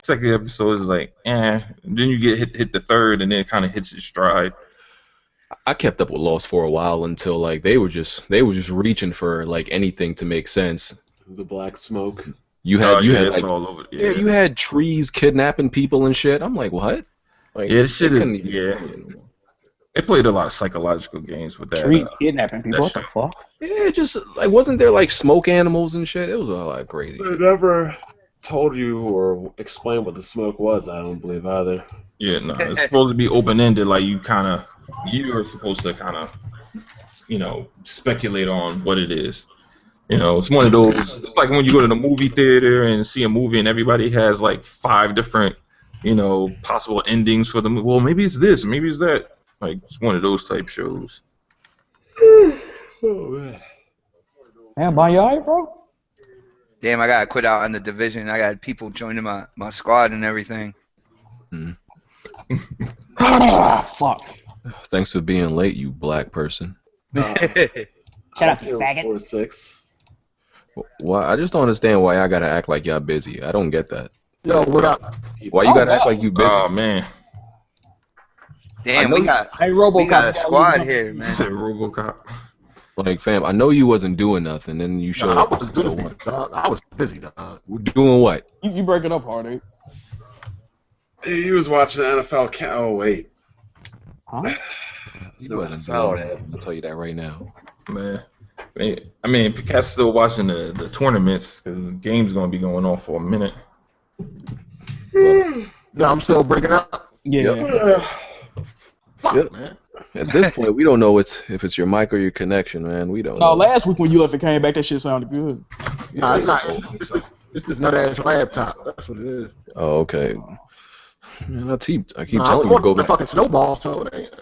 second episode is like, eh. And then you get hit the third, and then it kind of hits its stride. I kept up with Lost for a while until like they were just reaching for like anything to make sense. The black smoke. You had like all over. Yeah, you had trees kidnapping people and shit. I'm like, what? Like, yeah, this shit is They played a lot of psychological games with that. Trees kidnapping people. What the fuck? Yeah, just like wasn't there like smoke animals and shit? It was all like crazy. They never told you or explained what the smoke was. I don't believe either. Yeah, no, it's supposed to be open ended. Like you are supposed to kind of, speculate on what it is. It's one of those. It's like when you go to the movie theater and see a movie and everybody has like 5 different, possible endings for the movie. Well, maybe it's this, maybe it's that. Like it's one of those type shows. Oh man. Damn, Bon, you alright, bro? Damn, I gotta quit out on the division. I got people joining my squad and everything. Fuck. Thanks for being late, you black person. Shut up, you faggot. 4-6. Well, I just don't understand why I gotta act like y'all busy. I don't get that. Yo, what up? Why you gotta act like you busy? Oh man. Damn, we got a squad here, man. You said RoboCop. Like, fam, I know you wasn't doing nothing, then you showed up. I was busy, dog. I was busy, dog. Doing what? You break it up, Hardy. He was watching NFL. Oh wait. Huh? He wasn't doing that. I'll tell you that right now. Man. I mean, Picasso's still watching the tournaments because the game's gonna be going on for a minute. No, I'm still breaking up. Yeah. Yep. Fuck, man. At this point, we don't know if it's your mic or your connection, man. We don't know. No, last week when you left and came back, that shit sounded good. Nah, it's not. It's this nut-ass laptop. That's what it is. Oh, okay. Man, I keep Nah, telling you to go the back. fucking snowball, so it ain't.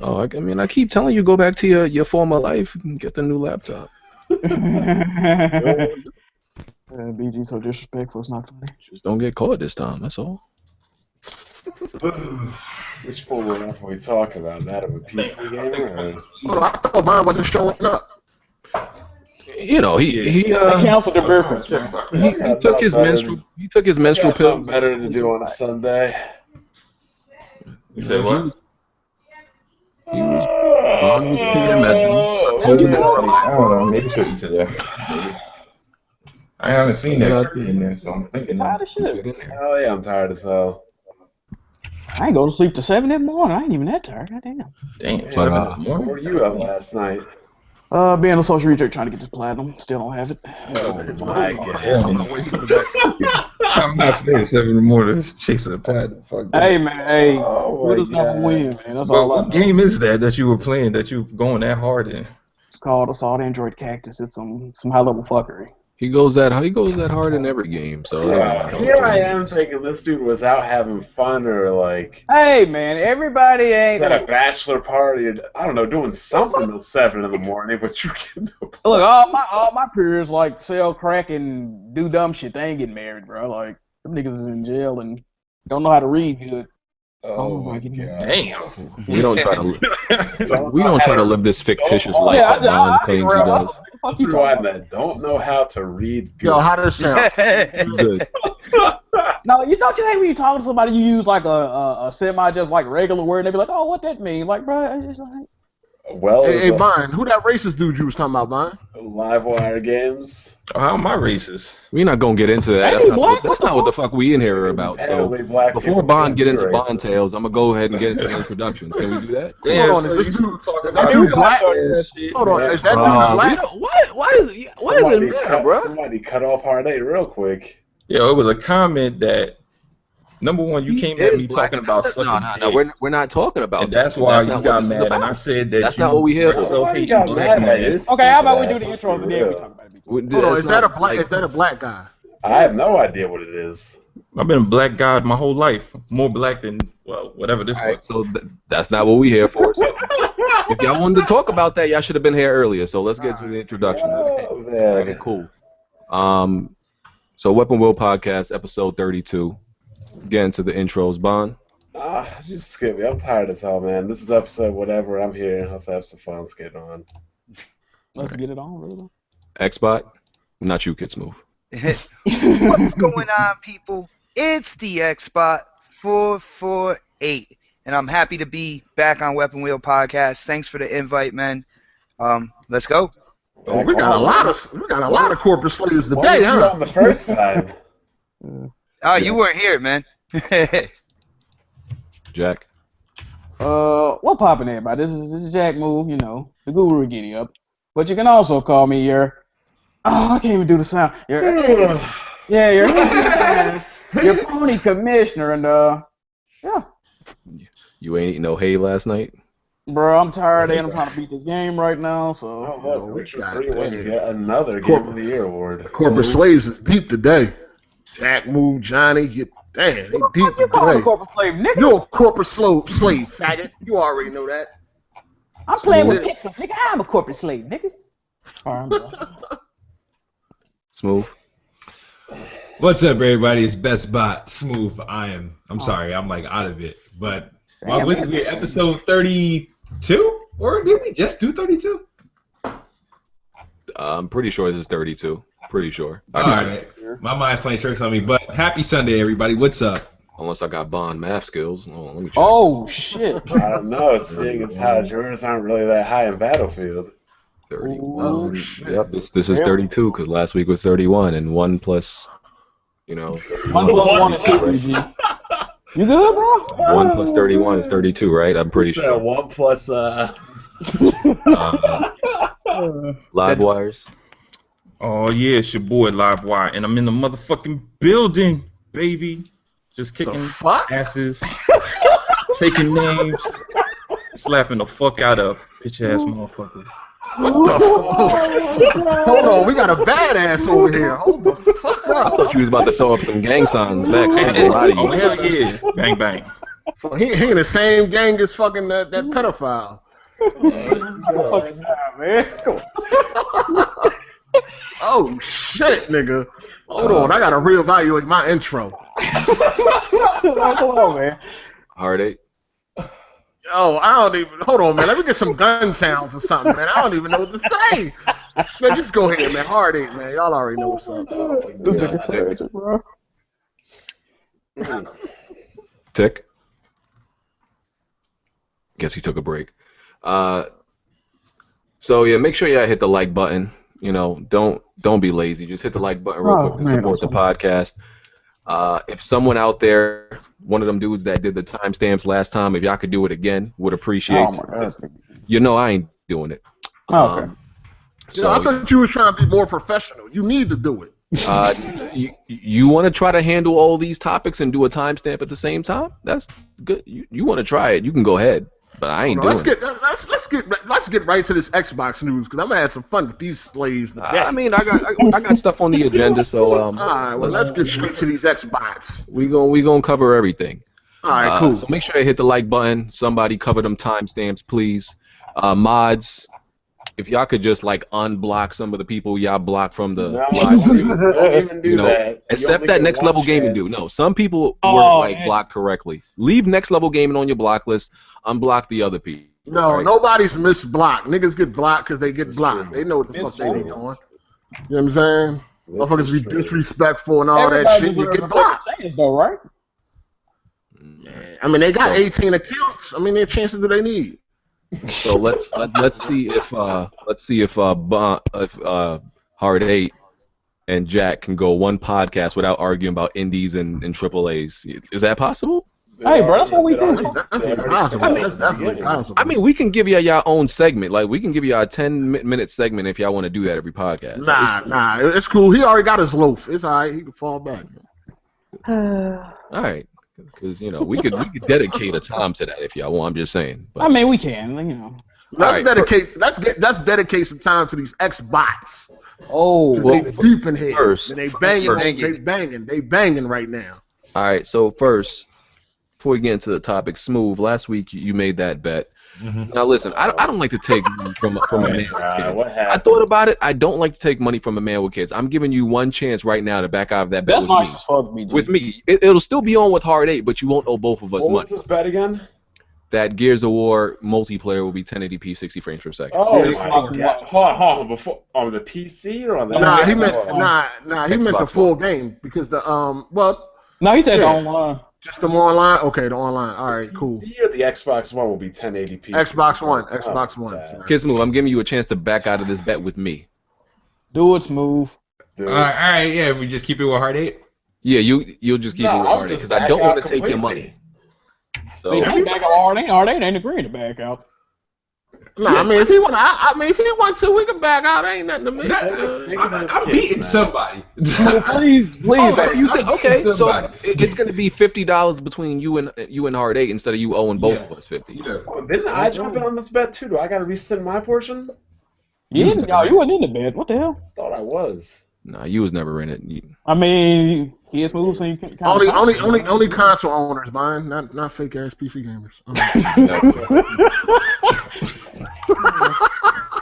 I mean, I keep telling you go back to your former life and get the new laptop. BG so disrespectful, it's not funny. Just don't get caught this time. That's all. Which former life are we talking about? That of a PC gamer? Or? Oh, I thought mine wasn't showing up. He They canceled the reference, bro. he took his menstrual. He took his menstrual pill. Better to do on a Sunday. You said what? Ron was PMSing. I don't know. Maybe something today. I haven't seen that in there, so I'm thinking. Tired of shit. Oh yeah, I'm tired as hell. I ain't go to sleep till 7 in the morning. I ain't even that tired. Goddamn. Damn. 7 in the Where morning. were you up last night? Being a social research trying to get this platinum. Still don't have it. Oh my god. I'm not staying 7 in the morning chasing a platinum. Fuck that. Hey, man. Hey. Oh, Let us my never God. win, man. That's But all what game is that you were playing that you going that hard in? It's called Assault Android Cactus. It's some high-level fuckery. He goes that hard in every game. So Here I am thinking this dude was out having fun or like Hey, man. Everybody ain't... at a bachelor party or, I don't know, doing something till 7 in the morning, but you can Look, all my peers like sell crack and do dumb shit. They ain't getting married, bro. Like them niggas is in jail and don't know how to read good. Oh my God. god. Damn. we don't try to live this fictitious life Yeah, that Ron claims he does. Fuck you Everyone talking that don't know how to read good. Yo, how does it sound? Good. about? No, you don't you hate when you talk to somebody you use like a semi just like regular word and they be like, oh, what that mean? Like, bro, it's just like, Well, Hey, Vine, who that racist dude you was talking about, Vine? live wire games. How am I racist? We're not gonna get into that. Hey, what? That's not what the fuck we in here about. So Apparently black before people Bond can get be into racist. Bond tales, I'm gonna go ahead and get into the introduction. Can we do that? Yeah, Hold on, so is you this dude- talking is that about dude black? shit. Hold on, Yeah, is that we dude black? don't, what is it matter, bro? Somebody cut off Hard 8 real quick. Yo, it was a comment that number one, you came at me talking about sucking No, dick, we're not talking about and that's that. why That's you not what got this is mad, and about. I said that That's you not what we here for. self-hating got black mad at man. this. okay, how about we do Let's the be intro and then we real. talk about it? Hold on, is that a black guy? I have no idea what it is. I've been a black guy my whole life, more black than whatever this All right, was. so that's not what we here for. So if y'all wanted to talk about that, y'all should have been here earlier. So let's get to the introduction. Oh, man. Okay, cool. So Weapon Will Podcast, episode 32. Let's get into the intros. Bond. Just skip me. I'm tired as hell, man. This is episode whatever. I'm here. Let's have some fun. Let's get on. Let's get it on, really. Xbot. Not you, Kids Move. What's going on, people? It's the Xbot 448, and I'm happy to be back on Weapon Wheel Podcast. Thanks for the invite, man. Let's go. Oh, we got a lot of corporate slaves Why today, was you huh? on the first time? Oh, you weren't here, man. Jack. What poppin', everybody? This is Jack Move, you know, the Guru Giddy Up. But you can also call me your. Oh, I can't even do the sound. Your pony commissioner, and yeah. You ain't eating no hay last night? Bro, I'm tired and I'm trying to beat this game right now, so. Oh, look, Witcher 3 God wins damn. yet another Game of the Year award. Corporate slaves is deep today. Jack, Move, Johnny, damn, they What the deep fuck you calling a today. corporate slave, nigga? You're a corporate slave, faggot. You already know that. I'm playing with pixels, nigga. I'm a corporate slave, nigga. Alright, bro. Smooth. What's up, everybody? It's Best Bot Smooth. I'm sorry, I'm like out of it. But we're episode 32, or did we just do 32? I'm pretty sure this is 32. Pretty sure. All right. My mind's playing tricks on me. But happy Sunday, everybody. What's up? Unless I got Bond math skills. Oh, let me check. Oh shit. I don't know, seeing as how yours aren't really that high in Battlefield. 31. Oh, shit. Yep, this is 32 because last week was 31 and 1 plus, you know. 1 plus 1 is 2, G. You good, bro? 1 plus 31 is 32, right? I'm pretty So sure. 1 plus Live wires. Oh yeah, it's your boy Live Wire, and I'm in the motherfucking building, baby. Just The kicking fuck? asses, taking names, slapping the fuck out of bitch ass motherfuckers. What the fuck? Hold on, we got a badass over here. Hold the fuck I up. thought you was about to throw up some gang signs next. I ain't gonna lie to Oh you. hell yeah, bang bang. He in the same gang as fucking that pedophile. Man. Oh shit, nigga. Hold on, I gotta reevaluate my intro. Come on, man. Heartache. Oh, I don't even. Hold on, man. Let me get some gun sounds or something, man. I don't even know what to say. Man, just go ahead, man. Heartache, man. Y'all already know what's up. This nigga's tragic, bro. Tick. Guess he took a break. So yeah, make sure y'all hit the like button. You know, don't be lazy. Just hit the like button real quick to support the podcast. If someone out there, one of them dudes that did the timestamps last time, if y'all could do it again, would appreciate. Oh my god. You know, I ain't doing it. Okay. You know, I thought you was trying to be more professional. You need to do it. You want to try to handle all these topics and do a timestamp at the same time? That's good. You want to try it? You can go ahead, but I ain't doing it. Let's get right to this Xbox news because I'm gonna have some fun with these slaves today. I mean, I got stuff on the agenda, so all right, well, let's get straight to these Xbox. we gonna cover everything. All right, cool. So make sure you hit the like button. Somebody cover them timestamps, please. Mods, if y'all could just like unblock some of the people y'all blocked from the No, live stream. don't even do You know, that. You except only that get Next one Level Gaming chance. do. No, some people Oh, weren't like man. blocked correctly. Leave Next Level Gaming on your block list. Unblock the other people. No, Alright? nobody's misblocked. Niggas get blocked because they get This is blocked. true. They know what the This fuck is they be true. doing. You know what I'm saying? This Motherfuckers is be true. disrespectful and all that Everybody shit. You deserves get a second blocked. chance, though, right? I mean, they got So- 18 accounts. I mean, their chances do they need? So let's see if Hard 8 and Jack can go one podcast without arguing about indies and triple A's. Is that possible? Hey, bro, that's what we do. That's definitely possible. That's definitely possible. I mean, we can give you your own segment. Like, we can give you a 10-minute segment if y'all want to do that every podcast. Nah, it's cool. He already got his loaf. It's all right. He can fall back. All right. Because, you know, we could dedicate a time to that if y'all want. I'm just saying. But, I mean, we can, you know. Let's Alright, let's dedicate some time to these Xbots. Oh, They deep in here. first- And they banging. first- They banging right now. all right. So, first, before we get into the topic, Smooth, last week you made that bet. Now, listen, I don't like to take money from a man with kids. What I happened? thought about it. I don't like to take money from a man with kids. I'm giving you one chance right now to back out of that bet that's nice as fuck, BG. with me. It'll still be on with Hard 8, but you won't owe both of us What was money. this bet again? That Gears of War multiplayer will be 1080p, 60 frames per second. Oh, Here's my fucking God. Hold on, before on the PC or on the Nah, he Xbox? meant the Xbox full One. game because the No, he said Yeah. online. Just the online? Okay, the online. All right, cool. Here, the Xbox One will be 1080p. Xbox One. Xbox Oh, One. yeah. Sorry. Kid Smooth, I'm giving you a chance to back out of this bet with me. Do it smooth. Dude. All right, yeah. We just keep it with Heart 8. Yeah, you'll just keep No, it with I'll Heart 8 just because I back don't out want to take your completely. money. So So they can't back out. They ain't agreeing to back out. Nah, I mean, if he want, I mean, if he want to, we can back out. Ain't nothing to me. I'm beating somebody. Please, Oh, back so you out. think okay? So Somebody. it's going to be $50 between you and Heart 8 instead of you owing both of us 50. Yeah. Oh, didn't I jump in on this bet too? Do I got to rescind my portion? You wasn't in the bed. What the hell? Thought I was. Nah, you was never in it. I mean, he is moving, so you can Only console owners, mine, not fake ass PC gamers.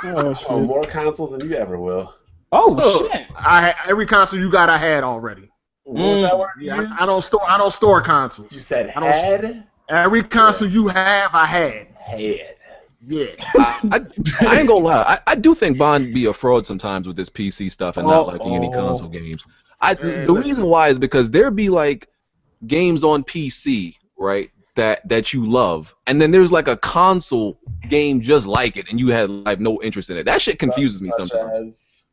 Oh shit! Oh, more consoles than you ever will. Oh shit! Every console you got, I had already. What was that word? Yeah, I don't store consoles. You said I don't- had? Every console you have, I had. Had. Yeah. I ain't gonna lie. I do think Bond be a fraud sometimes with this PC stuff and not liking any console games. The reason why is because there be like games on PC, right? That you love, and then there's like a console game just like it, and you had like no interest in it. That shit confuses me sometimes.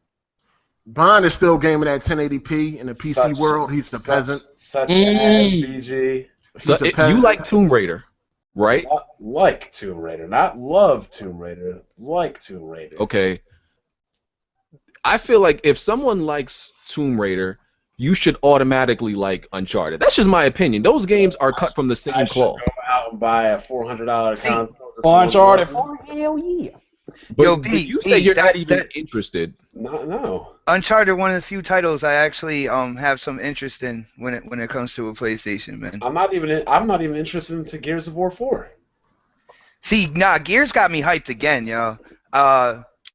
Bond is still gaming at 1080p in the PC world. He's the peasant. Such as BG. So you like Tomb Raider, right? Not like Tomb Raider, not love Tomb Raider, like Tomb Raider. Okay. I feel like if someone likes Tomb Raider, you should automatically like Uncharted. That's just my opinion. Those games are cut from the same cloth. Go out and buy a $400 console. For Uncharted 4? Hell yeah! But Yo, you say you're not even interested. No. Uncharted, one of the few titles I actually have some interest in when it comes to a PlayStation, man. I'm not even interested into Gears of War 4. See, Gears got me hyped again, yo.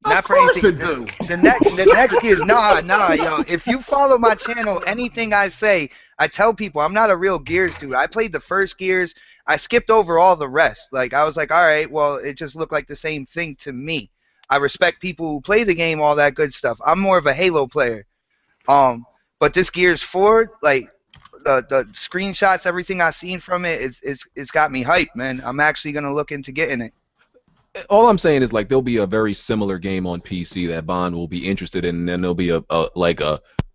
Not Of for course anything. it do. The next Gears, yo. If you follow my channel, anything I say, I tell people I'm not a real Gears dude. I played the first Gears. I skipped over all the rest. Like I was like, all right, well, it just looked like the same thing to me. I respect people who play the game, all that good stuff. I'm more of a Halo player. But this Gears 4, like the screenshots, everything I've seen from it, it's got me hyped, man. I'm actually gonna look into getting it. All I'm saying is like there'll be a very similar game on PC that Bond will be interested in, and then there'll be a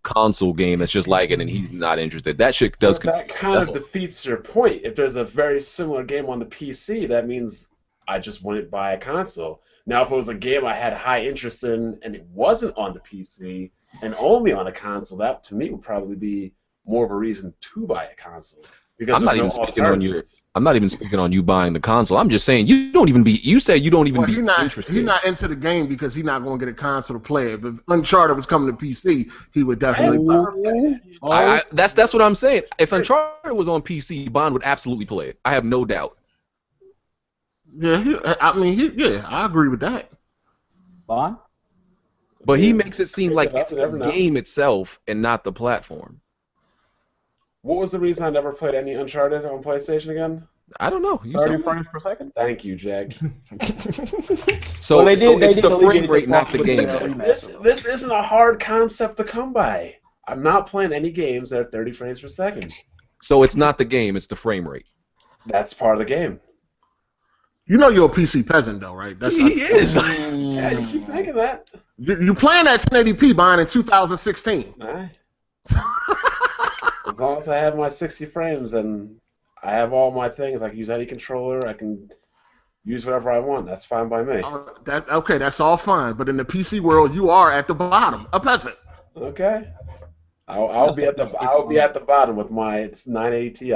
console game that's just like it, and he's not interested. That shit does. But that kind of defeats your point. If there's a very similar game on the PC, that means I just wouldn't buy a console. Now, if it was a game I had high interest in and it wasn't on the PC and only on a console, that to me would probably be more of a reason to buy a console. Because I'm not even speaking on you. I'm not even speaking on you buying the console. I'm just saying you say you don't even be interested. He's not into the game because he's not going to get a console to play it. If Uncharted was coming to PC, he would definitely buy it. That's what I'm saying. If Uncharted was on PC, Bond would absolutely play it. I have no doubt. Yeah, I agree with that. Bond? But he makes it seem like it's the game itself and not the platform. What was the reason I never played any Uncharted on PlayStation again? I don't know. 30 frames per second? Thank you, Jack. So they did it's the alleviate frame rate, not the game. This isn't a hard concept to come by. I'm not playing any games that are 30 frames per second. So it's not the game, it's the frame rate. That's part of the game. You know you're a PC peasant, though, right? He is. Yeah, you keep thinking that. You playing that 1080p buying in 2016. Nah. As long as I have my 60 frames and I have all my things, I can use any controller, I can use whatever I want. That's fine by me. Okay, that's all fine. But in the PC world, you are at the bottom, a peasant. Okay. I'll be at the bottom with my 980 Ti.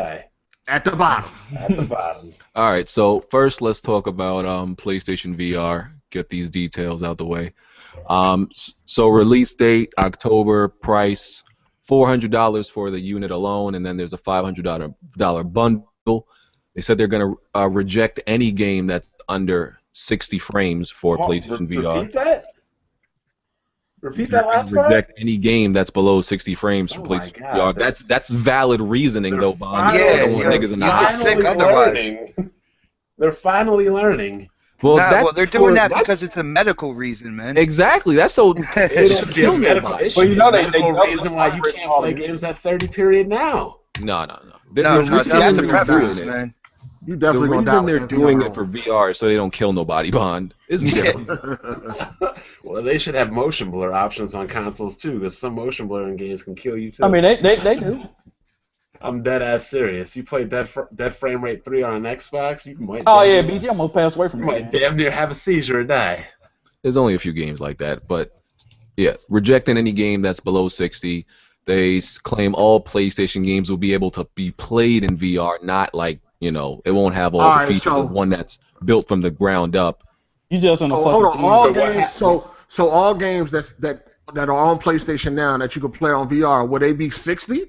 At the bottom. At the bottom. All right, so first let's talk about PlayStation VR. Get these details out the way. So release date October, price $400 for the unit alone, and then there's a $500 bundle. They said they're going to reject any game that's under 60 frames for PlayStation VR. Repeat that? Repeat that last part? Reject any game that's below 60 frames for PlayStation VR. That's valid reasoning, though, Bond. They're finally learning. Well, they're doing that because it's a medical reason, man. Exactly. That's so. It should kill nobody. But you know they reason why you can't play games at 30 period now. No. No, that's a preference, man. You definitely the gonna reason die they're with doing VR it for VR is so they don't kill nobody, Bond. It's different. Well, they should have motion blur options on consoles too, because some motion blurring games can kill you too. I mean, they do. I'm dead ass serious. You play Dead Frame Rate 3 on an Xbox, you might. Oh yeah, BG almost passed away from You that might game. damn near have a seizure or die. There's only a few games like that, but yeah, rejecting any game that's below 60. They claim all PlayStation games will be able to be played in VR, not like, it won't have all the Alright, features of one that's built from the ground up. You just in a hold on. fucking All So what games. So all games that are on PlayStation now that you can play on VR, will they be 60?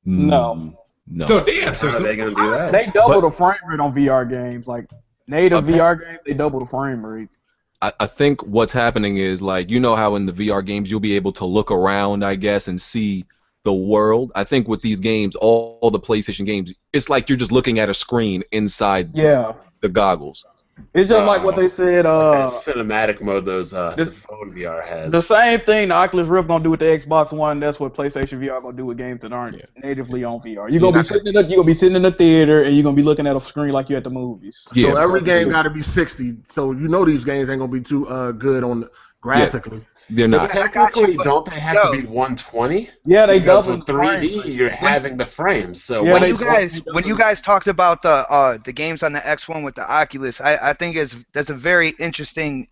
No. No. So damn. So How are they gonna do that? They double the frame rate on VR games. Like native Okay. VR games, they double the frame rate. I think what's happening is, like, how in the VR games you'll be able to look around, I guess, and see the world. I think with these games, all the PlayStation games, it's like you're just looking at a screen inside Yeah. the goggles. It's just like what they said. That cinematic mode the phone VR has. The same thing the Oculus Rift gonna do with the Xbox One. That's what PlayStation VR gonna do with games that aren't natively on VR. You're gonna be sitting in the theater and you're gonna be looking at a screen like you're at the movies. Yeah, So every game got to be 60. So these games ain't gonna be too good on graphically. They're not. Technically, don't they have to be 120? Yeah, they Because double with 3D, you're having the frames. So Yeah, When you guys talked about the games on the X1 with the Oculus, I think that's a very interesting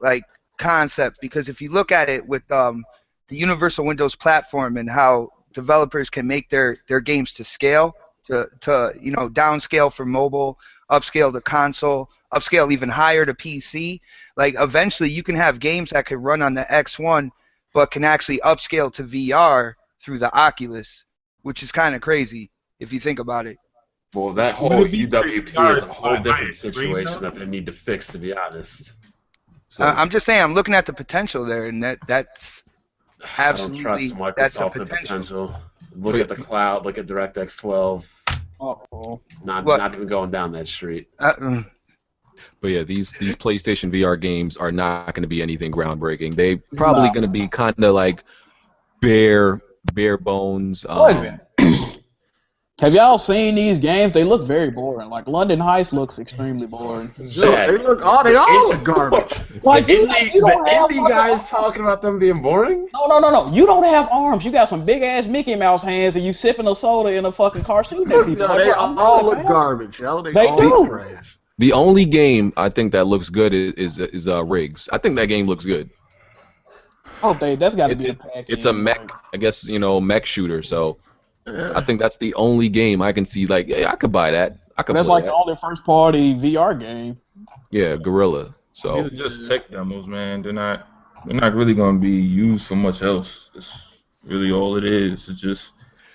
concept, because if you look at it with the Universal Windows platform and how developers can make their games to scale, to downscale for mobile, upscale to console, upscale even higher to PC. Like eventually you can have games that could run on the X1 but can actually upscale to VR through the Oculus, which is kind of crazy if you think about it. Well, that whole Would it be UWP is a whole by different a screen, situation though? that they need to fix, to be honest. So, I'm just saying, I'm looking at the potential there, and that's absolutely, I don't trust that's a Microsoft the potential. Look at the cloud. Look at DirectX 12. Uh-oh. Not even going down that street. But yeah, these PlayStation VR games are not going to be anything groundbreaking. They probably going to be kind of like bare bones. Wait a minute. Have y'all seen these games? They look very boring. Like London Heist looks extremely boring. They all look garbage. Like The you don't have indie guys talking about them being boring? No. You don't have arms. You got some big ass Mickey Mouse hands, and you sipping a soda in a fucking car shooting at people. No, they all look garbage, yo. They all do. look trash. The only game I think that looks good is Riggs. I think that game looks good. Oh, that's got to be a pack. It's a mech, I guess, mech shooter. So I think that's the only game I can see. Like, yeah, I could buy that. That's like the only first party VR game. Yeah, Gorilla. So These are just tech demos, man. They're not really going to be used for much else. That's really all it is. It's just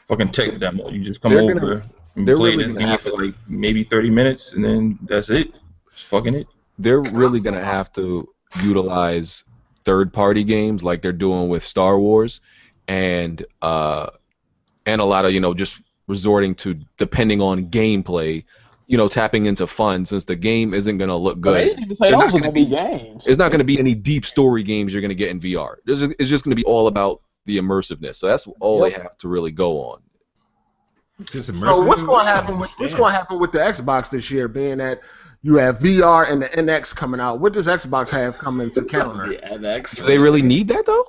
fucking tech demo. You just come over and play this game for like maybe 30 minutes, and then that's it. Just fucking it. They're really gonna have to utilize third-party games like they're doing with Star Wars, and a lot of just resorting to, depending on gameplay, tapping into fun, since the game isn't gonna look good. They didn't even say those are gonna be games. It's not gonna be any deep story games you're gonna get in VR. It's just gonna be all about the immersiveness. So that's all they have to really go on. Just immersive. So what's going to happen with the Xbox this year, being that you have VR and the NX coming out? What does Xbox have coming to counter? The NX. Do they really need that though?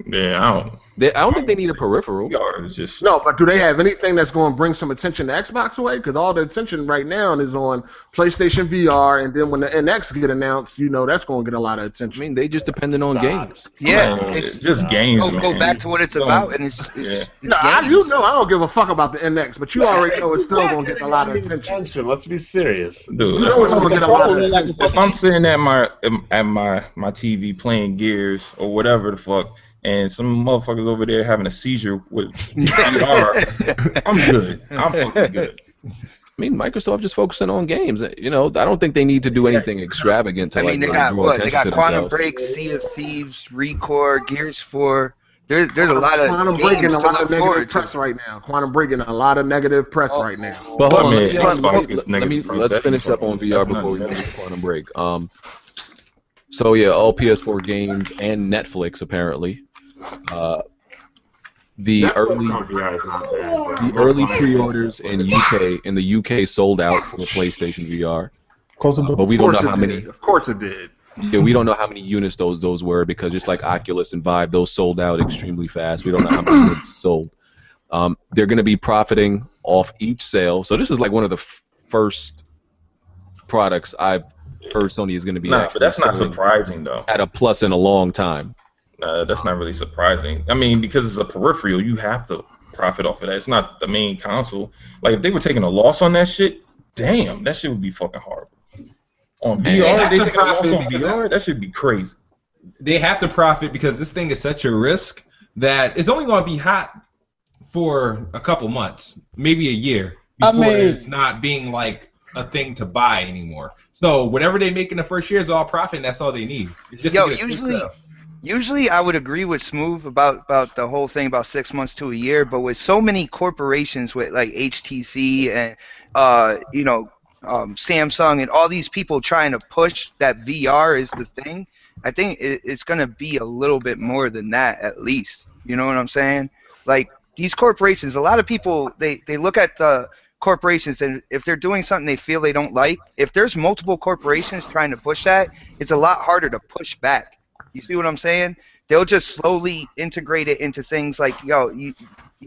Yeah, I don't think they need a peripheral. VR is just No, but do they have anything that's going to bring some attention to Xbox away? Because all the attention right now is on PlayStation VR, and then when the NX get announced, that's going to get a lot of I attention. mean, they just depending on games. Yeah, Man, it's it's just games. go back to what it's about, and it's Yeah. No, I don't give a fuck about the NX, but you already know it's still going to get a lot of attention. Let's be serious. Dude, You know it's going to get a lot of attention. if I'm sitting at my TV playing Gears or whatever the fuck, and some motherfuckers over there having a seizure with VR, I'm good. I'm fucking good. I mean, Microsoft just focusing on games. I don't think they need to do anything extravagant to they really got draw what? attention They got to Quantum themselves. Break, Sea of Thieves, Recore, Gears 4. There's a lot of Quantum games breaking a to lot of look negative forward press to. right now. Quantum breaking a lot of negative press right now. But hold on, I mean, Xbox is let's negative press. That's finish up on VR that's before we nuts. move to Quantum Break. So yeah, all PS4 games and Netflix apparently. The Netflix on VR is not bad. the early pre-orders in the UK sold out for PlayStation VR. Close the door. But we don't know how many. Of course it did. Yeah, we don't know how many units those were because just like Oculus and Vive, those sold out extremely fast. We don't know how many units sold. They're going to be profiting off each sale. So this is like one of the first products I've heard Sony is going to be. Nah, but that's not surprising though. At a plus in a long time. That's not really surprising. I mean, because it's a peripheral, you have to profit off of that. It's not the main console. Like if they were taking a loss on that shit, damn, that shit would be fucking horrible. On VR, they take a loss on VR, that should be crazy. They have to profit because this thing is such a risk that it's only going to be hot for a couple months, maybe a year, before it's not being like a thing to buy anymore. So whatever they make in the first year is all profit, and that's all they need. It's just to get a quick sell. Usually I would agree with Smooth about the whole thing about 6 months to a year, but with so many corporations with like HTC and Samsung and all these people trying to push that VR is the thing, I think it's going to be a little bit more than that at least. You know what I'm saying? Like these corporations, a lot of people, they look at the corporations and if they're doing something they feel they don't like, if there's multiple corporations trying to push that, it's a lot harder to push back. You see what I'm saying? They'll just slowly integrate it into things like, you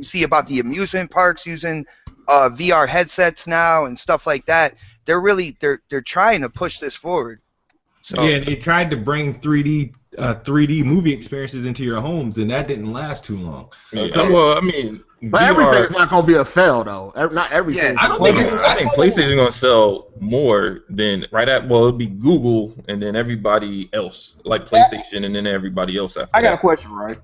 see about the amusement parks using VR headsets now and stuff like that. They're trying to push this forward. So, yeah, they tried to bring 3D movie experiences into your homes, and that didn't last too long. Yeah. So, well, I mean, but everything's not going to be a fail though. Not everything. Yeah, I think PlayStation's going to sell more than it'll be Google and then everybody else, like PlayStation and then everybody else after. I got a question, right?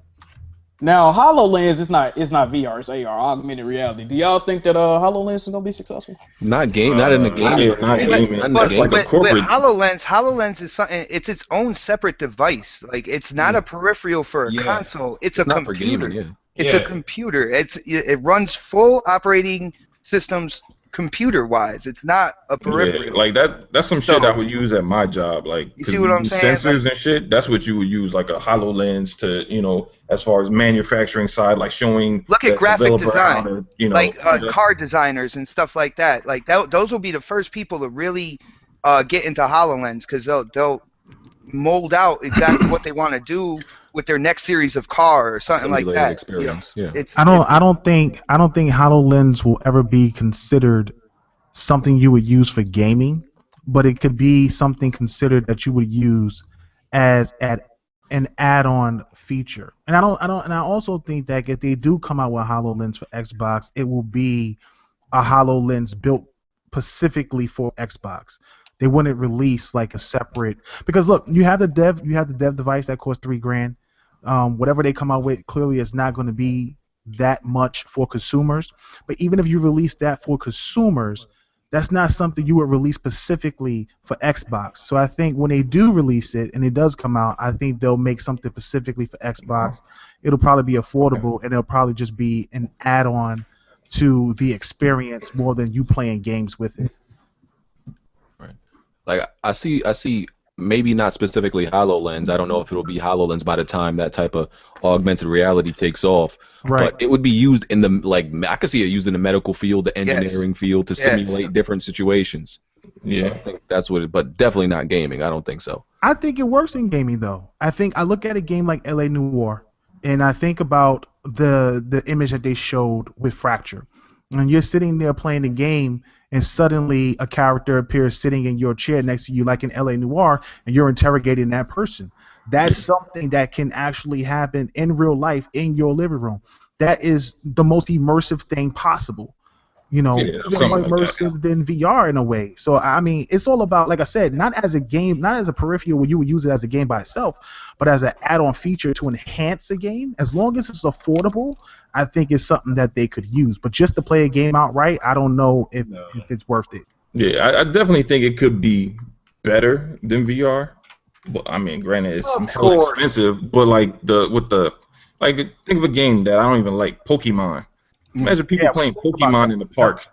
Now, HoloLens is not VR, it's AR, augmented reality. Do y'all think that HoloLens is gonna be successful? Not in the game. With HoloLens is something. It's its own separate device. Like it's not a peripheral for a console. It's a computer. Gaming, It's a computer. It runs full operating systems computer-wise. It's not a peripheral. Yeah, like that's some shit I would use at my job. Like you see what I'm saying? Sensors and shit. That's what you would use, like a HoloLens to, as far as manufacturing side, like showing. Look at graphic design, like car designers and stuff like that. Like those will be the first people to really get into HoloLens because they'll mold out exactly what they want to do with their next series of car or something like that. Experience. I don't think HoloLens will ever be considered something you would use for gaming, but it could be something considered that you would use as an add-on feature. And I also think that if they do come out with HoloLens for Xbox, it will be a HoloLens built specifically for Xbox. They wouldn't release like a separate, because look, you have the dev device that costs $3,000. Whatever they come out with clearly is not going to be that much for consumers. But even if you release that for consumers, that's not something you would release specifically for Xbox. So I think when they do release it and it does come out, I think they'll make something specifically for Xbox. It'll probably be affordable and it'll probably just be an add-on to the experience more than you playing games with it. Right. Like I see. Maybe not specifically HoloLens. I don't know if it'll be HoloLens by the time that type of augmented reality takes off. Right. But it would be used in I could see it used in the medical field, the engineering field to simulate different situations. Yeah. I think that's what but definitely not gaming. I don't think so. I think it works in gaming though. I look at a game like LA Noire and I think about the image that they showed with Fracture. And you're sitting there playing the game, and suddenly a character appears sitting in your chair next to you, like in LA Noire, and you're interrogating that person. That's something that can actually happen in real life in your living room. That is the most immersive thing possible. Even more immersive than VR in a way. So I mean, it's all about, like I said, not as a game, not as a peripheral where you would use it as a game by itself, but as an add-on feature to enhance a game. As long as it's affordable, I think it's something that they could use. But just to play a game outright, I don't know if it's worth it. Yeah, I definitely think it could be better than VR. But I mean, granted, it's hella expensive. But think of a game that I don't even like, Pokemon. Imagine people playing Pokemon in the park.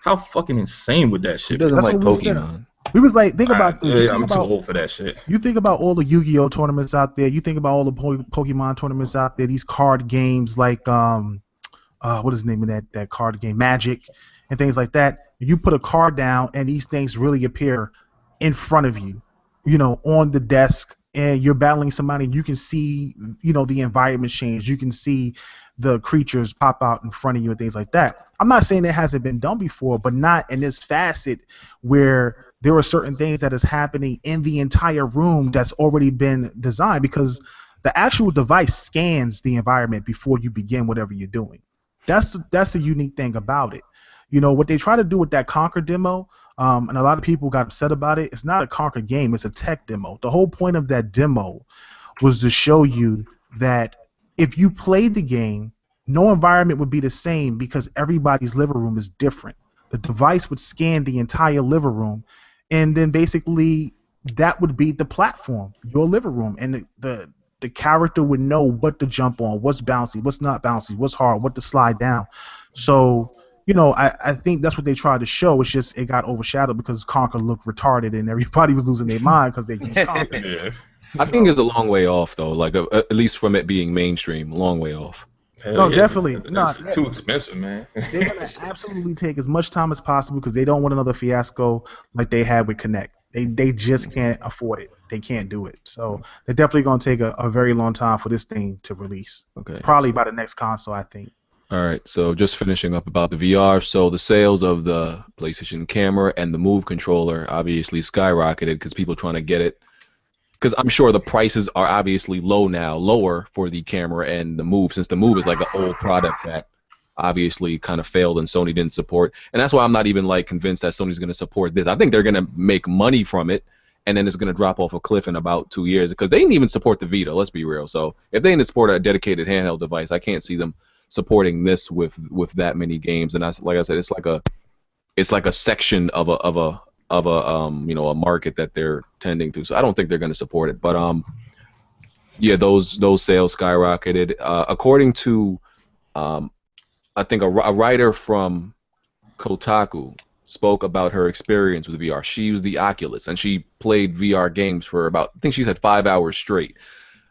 How fucking insane would that shit be? Who doesn't like Pokemon? We was like, think about this. Yeah, I'm too old for that shit. You think about all the Yu-Gi-Oh tournaments out there. You think about all the Pokemon tournaments out there. These card games like what is the name of that card game? Magic and things like that. You put a card down, and these things really appear in front of you, on the desk, and you're battling somebody, and you can see, the environment change. You can see the creatures pop out in front of you and things like that. I'm not saying it hasn't been done before, but not in this facet where there are certain things that is happening in the entire room that's already been designed, because the actual device scans the environment before you begin whatever you're doing. That's the unique thing about it. What they try to do with that Conquer demo, and a lot of people got upset about it. It's not a Conquer game. It's a tech demo. The whole point of that demo was to show you that if you played the game, no environment would be the same because everybody's living room is different. The device would scan the entire living room, and then basically that would be the platform, your living room, and the character would know what to jump on, what's bouncy, what's not bouncy, what's hard, what to slide down. So, I think that's what they tried to show. It's just it got overshadowed because Conquer looked retarded and everybody was losing their mind because they used Conquer. Yeah. I think it's a long way off, though. Like at least from it being mainstream, a long way off. No, definitely. It's too expensive, man. They're gonna absolutely take as much time as possible because they don't want another fiasco like they had with Kinect. They just can't afford it. They can't do it. So they're definitely gonna take a very long time for this thing to release. Okay. Probably by the next console, I think. All right, so just finishing up about the VR. So the sales of the PlayStation camera and the Move controller obviously skyrocketed because people trying to get it. Because I'm sure the prices are obviously lower for the camera and the Move, since the Move is like an old product that obviously kind of failed and Sony didn't support. And that's why I'm not even like convinced that Sony's going to support this. I think they're going to make money from it, and then it's going to drop off a cliff in about 2 years because they didn't even support the Vita. Let's be real. So if they didn't support a dedicated handheld device, I can't see them supporting this with that many games. And like I said, it's like a section of a market that they're tending to. So I don't think they're going to support it. But yeah, those sales skyrocketed. According to I think a writer from Kotaku spoke about her experience with VR. She used the Oculus and she played VR games for I think she said 5 hours straight.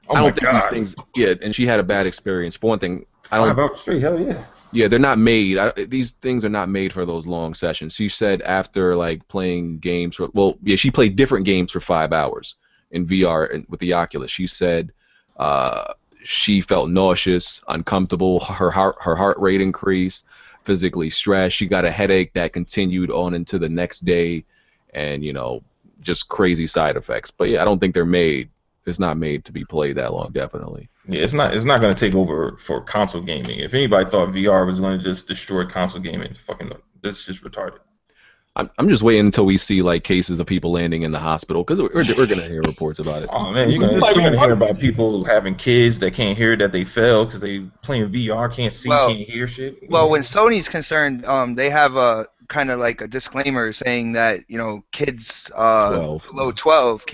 Oh I don't my think God. these things. Yeah, and she had a bad experience. For one thing, I don't. 5 hours straight, hell yeah. Yeah, they're not made. These things are not made for those long sessions. She said after like playing games, she played different games for 5 hours in VR and with the Oculus. She said she felt nauseous, uncomfortable. Her heart rate increased, physically stressed. She got a headache that continued on into the next day, and just crazy side effects. But yeah, I don't think they're made. It's not made to be played that long, definitely. Yeah, it's not going to take over for console gaming. If anybody thought VR was going to just destroy console gaming, that's just retarded. I'm just waiting until we see like cases of people landing in the hospital because we're gonna hear reports about it. Oh man, you're gonna hear about people having kids that can't hear that they fell because they playing VR, can't see, can't hear shit. Well, when Sony's concerned, they have a kind of like a disclaimer saying that kids 12. below 12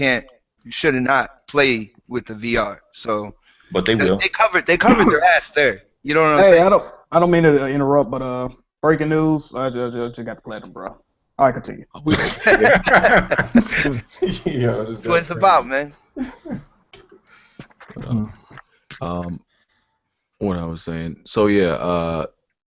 should not play with the VR. So, but they will. They covered their ass there. You know what I'm saying? I don't mean to interrupt, but breaking news. I just got to play them, bro. All right, continue. That's what it's about, man. What I was saying. So yeah,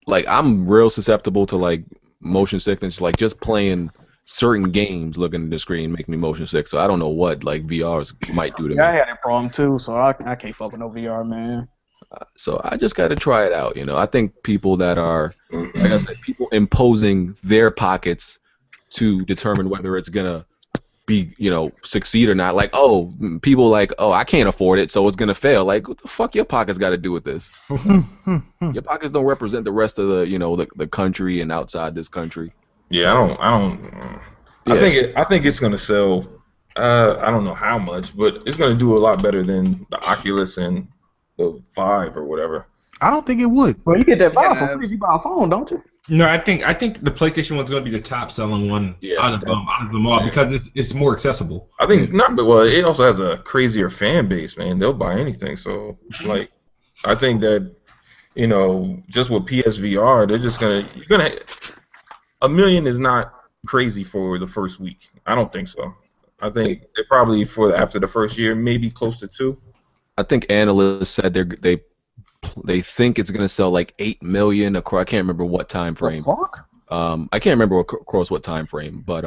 like I'm real susceptible to like motion sickness. Like just playing certain games, looking at the screen, make me motion sick. So I don't know what like VRs might do to me. I had that problem too, so I can't fuck with no VR, man. So I just got to try it out. I think people that are, like I said, people imposing their pockets to determine whether it's gonna be, succeed or not. Like, people like, I can't afford it, so it's gonna fail. Like, what the fuck your pockets got to do with this? Your pockets don't represent the rest of the, the country and outside this country. Yeah, I don't. Yeah. I think it's gonna sell. I don't know how much, but it's gonna do a lot better than the Oculus and the Vive or whatever. I don't think it would. Well, you get that Vive for free if you buy a phone, don't you? No, I think the PlayStation one's going to be the top selling one out of them all because it's more accessible. I think not, but it also has a crazier fan base, man. They'll buy anything. So like, I think that just with PSVR, they're just gonna $1 million is not crazy for the first week. I don't think so. I think they probably after the first year, maybe close to 2. I think analysts said they think it's gonna sell like 8 million across. I can't remember what time frame. The fuck? I can't remember across what time frame, but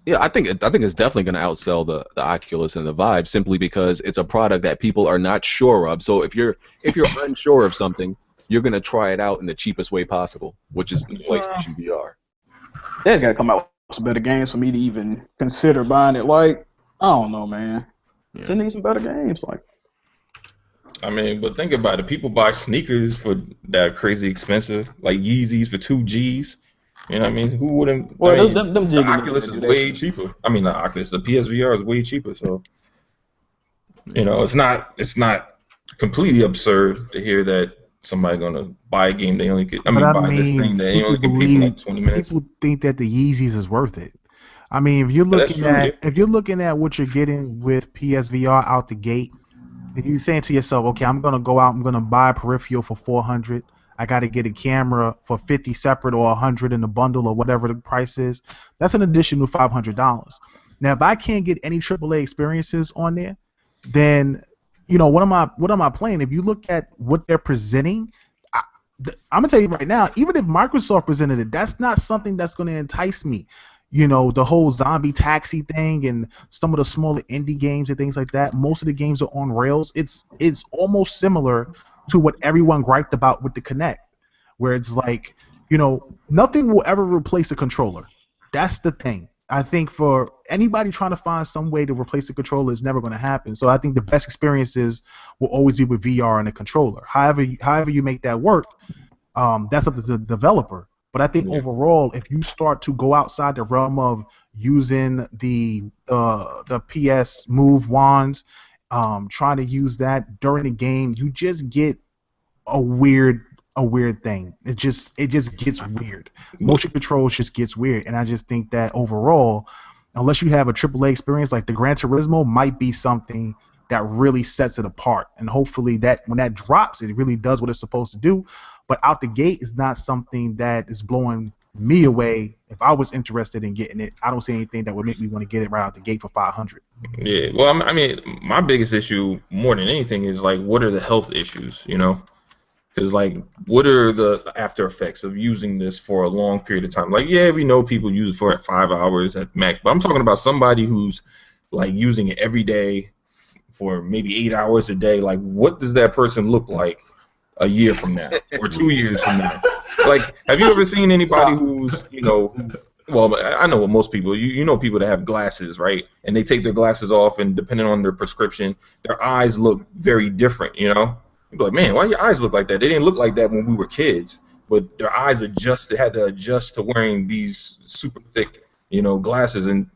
yeah, I think it's definitely gonna outsell the Oculus and the Vive simply because it's a product that people are not sure of. So if you're unsure of something, you're gonna try it out in the cheapest way possible, which is the PlayStation VR. They gotta come out with some better games for me to even consider buying it. Like, I don't know, man. Yeah. They need some better games. Like, I mean, but think about it. People buy sneakers for that are crazy expensive, like Yeezys for 2 Gs. You know what I mean? Who wouldn't? Well, I mean, them the jiggy Oculus niggas is do way that shit. cheaper. I mean, the Oculus, the PSVR is way cheaper. So, you know, it's not completely absurd to hear that somebody gonna buy a game they only could. Buy this thing that they only can play for like 20 minutes. People think that the Yeezys is worth it. I mean, if you're looking at what you're getting with PSVR out the gate, and you're saying to yourself, okay, I'm gonna go out, I'm gonna buy a peripheral for $400. I got to get a camera for $50 separate or $100 in a bundle or whatever the price is. That's an additional $500. Now, if I can't get any AAA experiences on there, then what am I playing? If you look at what they're presenting, I'm gonna tell you right now, even if Microsoft presented it, that's not something that's gonna entice me. The whole zombie taxi thing and some of the smaller indie games and things like that. Most of the games are on rails. It's almost similar to what everyone griped about with the Kinect, where it's like, nothing will ever replace a controller. That's the thing. I think for anybody trying to find some way to replace a controller, it's never going to happen. So I think the best experiences will always be with VR and a controller. However you make that work, that's up to the developer. But I think overall, if you start to go outside the realm of using the PS Move wands, trying to use that during the game, you just get a weird thing. It just gets weird. Motion controls just gets weird, and I just think that overall, unless you have a AAA experience like the Gran Turismo, might be something that really sets it apart. And hopefully that when that drops, it really does what it's supposed to do. But out the gate is not something that is blowing me away. If I was interested in getting it, I don't see anything that would make me want to get it right out the gate for $500. Yeah, well, I mean, my biggest issue more than anything is like, what are the health issues? Because like, what are the after effects of using this for a long period of time? Like, yeah, we know people use it for 5 hours at max, but I'm talking about somebody who's like using it every day for maybe 8 hours a day. Like, what does that person look like a year from now or 2 years from now? Like, have you ever seen anybody who's, well, I know most people, you know people that have glasses, right? And they take their glasses off, and depending on their prescription, their eyes look very different, You'd be like, man, why your eyes look like that? They didn't look like that when we were kids. But their eyes they had to adjust to wearing these super thick, glasses, and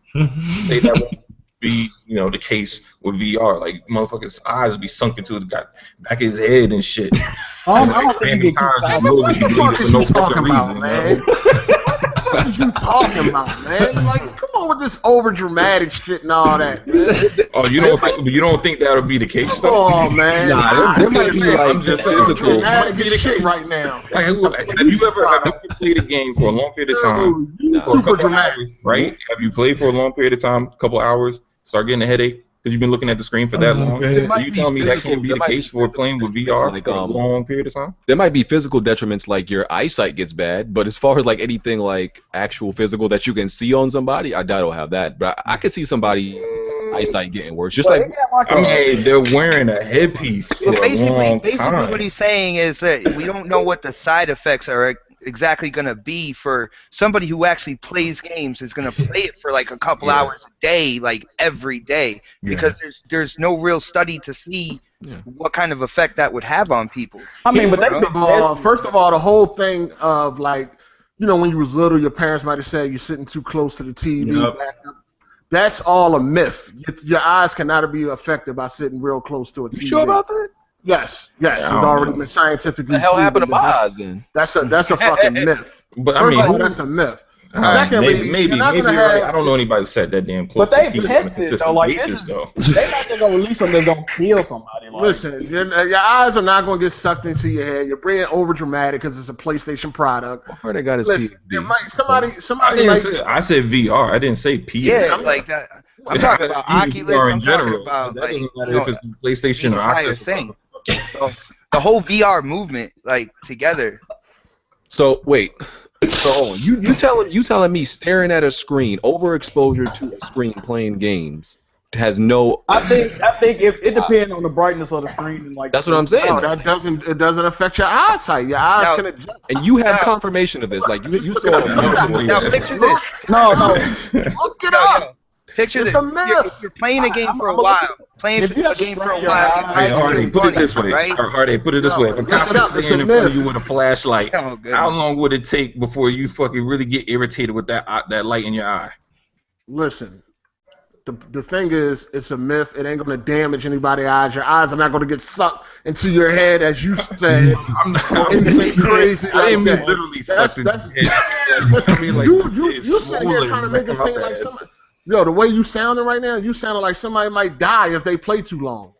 say that won't be, the case with VR. Like, motherfuckers' eyes would be sunk into the back of his head and shit. I don't think you get what the fuck are you talking about, man? What are you talking about, man? Like, come on with this over dramatic shit and all that, man. Oh, you don't think that'll be the case? Oh man, nah, there might be like I'm just saying, dramatic shit right now. Like, have you ever played a game for a long period of time? Super dramatic, right? Have you played for a long period of time, a couple hours, start getting a headache because you've been looking at the screen for that long? Are you telling me that can't be the case for playing with VR for a long period of time? There might be physical detriments, like your eyesight gets bad, but as far as like anything like actual physical that you can see on somebody, I doubt it'll have that. But I could see somebody eyesight getting worse. Just like they're wearing a headpiece for basically what he's saying is that we don't know what the side effects are exactly going to be for somebody who actually plays games, is going to play it for like a couple hours a day, like every day, because there's no real study to see what kind of effect that would have on people. I mean, but first of all, the whole thing of like, when you was little, your parents might have said you're sitting too close to the TV. That's all a myth. Your eyes cannot be affected by sitting real close to a TV. You sure about that? Yes. It's already been scientifically. What the hell happened to my eyes then? That's a fucking myth. But I mean, that's a myth. Secondly, maybe you're not gonna you're right. have. I don't know anybody who said that damn close. But they to tested it though. Like this is, they're not just gonna release something that's gonna kill somebody. Like. Listen, your eyes are not gonna get sucked into your head. You're being over dramatic because it's a PlayStation product. Where they got his Listen, somebody I said VR. I didn't say PS. Yeah, like that. I'm talking about Oculus. I'm talking about that like doesn't matter if it's PlayStation the or entire Oculus. thing. So the whole VR movement, like together. So wait. So hold on. You telling me staring at a screen, overexposure to a screen playing games has no. I think if it depends on the brightness of the screen and like. That's what I'm saying. No, that doesn't. It doesn't affect your eyesight. Your eyes can adjust. And you have confirmation of this. Like you saw. Now picture this. No. Look it up. Picture It's this. a myth. You're playing a game for a while. Playing a game for a while. Hey, Hardy, put it this way. Right? Hardy, put it this way. If a cop is standing in front of you with a flashlight, Oh, goodness. how long would it take before you fucking really get irritated with that light in your eye? Listen, the thing is, it's a myth. It ain't gonna damage anybody's eyes. Your eyes are not gonna get sucked into your head, as you said. I'm crazy. I didn't mean that. literally sucked into your head. You sitting here trying to make it seem like somebody. Yo, the way you sounding right now, you sounding like somebody might die if they play too long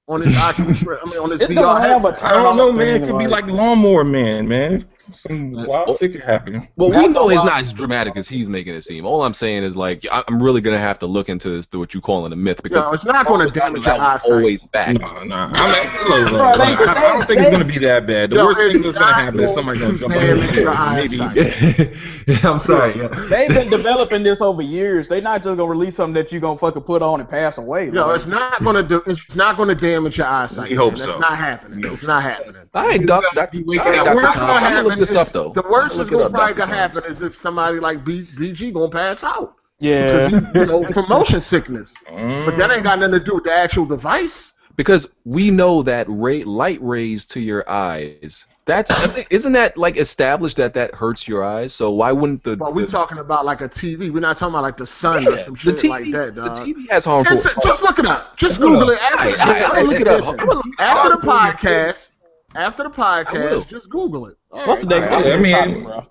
on this Oculus. On this It's VR gonna have a headset. I don't know, turn-off man. It thing, could be like Lawnmower Man. Some wild shit could happen. Well, we know it's not as dramatic as he's making it seem. All I'm saying is like I'm really gonna have to look into this, to what you calling a myth, because it's not gonna damage your eyesight. Always back. No. I don't think it's gonna be that bad. The worst thing that's gonna happen is somebody gonna jump on maybe. I'm sorry. Yeah. They've been developing this over years. They're not just gonna release something that you gonna fucking put on and pass away. It's not gonna damage your eyesight. We hope man. so. It's not happening. It's not happening. I ain't duck. I'm gonna look this up though. The worst is gonna probably happen is if somebody like BG gonna pass out. Yeah. Because from motion sickness. But that ain't got nothing to do with the actual device. Because we know that light rays to your eyes. Isn't that like established that hurts your eyes? So why wouldn't the? But we're talking about like a TV. We're not talking about like the sun or some shit like that, dog. The TV has harmful. Just look it up. Just Google it. I'll look it up. After the podcast, just Google it. What's the next I mean, bro?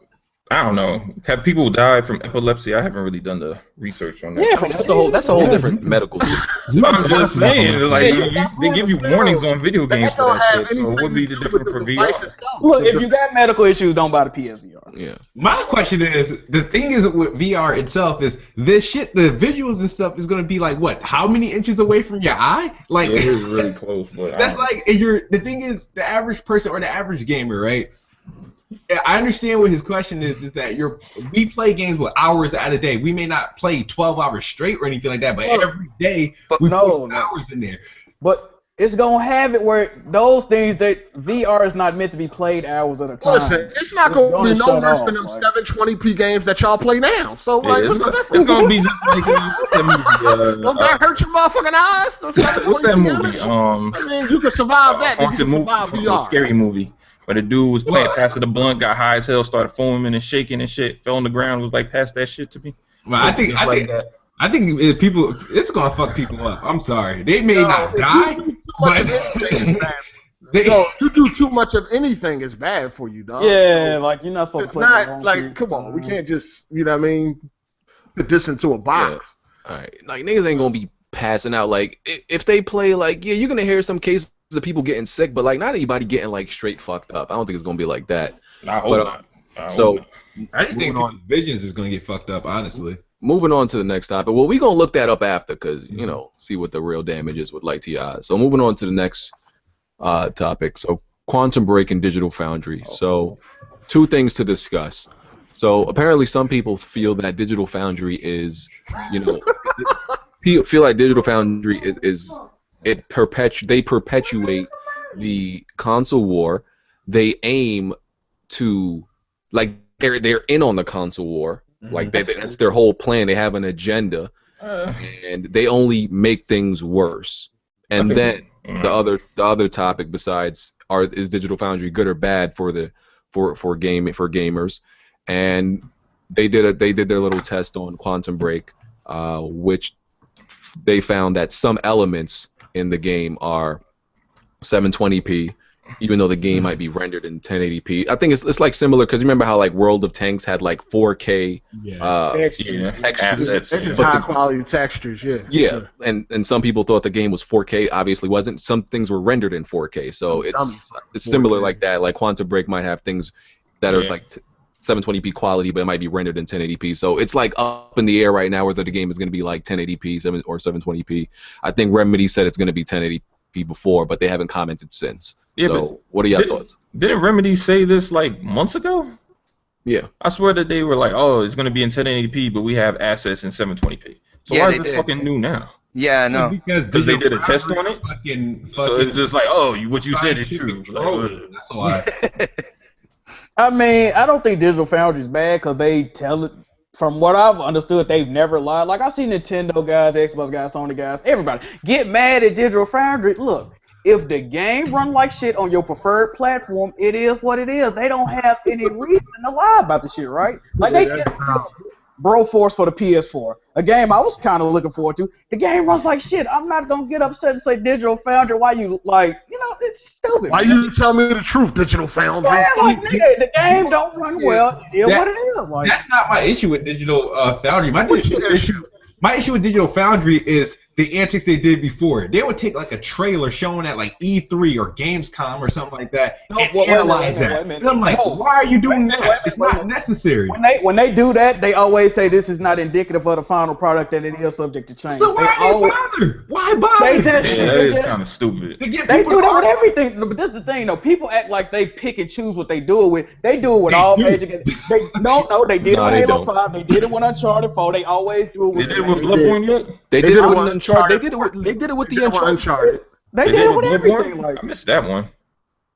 I don't know. Have people died from epilepsy? I haven't really done the research on that. Yeah, that's a whole different medical thing. I'm just saying, like they give you warnings on video games for that shit. So what would be the difference for VR? Look, if you got medical issues, don't buy the PSVR. Yeah. My question is, the thing is with VR itself is this shit, the visuals and stuff is gonna be like what? How many inches away from your eye? Like it is really close, but that's like the thing is, the average person or the average gamer, right? I understand what his question is that we play games with hours out of day. We may not play 12 hours straight or anything like that, but every day we put hours in there. But it's gonna have it where those things that VR is not meant to be played hours at a time. Listen, it's not gonna be no worse than them 720p games that y'all play now. So like, what's the difference? It's gonna be just like that movie. Don't that hurt your motherfucking eyes? What's that movie? I mean, you can survive that. You can survive VR. Scary movie. But the dude was playing Pass the Blunt, got high as hell, started foaming and shaking and shit, fell on the ground, was like, pass that shit to me. Well, I think if people, it's gonna fuck people up. I'm sorry, they may not die, but you do too much of anything is bad for you, dog. Yeah, like you're not supposed to play. It's not like, come on, we can't just, you know what I mean, put this into a box. Yeah. All right, like niggas ain't gonna be passing out. Like if they play, like you're gonna hear some cases of people getting sick, but like not anybody getting like straight fucked up. I don't think it's gonna be like that. I hope not. I just think people's visions is gonna get fucked up, honestly. Moving on to the next topic. Well, we're gonna look that up after, because see what the real damage is with light to your eyes. So moving on to the next topic. So Quantum Break and Digital Foundry. So two things to discuss. So apparently some people feel that Digital Foundry is, feel like Digital Foundry is they perpetuate the console war. They aim to, like, they're in on the console war. Like that's their whole plan. They have an agenda, and they only make things worse. And then the other topic besides is Digital Foundry good or bad for gamers? And they did their little test on Quantum Break, which they found that some elements in the game are 720p, even though the game might be rendered in 1080p. I think it's like similar because remember how like World of Tanks had like 4K textures. Assets, They're just high quality textures, yeah. And some people thought the game was 4K. Obviously wasn't. Some things were rendered in 4K. So it's similar like that. Like Quantum Break might have things that are like 720p quality, but it might be rendered in 1080p. So it's like up in the air right now whether the game is going to be like 1080p or 720p. I think Remedy said it's going to be 1080p before, but they haven't commented since. Yeah, so what are your thoughts? Didn't Remedy say this like months ago? Yeah. I swear that they were like, oh, it's going to be in 1080p, but we have assets in 720p. So why is this fucking new now? Yeah, no. Because they did a test on it? So it's just like, oh, what you said is true. That's why. I mean, I don't think Digital Foundry is bad because they tell it. From what I've understood, they've never lied. Like I see Nintendo guys, Xbox guys, Sony guys, everybody get mad at Digital Foundry. Look, if the game run like shit on your preferred platform, it is what it is. They don't have any reason to lie about the shit, right? Like they can't Broforce for the PS4, a game I was kind of looking forward to. The game runs like shit. I'm not gonna get upset and say Digital Foundry. Why you like? You know, it's stupid. Why you tell me the truth, Digital Foundry? Yeah, like nigga, the game don't run well. It is what it is. Like that's not my issue with Digital Foundry. My issue with Digital Foundry is the antics they did before. They would take like a trailer showing at like E3 or Gamescom or something like that and analyze that. And I'm like, why are you doing that? It's not necessary. When they do that, they always say this is not indicative of the final product and it is subject to change. So why bother? Why bother? That is kind of stupid. They do that with everything. But this is the thing, though. People act like they pick and choose what they do it with. They do it with all major games. They did it with Halo 5. They did it with Uncharted 4. They always do it with. They did it with Bloodborne yet? They did it with Uncharted. They did it with the Uncharted. They did it with everything. Like I missed that one.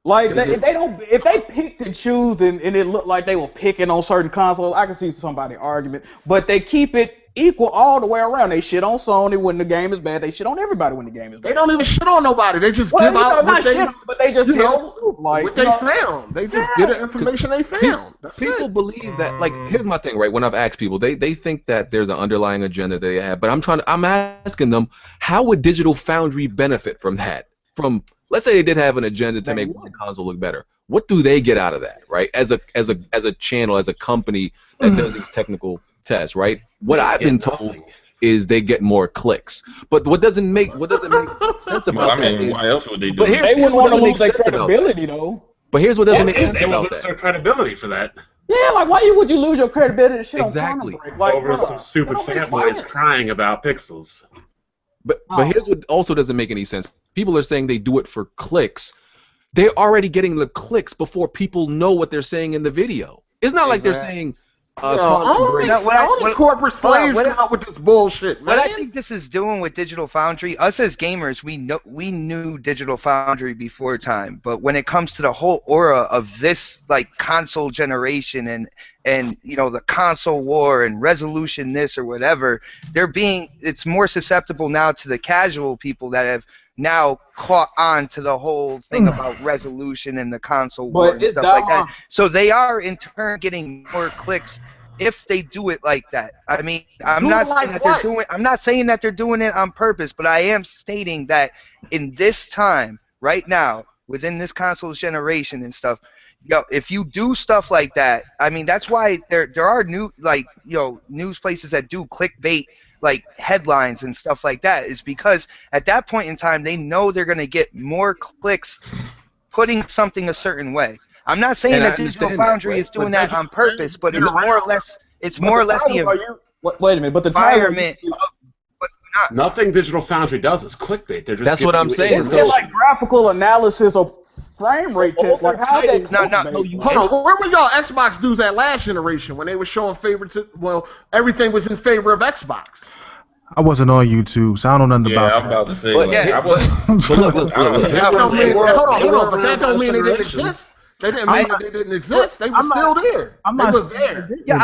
Like they don't. If they picked and choose and it looked like they were picking on certain consoles, I can see somebody argument. But they keep it equal all the way around. They shit on Sony when the game is bad. They shit on everybody when the game is bad. They don't even shit on nobody. They just give out what they, but they just tell the truth, like what they found. They just get the information they found. People believe that. Like, here's my thing, right? When I've asked people, they think that there's an underlying agenda they have. But I'm asking them, how would Digital Foundry benefit from that? From let's say they did have an agenda to make one console look better. What do they get out of that, right? As a channel, as a company that does these technical tests, right? What I've been told is they get more clicks. But what doesn't make sense about that is, why else would they do? But they wouldn't want to lose their credibility, though. But here's what doesn't make sense they about would lose that. their credibility for that. Yeah, like why would you lose your credibility to shit Exactly. on Quantum Break? Like, over some stupid fanboys crying about pixels. But here's what also doesn't make any sense. People are saying they do it for clicks. They're already getting the clicks before people know what they're saying in the video. It's not like they're saying only corporate slaves come out with this bullshit, man. What I think this is doing with Digital Foundry, us as gamers, we knew Digital Foundry before time, but when it comes to the whole aura of this like console generation and you know the console war and resolution this or whatever, it's more susceptible now to the casual people that have now caught on to the whole thing about resolution and the console war and stuff like that. So they are in turn getting more clicks if they do it like that. I mean, I'm not saying that they're doing it on purpose, but I am stating that in this time, right now, within this console's generation and stuff, if you do stuff like that, I mean, that's why there are news places that do clickbait like headlines and stuff like that, is because at that point in time they know they're going to get more clicks putting something a certain way. I'm not saying that Digital Foundry is doing that on purpose, but it's more or less the wait a minute, but the environment. Nothing Digital Foundry does is clickbait. They're just that's what I'm saying. It's like graphical analysis of frame rate tests. Like how they hold on, where were y'all Xbox dudes at last generation when they were showing favorites? Well, everything was in favor of Xbox. I wasn't on YouTube, so I don't know nothing about I'm about to say. But, I wasn't. look. Hold on, but that don't mean they didn't exist. They didn't mean that they didn't exist. They were still there. They was there. Yeah,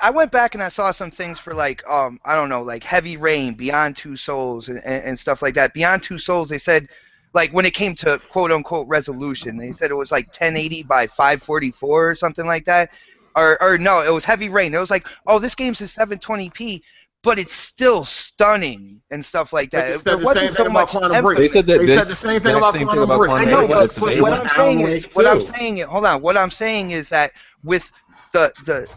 I went back and I saw some things for like I don't know, like Heavy Rain, Beyond Two Souls, and stuff like that. Beyond Two Souls, they said, like when it came to quote unquote resolution, they said it was like 1080 by 544 or something like that. Or no, it was Heavy Rain. It was like, oh, this game's in 720p, but it's still stunning and stuff like that. They said There the wasn't same so thing about much Quantum emphasis. Break. They said that They said the same thing about Quantum Break. I know, but It's amazing. what I'm saying is, hold on. What I'm saying is that with the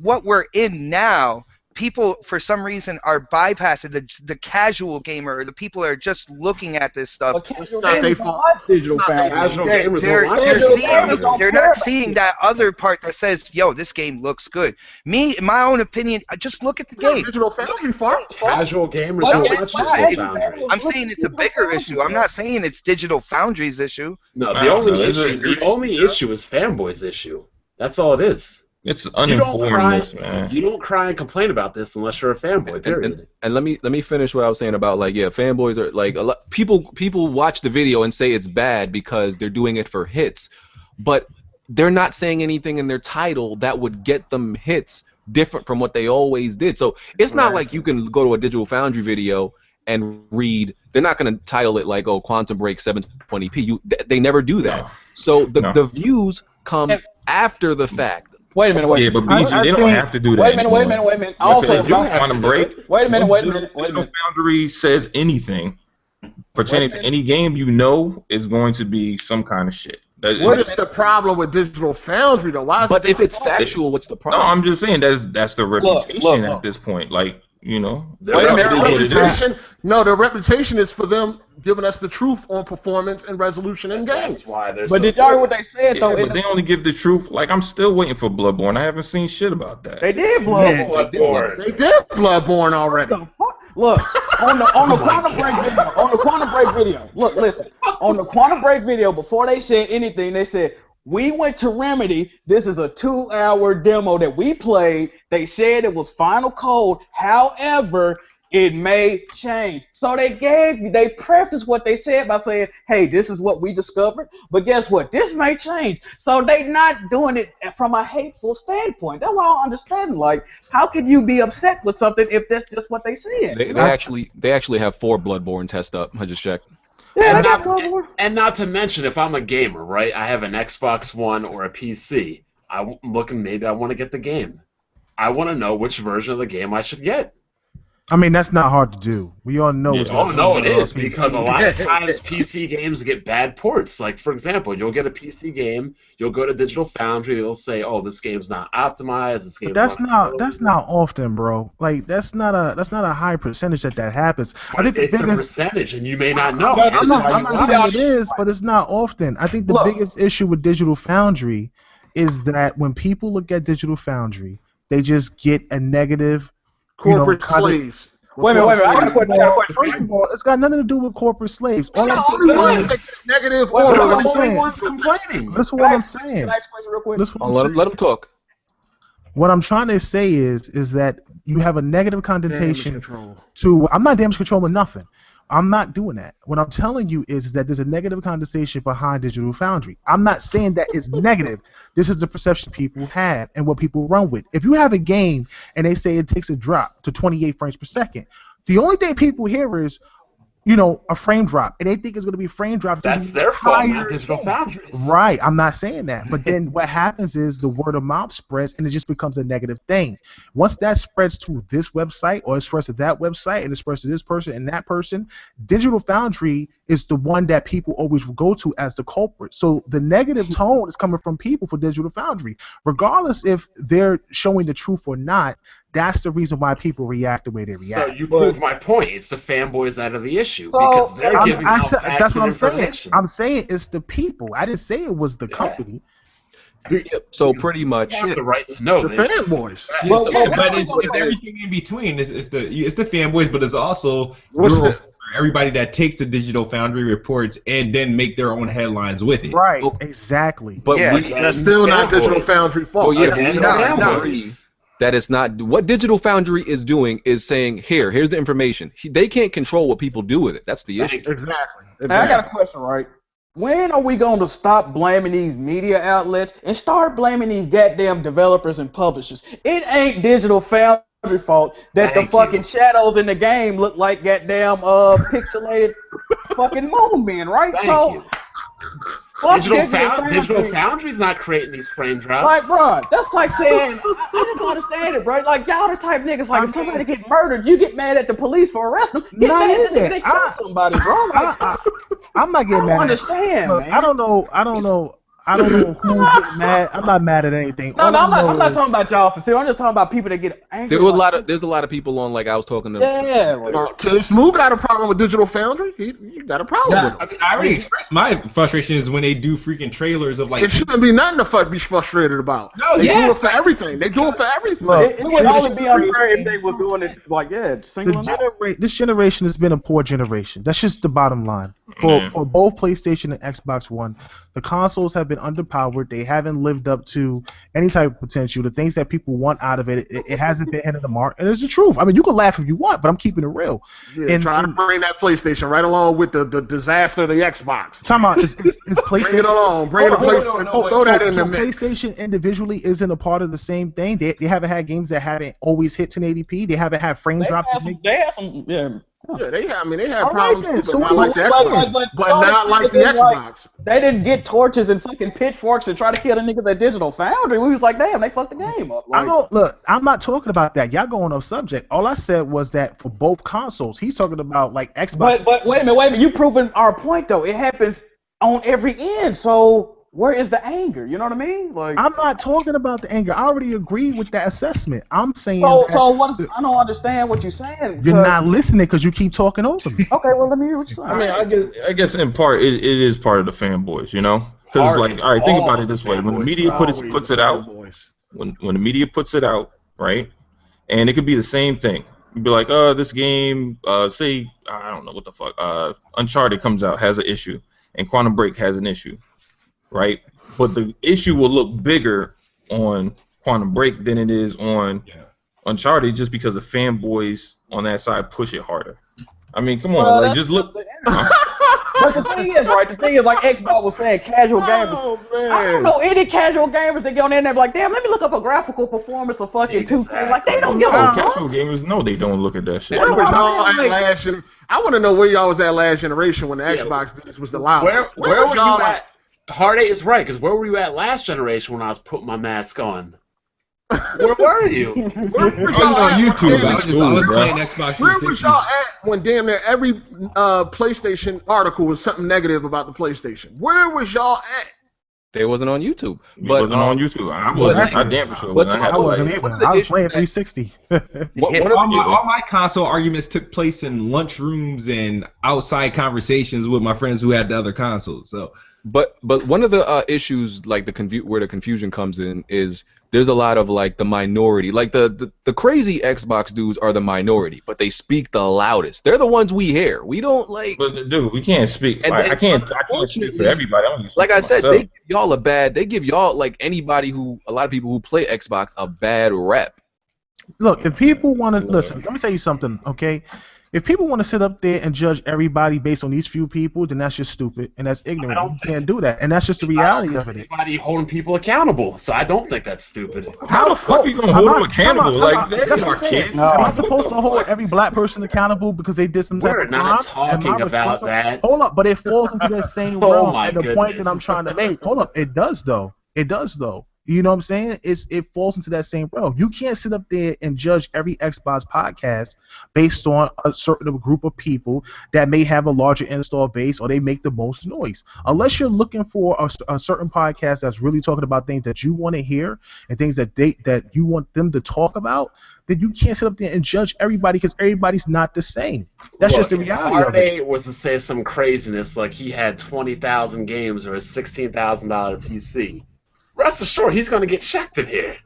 what we're in now, people for some reason are bypassing the casual gamer, or the people that are just looking at this stuff. But casual gamers don't watch Digital Foundry. Casual gamers don't watch They're Digital seeing, Foundry. they're not seeing that other part that says, "Yo, this game looks good." Me, in my own opinion, just look at the game. Digital Foundry fault. Casual gamers Well, don't it's watch fine. Digital Foundry. I'm saying it's a bigger issue. I'm not saying it's Digital Foundry's issue. No, the only issue is fanboys' issue. That's all it is. It's uninformed, man. You don't cry and complain about this unless you're a fanboy. Period. And let me finish what I was saying about, like, yeah, fanboys are like, a lot people watch the video and say it's bad because they're doing it for hits, but they're not saying anything in their title that would get them hits different from what they always did. So it's not like you can go to a Digital Foundry video and read. They're not going to title it like, oh, Quantum Break 720p. They never do that. No. So the views come after the fact. Wait a minute. Yeah, but BG, they don't have to do that. Wait a minute. Also, if you want to break, wait a minute. Digital Foundry says anything pertaining to any game you know is going to be some kind of shit. What is the problem with Digital Foundry though? Why? But if it's factual, what's the problem? No, I'm just saying that's the reputation at this point. Like, you know. Wait a minute. No, the reputation is for them giving us the truth on performance and resolution in games. That's why they're. But did y'all hear what they said though? But they only give the truth. Like, I'm still waiting for Bloodborne. I haven't seen shit about that. They did Bloodborne. They did Bloodborne already. What the fuck? Look, on the Quantum Break video. Look, listen. On the Quantum Break video, before they said anything, they said, we went to Remedy. This is a 2-hour demo that we played. They said it was final code. However, it may change. So they prefaced what they said by saying, hey, this is what we discovered. But guess what? This may change. So they not doing it from a hateful standpoint. That's what I don't understand. Like, how could you be upset with something if that's just what they said? They actually have 4 Bloodborne test up. I just checked. Yeah, and not to mention, if I'm a gamer, right, I have an Xbox One or a PC. I'm looking, maybe I want to get the game. I want to know which version of the game I should get. I mean, that's not hard to do. We all know it's Oh, no, it is, because a lot of times PC games get bad ports. Like, for example, you'll get a PC game, you'll go to Digital Foundry, they'll say, oh, this game's not optimized, this game's that's not often, bro. Like, that's not a high percentage that happens. But I think it's the biggest a percentage, and you may not know. I'm not saying it is, but it's not often. I think the biggest issue with Digital Foundry is that when people look at Digital Foundry, they just get a negative corporate slaves. Wait a minute. I got a question. First of all, it's got nothing to do with corporate slaves. All I'm saying is negative. What I'm only saying. ones complaining. Listen what I'm saying. Let him talk. What I'm trying to say is that you have a negative connotation to. I'm not damage controlling nothing. I'm not doing that. What I'm telling you is that there's a negative connotation behind Digital Foundry. I'm not saying that it's negative. This is the perception people have and what people run with. If you have a game and they say it takes a drop to 28 frames per second, the only thing people hear is, a frame drop, and they think it's going to be a frame drop. That's their fault, not Digital Foundry's. Right, I'm not saying that. But then what happens is the word of mouth spreads, and it just becomes a negative thing. Once that spreads to this website, or it spreads to that website, and it spreads to this person and that person, Digital Foundry is the one that people always go to as the culprit. So the negative tone is coming from people for Digital Foundry. Regardless if they're showing the truth or not, that's the reason why people react the way they react. So you prove my point. It's the fanboys out of the issue, because they're giving out facts and information. I'm saying it's the people. I didn't say it was the company. So pretty much, you have the right to know. The fanboys. But it's everything in between. It's the fanboys, but it's also everybody that takes the Digital Foundry reports and then make their own headlines with it. Right. Exactly. But that's still not Digital Foundry fault. Oh yeah, that is not what Digital Foundry is doing. Is saying here's the information. They can't control what people do with it. That's the issue. Exactly. I got a question, right? When are we going to stop blaming these media outlets and start blaming these goddamn developers and publishers? It ain't Digital Foundry fault that the fucking shadows in the game look like goddamn pixelated fucking moon men, right? Digital Foundry's not creating these frame drops. Like, bro, that's like saying, I just don't understand it, bro. Like, y'all the type niggas, like, if somebody get murdered, you get mad at the police for arresting them. Get mad at them if they killed somebody, bro. Like, I'm not getting mad. I don't understand, man. I don't know who's getting mad. I'm not mad at anything. No, I'm not talking about y'all for sure. I'm just talking about people that get angry. There's a lot of people on, like I was talking to. Yeah. Like, Smooth got a problem with Digital Foundry. You got a problem with him. I mean, I already expressed my frustration is when they do freaking trailers of like. It shouldn't be nothing to be frustrated about. No, they do it for everything. They do it for everything. It would only be unfair if they was doing it like This generation has been a poor generation. That's just the bottom line. For both PlayStation and Xbox One, the consoles have been underpowered. They haven't lived up to any type of potential. The things that people want out of it hasn't been hitting the mark. And it's the truth. I mean, you can laugh if you want, but I'm keeping it real. Yeah, trying to bring that PlayStation right along with the disaster of the Xbox. Time out. Is PlayStation? Bring it along. Bring it along. Throw that in the mix. PlayStation individually isn't a part of the same thing. They haven't had games that haven't always hit 1080p. They haven't had frame drops. They had some, Yeah, they had problems then. too, but not like the Xbox. But not like the Xbox. They didn't get torches and fucking pitchforks and try to kill the niggas at Digital Foundry. We was like, damn, they fucked the game up. Like, I'm not talking about that. Y'all going off subject. All I said was that for both consoles, he's talking about like Xbox. But wait a minute. You proving our point though. It happens on every end. So where is the anger? You know what I mean? Like, I'm not talking about the anger. I already agree with that assessment. I'm saying. So what is? I don't understand what you're saying. You're not listening because you keep talking over me. Okay, well let me hear what you're saying. I mean, I guess in part it is part of the fanboys, you know? Because like, all right, think about it this way: when the media puts it out, when the media puts it out, right? And it could be the same thing. You'd be like, this game, say I don't know what the fuck, Uncharted comes out, has an issue, and Quantum Break has an issue. Right, but the issue will look bigger on Quantum Break than it is on Uncharted, just because the fanboys on that side push it harder. I mean, come on, like just look. But the thing is, like Xbox was saying, casual gamers. I don't know any casual gamers that go in there and be like, damn, let me look up a graphical performance of fucking 2K. Like, they don't give a fuck. Casual gamers, no, they don't look at that shit. I want to know where y'all was at last generation when the Xbox was the loudest. Where were you at? Hard 8 is right, because where were you at last generation when I was putting my mask on? Where were you? Where were y'all on YouTube? I was playing Xbox 360. Where was y'all at when damn near every PlayStation article was something negative about the PlayStation? Where was y'all at? They wasn't on YouTube. But wasn't on YouTube. I wasn't. I damn for sure. I wasn't either. I was playing 360. All my console arguments took place in lunchrooms and outside conversations with my friends who had the other consoles. So. But one of the issues, like where the confusion comes in, is there's a lot of like the minority, like the crazy Xbox dudes are the minority, but they speak the loudest. They're the ones we hear. We don't like. But dude, we can't speak. I can't speak for everybody. Like I said, they give y'all like anybody a lot of people who play Xbox a bad rep. Look, if people want to listen, let me tell you something, okay? If people want to sit up there and judge everybody based on these few people, then that's just stupid and that's ignorant. You can't do that, and that's just the reality of it. Anybody holding people accountable, so I don't think that's stupid. How the fuck are you gonna hold them accountable? Like they're our kids. Am I supposed to hold every black person accountable because they did some type We're of not crime? talking about that. Hold up, but it falls into that same realm. And the point that I'm trying to make. Hold up, it does though. It does though. You know what I'm saying? It falls into that same realm. You can't sit up there and judge every Xbox podcast based on a certain group of people that may have a larger install base or they make the most noise. Unless you're looking for a certain podcast that's really talking about things that you want to hear and things that you want them to talk about, then you can't sit up there and judge everybody because everybody's not the same. That's just the reality of it. RA was to say some craziness like he had 20,000 games or a $16,000 PC. Rest assured, he's going to get checked in here.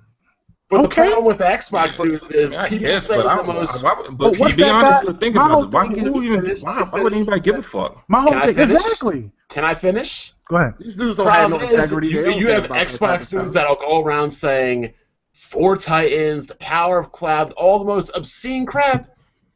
But the problem with the Xbox dudes is people say the most. But what's that guy? Think about it. Why would anybody give a fuck? My whole thing, exactly. Can I finish? Go ahead. These dudes don't have no integrity. You have Xbox dudes that'll go around saying, "For Titans, the power of cloud," all the most obscene crap.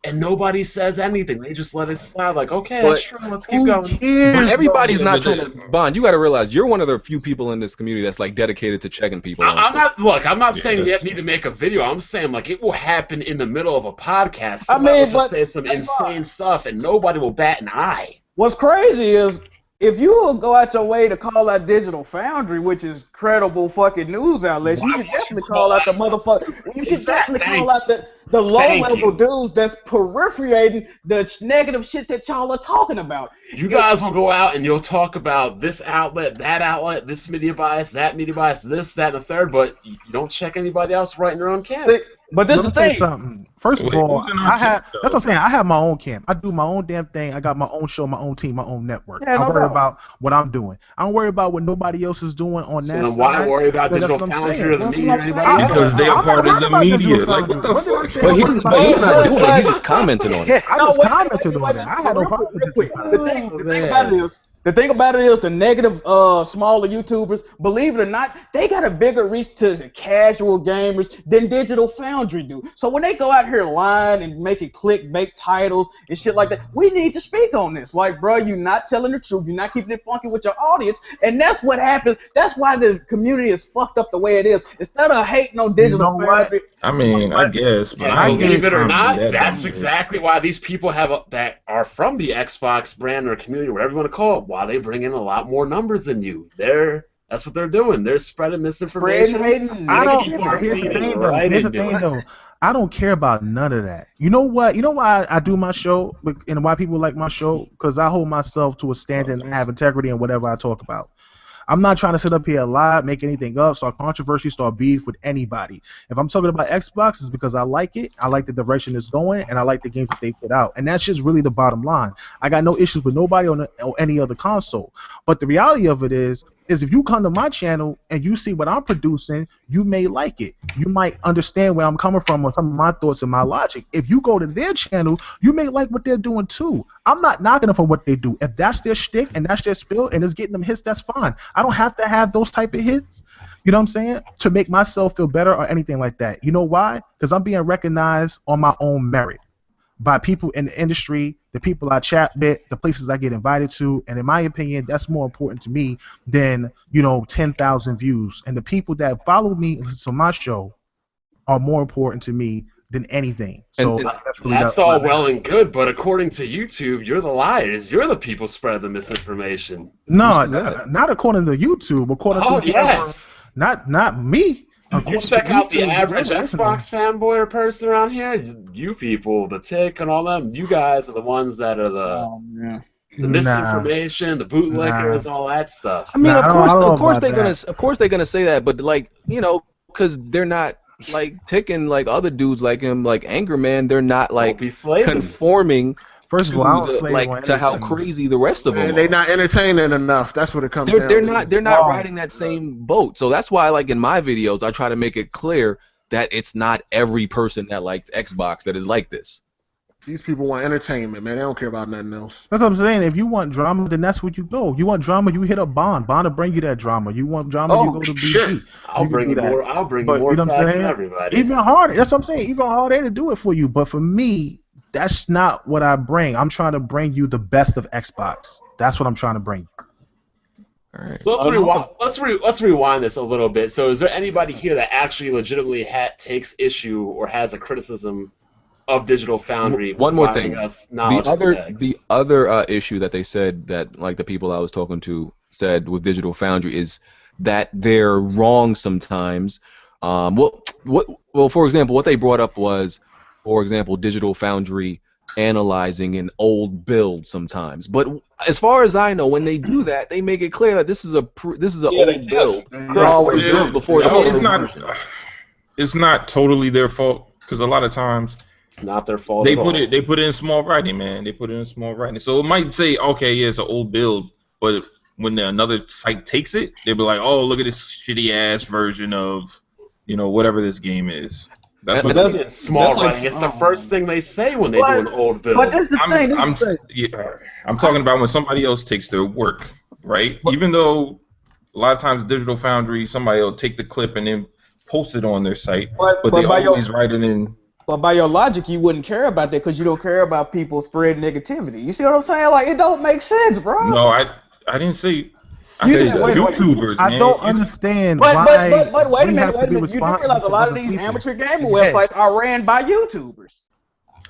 And nobody says anything. They just let it slide. Like, okay, that's true. Let's keep going. But everybody's not trying to bond. You got to realize you're one of the few people in this community that's like dedicated to checking people. I'm not saying you need to make a video. I'm saying like it will happen in the middle of a podcast. Somebody will just say some insane stuff, and nobody will bat an eye. What's crazy is if you will go out your way to call out Digital Foundry, which is credible fucking news outlets, you should definitely call out the motherfucker. You should definitely call out the low-level dudes that's peripheраting the negative shit that y'all are talking about. You guys will go out and you'll talk about this outlet, this media bias, that media bias, this, that, and the third, but you don't check anybody else writing their own camp. But this is the thing. Something. First of all, that's what I'm saying. I have my own camp. I do my own damn thing. I got my own show, my own team, my own network. I worry about what I'm doing. I don't worry about what nobody else is doing on that side. So why worry about Digital Foundry or the media? Because they are part of the media. Like, what the fuck? But he's not doing it. He just commented on it. I just commented on it. I had no problem with it. The thing about it is the negative smaller YouTubers, believe it or not, they got a bigger reach to the casual gamers than Digital Foundry do. So when they go out here lying and making clickbait titles and shit like that, we need to speak on this. Like, bro, you're not telling the truth. You're not keeping it funky with your audience. And that's what happens. That's why the community is fucked up the way it is. Instead of hating on Digital Foundry. I mean, I guess. But I believe it or not, that's exactly why these people that are from the Xbox brand or community, whatever you want to call it, why they bring in a lot more numbers than you. That's what they're doing. They're spreading misinformation. Here's the thing, though. I don't care about none of that. You know what? You know why I do my show and why people like my show? Because I hold myself to a standard and I have integrity in whatever I talk about. I'm not trying to sit up here lie, make anything up, start controversy, start beef with anybody. If I'm talking about Xbox, it's because I like it, I like the direction it's going, and I like the games that they put out. And that's just really the bottom line. I got no issues with nobody on any other console. But the reality of it is if you come to my channel and you see what I'm producing, you may like it. You might understand where I'm coming from on some of my thoughts and my logic. If you go to their channel, you may like what they're doing too. I'm not knocking them for what they do. If that's their shtick and that's their spill and it's getting them hits, that's fine. I don't have to have those type of hits, you know what I'm saying, to make myself feel better or anything like that. You know why? Because I'm being recognized on my own merit by people in the industry, the people I chat with, the places I get invited to, and in my opinion, that's more important to me than, 10,000 views. And the people that follow me and listen to my show are more important to me than anything. So that's all well and good, but according to YouTube, you're the liars. You're the people spreading the misinformation. No, not according to YouTube. According to not me. You check out the average Xbox fanboy or person around here, you people, the Tick and all them, you guys are the ones that are the misinformation, the bootlickers, all that stuff. I mean, of course they're gonna say that, but because they're not like Tick and like other dudes like him, like Angerman, they're not like conforming. First of all, I don't to how crazy the rest of them are. They're not entertaining enough. That's what it comes down to. They're not riding that same boat. So that's why, like in my videos, I try to make it clear that it's not every person that likes Xbox that is like this. These people want entertainment, man. They don't care about nothing else. That's what I'm saying. If you want drama, then that's where you go. You want drama, you hit up Bond. Bond will bring you that drama. You want drama, you go to BG. I'll bring you more. I'll bring you more facts than everybody. Even harder. That's what I'm saying. Even harder to do it for you. But for me, that's not what I bring. I'm trying to bring you the best of Xbox. That's what I'm trying to bring you. All right. So let's rewind this a little bit. So is there anybody here that actually legitimately takes issue or has a criticism of Digital Foundry? One more thing. The other issue that they said that like the people I was talking to said with Digital Foundry is that they're wrong sometimes. Well, for example, what they brought up was, for example, Digital Foundry analyzing an old build sometimes. But as far as I know, when they do that, they make it clear that this is an old build. Before it's not totally their fault because a lot of times it's not their fault. They put it in small writing, man. They put it in small writing, so it might say, okay, yeah, it's an old build, but when another site takes it, they'll be like, oh, look at this shitty ass version of whatever this game is. That's what it is. Small writing. It's the first thing they say when they do an old build. But that's the thing. I'm talking about when somebody else takes their work, right? Even though a lot of times Digital Foundry, somebody will take the clip and then post it on their site, but they always write it in. But by your logic, you wouldn't care about that because you don't care about people spreading negativity. You see what I'm saying? Like, it don't make sense, bro. No, I didn't say. I said YouTubers, man. I don't understand why. But wait a minute. You do realize a lot of these amateur gaming websites are ran by YouTubers.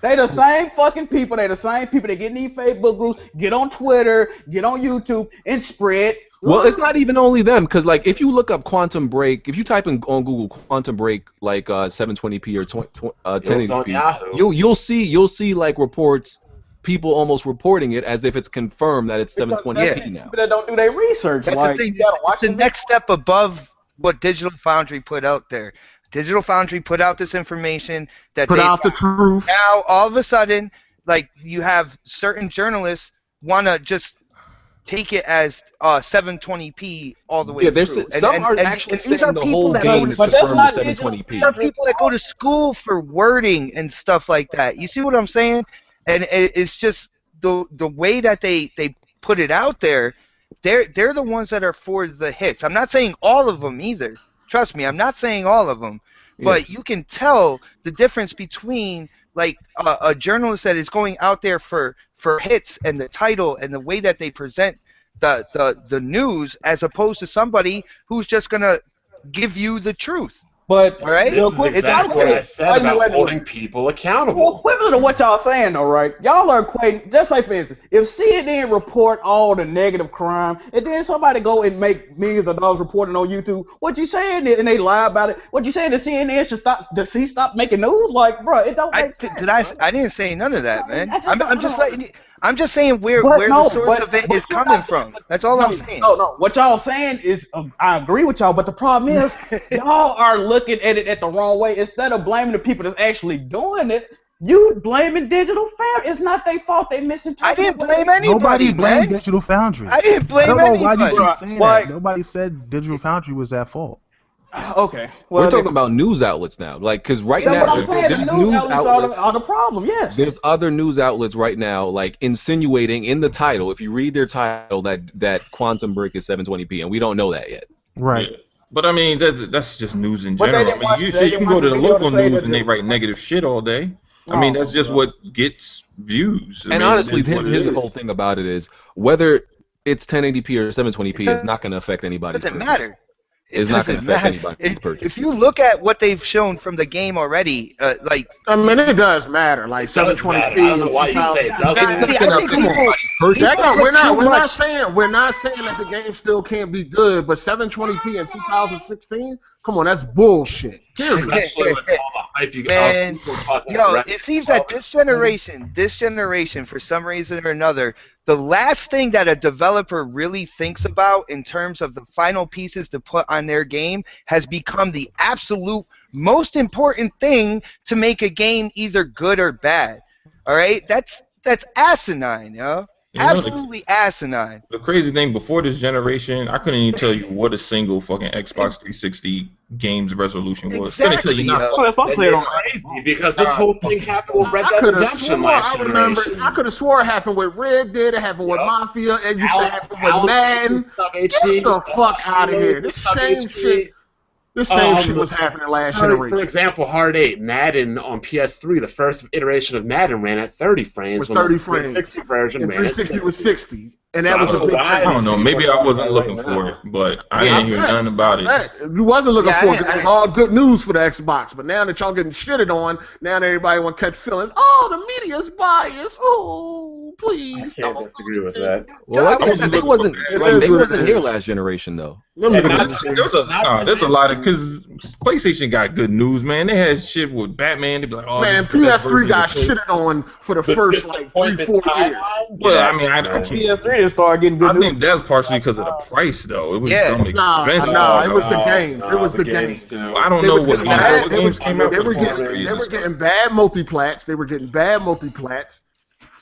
They the same fucking people. They the same people that get in these Facebook groups, get on Twitter, get on YouTube, and spread. Well, it's not even only them, because like if you look up Quantum Break, if you type in on Google Quantum Break like 720p or 1080p, you'll see like reports, people almost reporting it as if it's confirmed that it's 720p now. People that don't do their research. That's like, the thing. It's the next step above what Digital Foundry put out there. Digital Foundry put out this information that put out the truth. Now all of a sudden, like you have certain journalists want to just take it as 720p all the way through. Some are actually saying the whole game is confirmed 720p. There are people that go to school for wording and stuff like that. You see what I'm saying? And it's just the way that they put it out there. They're the ones that are for the hits. I'm not saying all of them either. Trust me, I'm not saying all of them. But you can tell the difference between like a journalist that is going out there for hits and the title and the way that they present the news, as opposed to somebody who's just gonna give you the truth. But right, this is exactly what I said about holding people accountable. Well, equivalent to what y'all saying though, right? Y'all are equating, just like for instance, if CNN report all the negative crime, and then somebody go and make millions of dollars reporting on YouTube, what you saying? And they lie about it. What you saying? The CNN should stop? Does he stop making news? Like, bro, it don't make sense. I didn't say none of that, man. I'm just saying where the source of it is coming from. That's all I'm saying. No. What y'all saying is, I agree with y'all, but the problem is, y'all are looking at it at the wrong way. Instead of blaming the people that's actually doing it, you blaming Digital Foundry. It's not their fault. They misinterpreted. I didn't blame anybody. Nobody blamed Digital Foundry. I didn't blame anybody. I don't know why you keep saying that. Nobody said Digital Foundry was at fault. Okay. Well, we're talking about news outlets now, like, because right now what I'm saying, there's the news outlets are the problem. Yes. There's other news outlets right now, like insinuating in the title, if you read their title, that Quantum Break is 720p, and we don't know that yet. Right. Yeah. But I mean, that's just news in general. I mean, you can go to the local news and they write negative shit all day. I mean, that's just what gets views. And honestly, here's the whole thing about it is, whether it's 1080p or 720p is not going to affect anybody. It doesn't matter. It's not going to affect anybody's purchase. If you look at what they've shown from the game already, like I mean, it does matter. Like 720p. I don't know why you say it doesn't. We're not saying that the game still can't be good, but 720p in 2016. Come on, that's bullshit. Man, it seems that this generation, for some reason or another, the last thing that a developer really thinks about in terms of the final pieces to put on their game has become the absolute most important thing to make a game either good or bad. All right, that's asinine, yo. Absolutely asinine. The crazy thing, before this generation, I couldn't even tell you what a single fucking Xbox 360 game's resolution was. Exactly, Couldn't tell you nothing. That's my clear on crazy because this whole thing happened with Red Dead Redemption last generation. I could have swore it happened with Red Dead, it happened with Mafia, and used to happen with Madden. Get the fuck out of here. This same shit. This same shit was happening last generation. For example, Hard 8, Madden on PS3, the first iteration of Madden ran at 30 frames. Was 30 frames. 360 version and ran at 360 was 60. And So that was a big I don't know. Maybe I wasn't looking for it, but I didn't hear nothing about it. You wasn't looking for it. It was all good news for the Xbox. But now that y'all getting shitted on, now that everybody want to catch feelings. Oh, the media's biased. Oh, please. I can't disagree with that. Well, like I said, they wasn't here last generation though. There's a lot of, because PlayStation got good news, man. They had shit with Batman. They'd be like, oh, man, PS3 got shitted on for the first like 3-4 years. Well, I mean, I PS3 didn't start getting good I news. think that's partially because of the price, though. It was dumb expensive. No, it was the games. It was the games. I don't know what games came out. They were getting bad multiplats.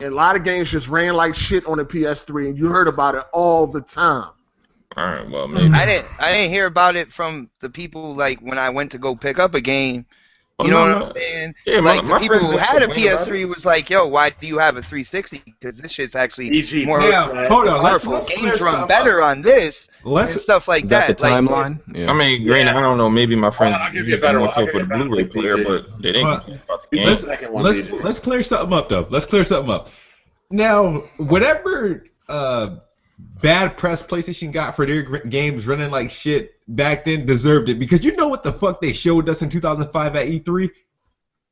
And a lot of games just ran like shit on the PS3, and you heard about it all the time. All right, well, maybe. I didn't hear about it from the people like when I went to go pick up a game. You know what I'm saying? Yeah, like my the people who had a PS3 PS3 was like, "Yo, why do you have a 360? Because this shit's actually more hold on, let's games run better on this and stuff like that." Is that the timeline? I mean, granted, I don't know. Maybe my friends used it more so for the Blu-ray player, but they didn't. Let's clear something up, though. Let's clear something up. Now, whatever bad press PlayStation got for their games running like shit back then deserved it, because you know what the fuck they showed us in 2005 at E3?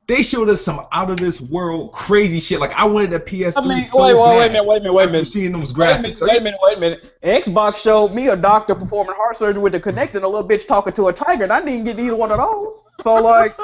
they showed us some out of this world crazy shit. Like I wanted a PS3 I mean, so wait bad. a minute. Seeing those graphics. Wait a minute. Xbox showed me a doctor performing heart surgery with the Kinect and a little bitch talking to a tiger, and I didn't get either one of those. So like,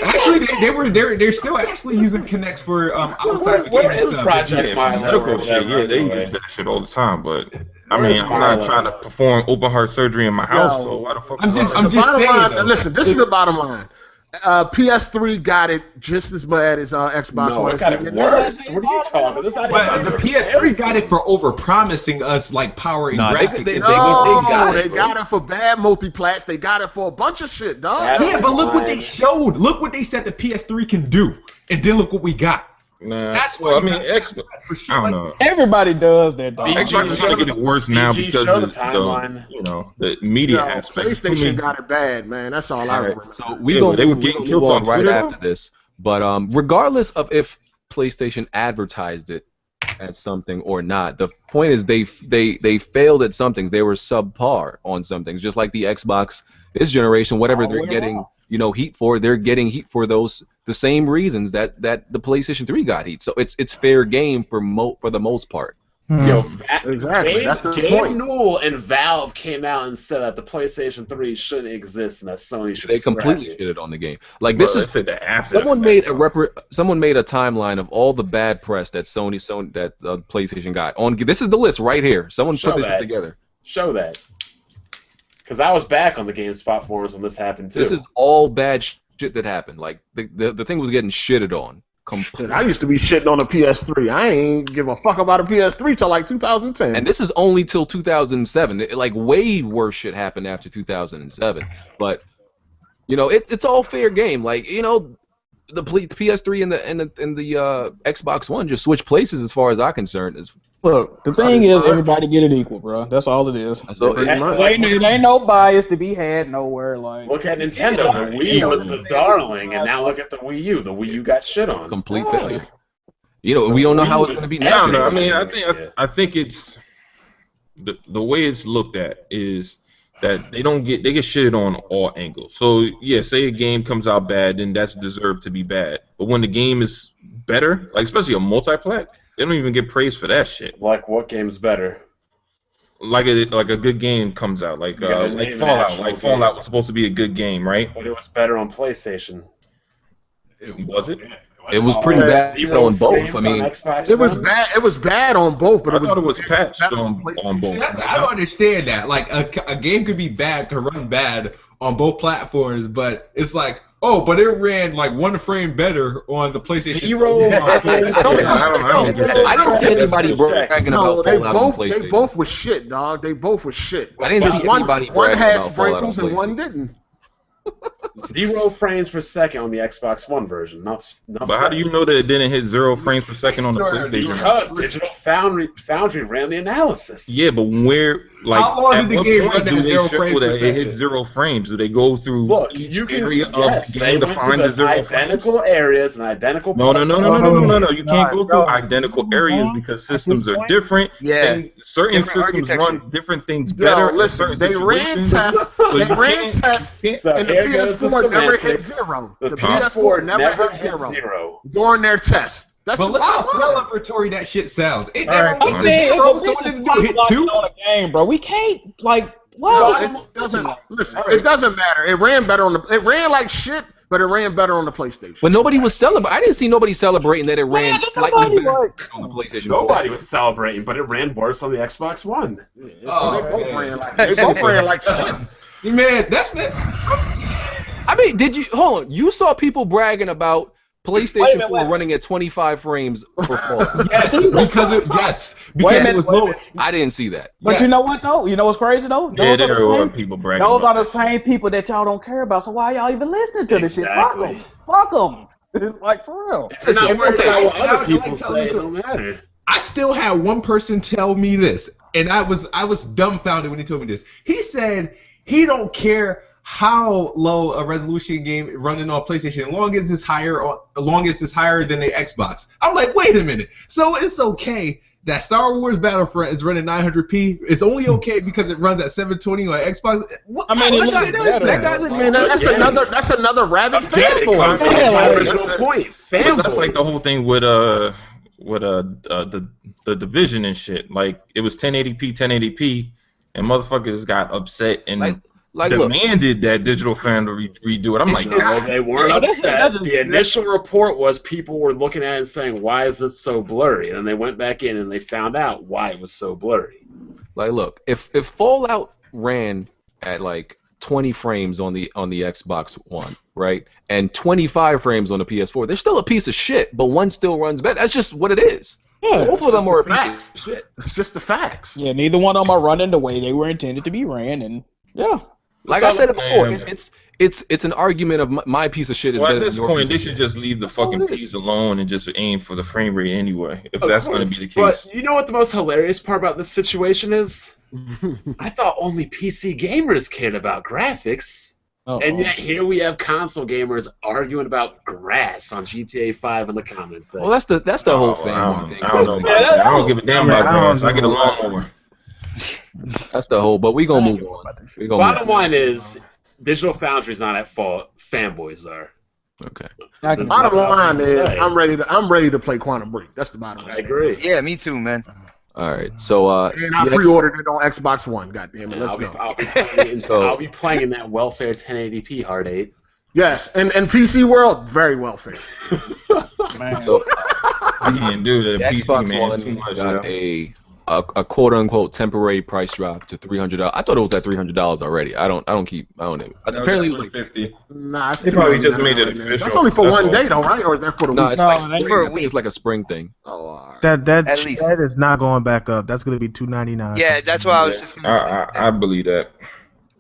actually, they're still actually using Kinects for outside of the game stuff. Project medical shit. Yeah, they use that shit all the time. But I mean, I'm not trying to perform open heart surgery in my house. So why the fuck? I'm just saying. Listen, this is the bottom line. PS3 got it just as bad as Xbox No, One. it got it worse. What are you talking? But the PS3 got it for over-promising us like power and graphics. They got it for bad multiplats. They got it for a bunch of shit, dog. Yeah, but look what they showed. Look what they said the PS3 can do, and then look what we got. Nah, that's well, I mean, Xbox. I don't know. Everybody does that, though. Xbox is trying to get it worse now because of the media aspect. PlayStation got it bad, man. That's all I remember. So they were getting killed on right after this. But regardless of if PlayStation advertised it as something or not, the point is they failed at some things. They were subpar on some things, just like the Xbox this generation. Whatever they're getting, heat for, they're getting heat for the same reasons that the PlayStation 3 got heat. So it's fair game for the most part. Yo, exactly. That's the Gabe point. Newell and Valve came out and said that the PlayStation 3 shouldn't exist and that Sony should. They completely shitted on the game. Like this is someone made a timeline of all the bad press that PlayStation got. This is the list right here. Someone put this together. Show that. Because I was back on the GameSpot forums when this happened too. This is all bad shit that happened. Like the thing was getting shitted on. I used to be shitting on the PS3. I ain't give a fuck about a PS3 till like 2010. And this is only till 2007. Like way worse shit happened after 2007. But it's all fair game. Like the PS3 and the Xbox One just switch places as far as I'm concerned. Look, the thing is, everybody get it equal, bro. That's all it is. So it ain't no bias to be had nowhere. Like, look at Nintendo. The Wii was the darling, and now look at the Wii U. The Wii U got shit on. Complete failure. We don't know how it's going to be next. I don't know. I mean, I think it's the way it's looked at is that they get shitted on all angles. So yeah, say a game comes out bad, then that's deserved to be bad. But when the game is better, like especially a multiplat, they don't even get praise for that shit. Like what game's better? Like a good game comes out, like Fallout. Like Fallout was supposed to be a good game, right? But it was better on PlayStation. Was it? It was pretty bad on both. I mean, it was bad. It was bad on both, but I thought it was patched on both. See, I don't understand that. Like a game could be bad, could run bad on both platforms, but it's like, oh, but it ran like 1 frame better on the PlayStation. I don't see anybody bragging about Fallout on PlayStation. They both was shit, dog. They both was shit. I didn't see anybody bragging one had about Fallout on sprinkles and one PlayStation. didn't. 0 frames per second on the Xbox One version. But how do you know that it didn't hit 0 frames per second on the PlayStation? Because Digital Foundry ran the analysis. Yeah, but where, like, how long did the game run at 0 frames per second? It hit 0 frames. Do they go through each area of the game to find the 0 frames? Identical areas and identical. No. You can't go through identical areas because systems are different. Yeah. And certain systems run different things better. Listen, they ran tests. And the PS4 never hit 0. The PS4 never hit 0 during their test. That's but look how celebratory that shit sounds. It never went to 0, so what did it do? Hit 2? On a game, bro. We can't it doesn't matter. It ran better it ran like shit, but it ran better on the PlayStation. But nobody was celebrating. I didn't see nobody celebrating that it ran slightly better on the PlayStation. Nobody was celebrating, but it ran worse on the Xbox One. They both ran like shit. Man, that's man. I mean, hold on? You saw people bragging about PlayStation 4 running at 25 frames for Fallout. Yes, because it was low. I didn't see that. But you know what though? You know what's crazy though? Yeah, there are people bragging. Those are the same people that y'all don't care about. So why y'all even listening to this shit? Fuck them. Fuck them. Like for real. If you're not worried about what other people say, it don't matter. I still had one person tell me this, and I was dumbfounded when he told me this. He said he don't care how low a resolution game running on PlayStation, as long as it's higher than the Xbox. I'm like, wait a minute. So it's okay that Star Wars Battlefront is running 900p. It's only okay because it runs at 720 on Xbox. That's another rabbit fanboy. That's like the whole thing with the Division and shit. Like it was 1080p, and motherfuckers got upset and demanded that Digital Foundry redo it. I'm like, no, they weren't upset. The initial report was people were looking at it and saying, "Why is this so blurry?" And then they went back in and they found out why it was so blurry. Like, look, if Fallout ran at like 20 frames on the Xbox One, right, and 25 frames on the PS4, they're still a piece of shit, but one still runs better. That's just what it is. Yeah, both of them are a piece of shit. It's just the facts. Yeah, neither one of them are running the way they were intended to be ran, and yeah. Like I said it before, it's an argument of my piece of shit is better than your piece of shit. At this point, they should just leave the fucking keys alone and just aim for the frame rate anyway, if that's going to be the case. But you know what the most hilarious part about this situation is? I thought only PC gamers cared about graphics. And yet here we have console gamers arguing about grass on GTA 5 in the comments. Well, that's the whole thing. I don't know about that. I don't give a damn about grass. I get a lawnmower. That's the whole, but we gonna move on. Bottom line is, Digital Foundry's not at fault. Fanboys are. Okay. The bottom line is, I'm ready to play Quantum Break. That's the bottom line. I agree. Yeah, me too, man. All right, so and I pre-ordered it on Xbox One. God damn it, let's go. I'll be playing in that welfare 1080p hard 8. Yes, and PC World, very welfare. Man. So, I can't do that. Xbox PC, man, One too much, got a quote unquote temporary price drop to $300. I thought it was at $300 already. I don't apparently like 50. Nah, they probably just made it official. That's only for one day though, right? Or is that for the week? It's like a spring thing. Oh, that is not going back up. That's gonna be $299. Yeah, that's what I was just gonna say. I believe that.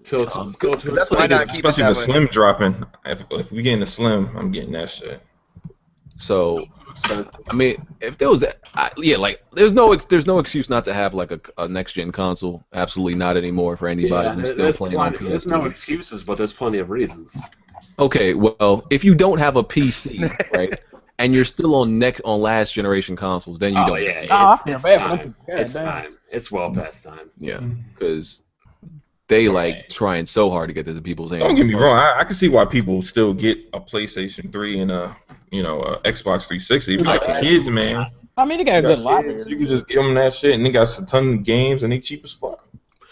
Especially the Slim dropping. If we getting the Slim, I'm getting that shit. So, I mean, if there was, there's no excuse not to have like a next gen console. Absolutely not anymore for anybody who's still playing on PS3. There's no excuses, but there's plenty of reasons. Okay, well, if you don't have a PC, right, and you're still on last generation consoles, then you don't. Yeah, I feel bad. It's time. It's well past time. Yeah, because they trying so hard to get this in people's hands. Don't get me wrong. I can see why people still get a PlayStation 3 and a Xbox 360. Like the kids, man. I mean, they got a good library. You can just give them that shit, and they got a ton of games, and they cheap as fuck.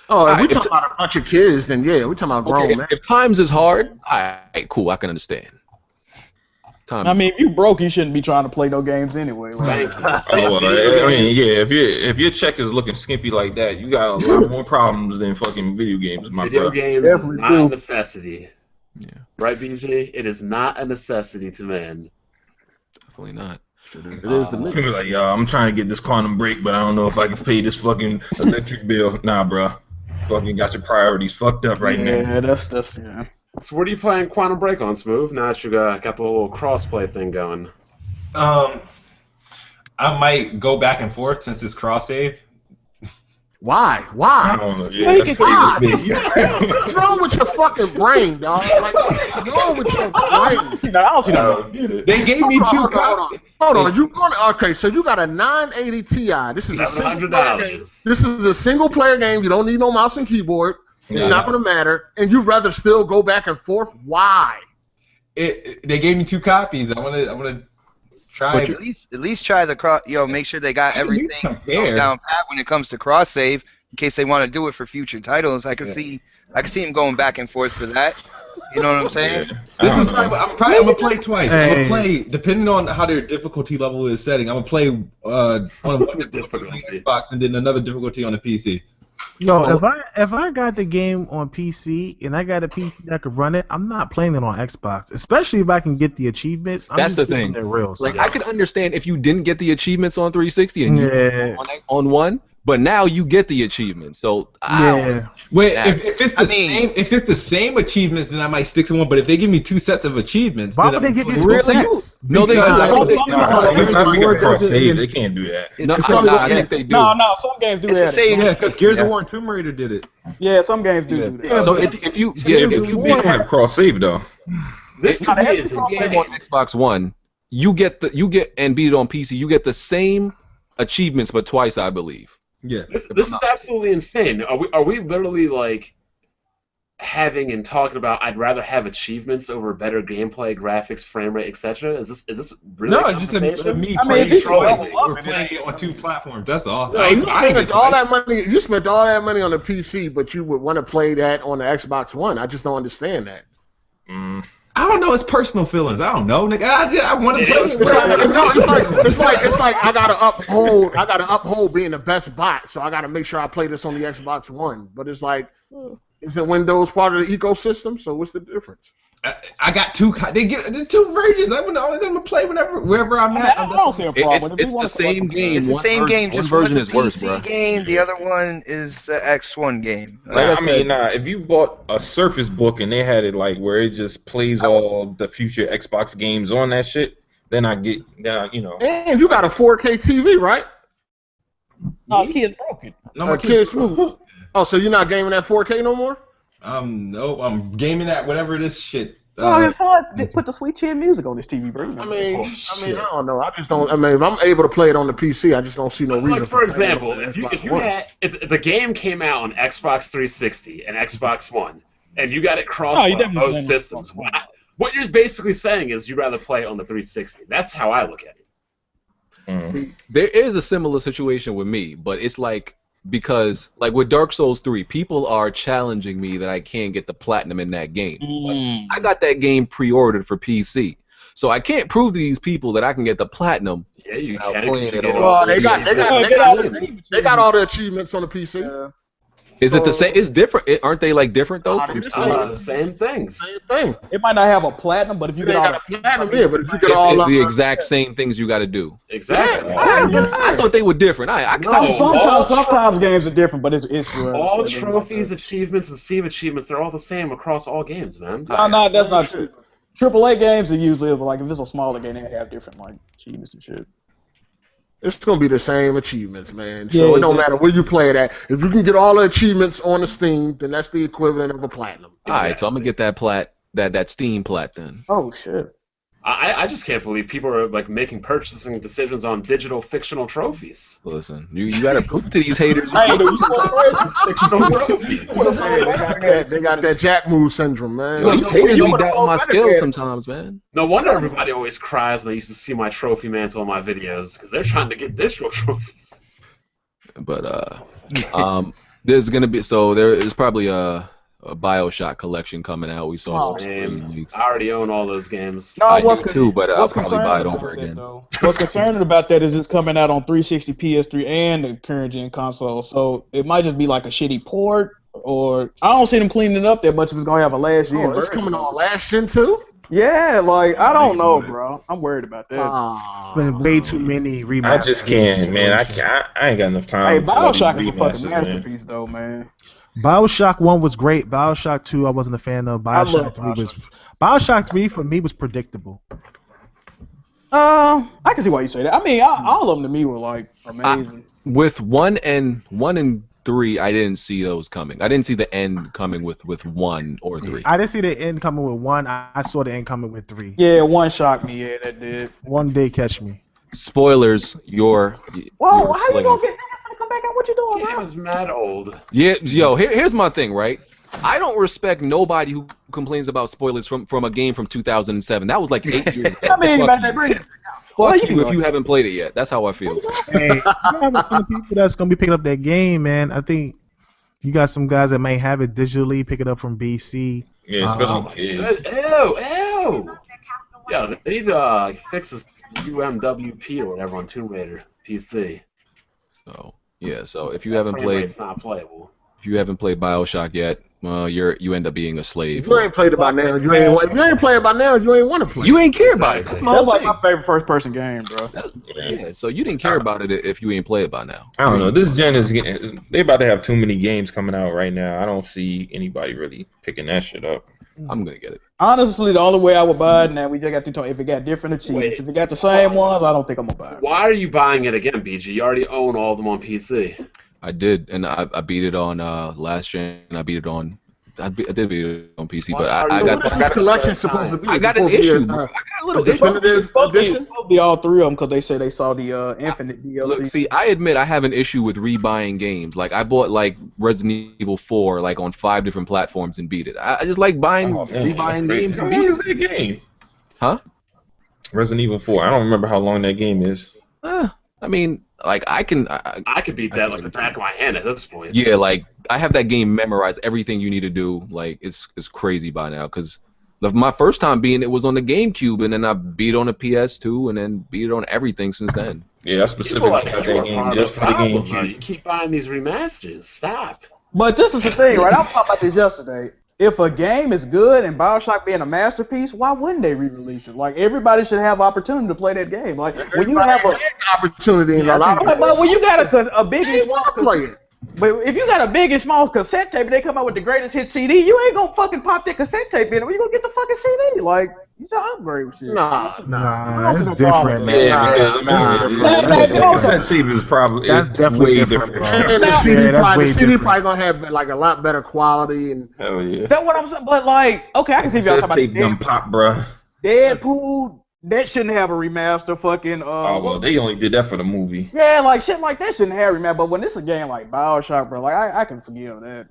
Oh, if we talking about a bunch of kids, then yeah, we talking about grown men. If times is hard, alright, cool, I can understand. I mean, if you broke, you shouldn't be trying to play no games anyway. Like. If your check is looking skimpy like that, you got a lot more problems than fucking video games, my bro. Video games is not a necessity. Yeah. Right, BJ? It is not a necessity to men. Definitely not. It is the people be like, yo, I'm trying to get this Quantum Break, but I don't know if I can pay this fucking electric bill. Nah, bro. Fucking got your priorities fucked up right now. Yeah, that's yeah. So what are you playing Quantum Break on, Smooth? Now that you got the little crossplay thing going. I might go back and forth since it's cross save. Why? I don't know. Yeah, what's wrong with your fucking brain, dog? Like, what's wrong with your brain? I don't see that. They gave me two copies. Hold on. Okay, so you got a 980 Ti. This is $700. This is a single player game. You don't need no mouse and keyboard. It's not going to matter. And you'd rather still go back and forth? Why? They gave me two copies. I want to try. At least try the make sure they got everything down pat when it comes to cross save in case they want to do it for future titles. I can see them going back and forth for that. You know what I'm saying? I'm gonna play twice. I'm gonna play depending on how their difficulty level is setting. I'm gonna play one difficulty on the Xbox and then another difficulty on the PC. Yo, if I got the game on PC and I got a PC that could run it, I'm not playing it on Xbox. Especially if I can get the achievements. That's the thing. Real, I could understand if you didn't get the achievements on 360 and you on one, But now you get the achievements. So Wait, if it's the same achievements, then I might stick to one. But if they give me 2 sets of achievements, why then would they give you I'm 2 sets? No, they they can't do that. I think they do. No, some games do that. Yeah, because Gears of War and Tomb Raider did it. Yeah, some games do that. So if you have cross save though. This to me is insane. on Xbox One, you get and beat it on PC, you get the same achievements but twice, I believe. Yeah. This is absolutely insane. Are we literally like having and talking about I'd rather have achievements over better gameplay, graphics, frame rate, etc.? Is this really? No, it's just me playing it on 2 platforms. That's all. No, you spent all that money. You spent all that money on the PC, but you would want to play that on the Xbox One. I just don't understand that. I don't know. It's personal feelings. I don't know, nigga. I want to play. It's like I gotta uphold being the best bot, so I gotta make sure I play this on the Xbox One. But it's like, isn't Windows part of the ecosystem? So what's the difference? I got 2. They get the 2 versions. I'm gonna play wherever I'm at. I don't see a problem. It's the same game. It's the same game. One Just version one's is a worse, PC bro. game. The other one is the X1 game. If you bought a Surface Book and they had it like where it just plays all the future Xbox games on that shit, then I get, you know. And you got a 4K TV, right? No, his kid's broken. No, my kid's smooth. Oh, so you're not gaming at 4K no more? Nope. I'm gaming at whatever this shit. His son put the sweet chin music on his TV, bro. I don't know. I just don't. I mean, if I'm able to play it on the PC, I just don't see no reason. Like for example, if the game came out on Xbox 360 and Xbox One, and you got it cross on both systems, what you're basically saying is you'd rather play it on the 360. That's how I look at it. See, there is a similar situation with me, but it's like, because like with Dark Souls 3, people are challenging me that I can't get the platinum in that game. I got that game pre-ordered for PC, so I can't prove to these people that I can get the platinum. Yeah, you can. Well, they got all the achievements on the PC. Is it the same? It's different. Aren't they like different though? The same things. Same thing. It might not have a platinum, but if you get all the platinum, but if you get all it's the exact same things you got to do. Exactly. I thought they were different. Sometimes games are different, but it's all trophies, achievements, and Steam achievements. They're all the same across all games, man. No, that's not true. AAA games are usually like if it's a smaller game, they have different like achievements and shit. It's gonna be the same achievements, man. So it don't matter where you play it at. If you can get all the achievements on the Steam, then that's the equivalent of a platinum. All right, so I'm gonna get that Steam plat then. Oh shit. I just can't believe people are like making purchasing decisions on digital fictional trophies. Listen, you gotta prove to these haters. Fictional trophies. They got that Jack move syndrome, man. These haters be doubting my skills sometimes, man. No wonder everybody always cries when they used to see my trophy mantle in my videos, because they're trying to get digital trophies. But there's gonna be there is probably a BioShock collection coming out. We saw some leaks. I already own all those games. No, I do too, but I'll probably buy it over again. What's concerning about that is it's coming out on 360, PS3, and the current gen console. So it might just be like a shitty port, or I don't see them cleaning it up that much if it's gonna have a last gen. It's coming on last gen too. Yeah, like I don't know, bro. I'm worried about that. It's been way too many remasters. I just can't, man. I ain't got enough time. Hey, BioShock is a fucking masterpiece, though, man. BioShock 1 was great. BioShock 2 I wasn't a fan of. BioShock 3 for me was predictable. I can see why you say that. I mean, all of them to me were like amazing. With 1 and 3, I didn't see those coming. I didn't see the end coming with 1 or 3. I didn't see the end coming with 1. I saw the end coming with 3. Yeah, 1 shocked me. Yeah, that did. 1 did catch me. Spoilers, Whoa, how you gonna get niggas to come back out? What you doing, bro? Game is mad old. Yeah, yo, here's my thing, right? I don't respect nobody who complains about spoilers from a game from 2007. That was like 8 years ago. I mean, fuck you if you haven't played it yet. That's how I feel. Hey, you have a ton of people that's gonna be picking up that game, man. I think you got some guys that may have it digitally, pick it up from BC. Yeah, especially kids. Ew. Yeah, they need to fix this UMWP or whatever on Tomb Raider PC. So yeah, so if you haven't played, it's not playable. If you haven't played BioShock yet, well, you end up being a slave. If you ain't played it by now, if you ain't played it by now, you ain't want to play. You ain't care about it. That's my whole like thing. my favorite first-person game, bro. Yeah, so you didn't care about it if you ain't play it by now. I don't know. This gen is they about to have too many games coming out right now. I don't see anybody really picking that shit up. I'm gonna get it. Honestly, the only way I would buy it now, we just got to talk. If it got different achievements, if it got the same ones, I don't think I'm gonna buy it. Why are you buying it again, BG? You already own all of them on PC. I did, and I beat it on last gen. I beat it on. I did beat it on PC, but I got collection supposed to be. I got an issue. Bro. I got a little issue. It's supposed to be all three of them because they say they saw the Infinite DLC. Look, see, I admit I have an issue with rebuying games. Like I bought like Resident Evil 4 like on 5 different platforms and beat it. I just like rebuying games. How long is that game? Huh? Resident Evil 4. I don't remember how long that game is. I mean, like I could beat that like the back of my hand at this point. Yeah, like I have that game memorized. Everything you need to do, like it's crazy by now. Because my first time beating it was on the GameCube, and then I beat it on the PS2, and then beat it on everything since then. Yeah, I specifically got that game just for the GameCube. You keep buying these remasters. Stop. But this is the thing, right? I was talking about this yesterday. If a game is good and BioShock being a masterpiece, why wouldn't they re-release it? Like everybody should have opportunity to play that game. Like when you have an opportunity, in a lot of but when you got a big and small play it. But if you got a big and small cassette tape and they come out with the greatest hit CD, you ain't gonna fucking pop that cassette tape in it. You gonna get the fucking CD? Like you should upgrade with shit. Nah, that's different. Yeah, cassette tape is probably way different. And the CD probably gonna have like a lot better quality and. Hell yeah. That's what I'm saying. But like, okay, I can see if y'all talking about tape pop, bruh. Deadpool. That shouldn't have a remaster. Fucking. Oh well, they only did that for the movie. Yeah, like shit like that shouldn't have a remaster. But when it's a game like BioShock, bro, like I can forgive that.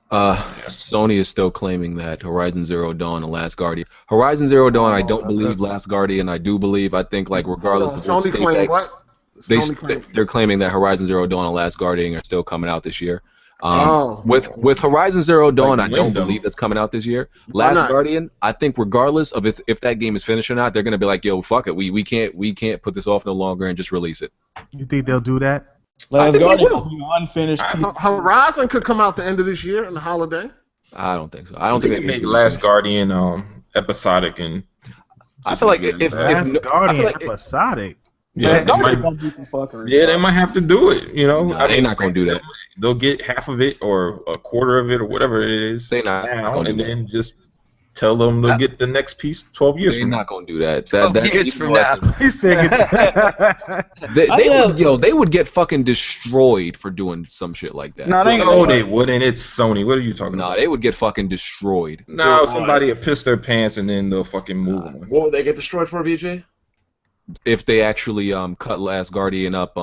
Sony is still claiming that Horizon Zero Dawn and Last Guardian. Horizon Zero Dawn, I don't believe. Last Guardian, I do believe. I think like regardless of what Sony claiming what? They're claiming that Horizon Zero Dawn and Last Guardian are still coming out this year. With Horizon Zero Dawn, I don't believe it's coming out this year. Last Guardian, I think regardless of if that game is finished or not, they're gonna be like, yo, fuck it, we can't put this off no longer and just release it. You think they'll do that? Last Guardian will be unfinished. Horizon could come out the end of this year on the holiday. I don't think so. I don't think they make Last Guardian episodic and. I feel like if Last Guardian episodic. Yeah, they might have to do it. You know, they're not gonna do that. They'll get half of it or a quarter of it or whatever it is. They're not gonna and then just tell them to get the next piece 12 years from now. They're not gonna do that. 12 years from now. He said they would get fucking destroyed for doing some shit like that. No, they wouldn't. It's Sony. What are you talking about? No, they would get fucking destroyed. No, somebody would piss their pants and then they'll fucking move on. What would they get destroyed for, BJ? If they actually cut Last Guardian up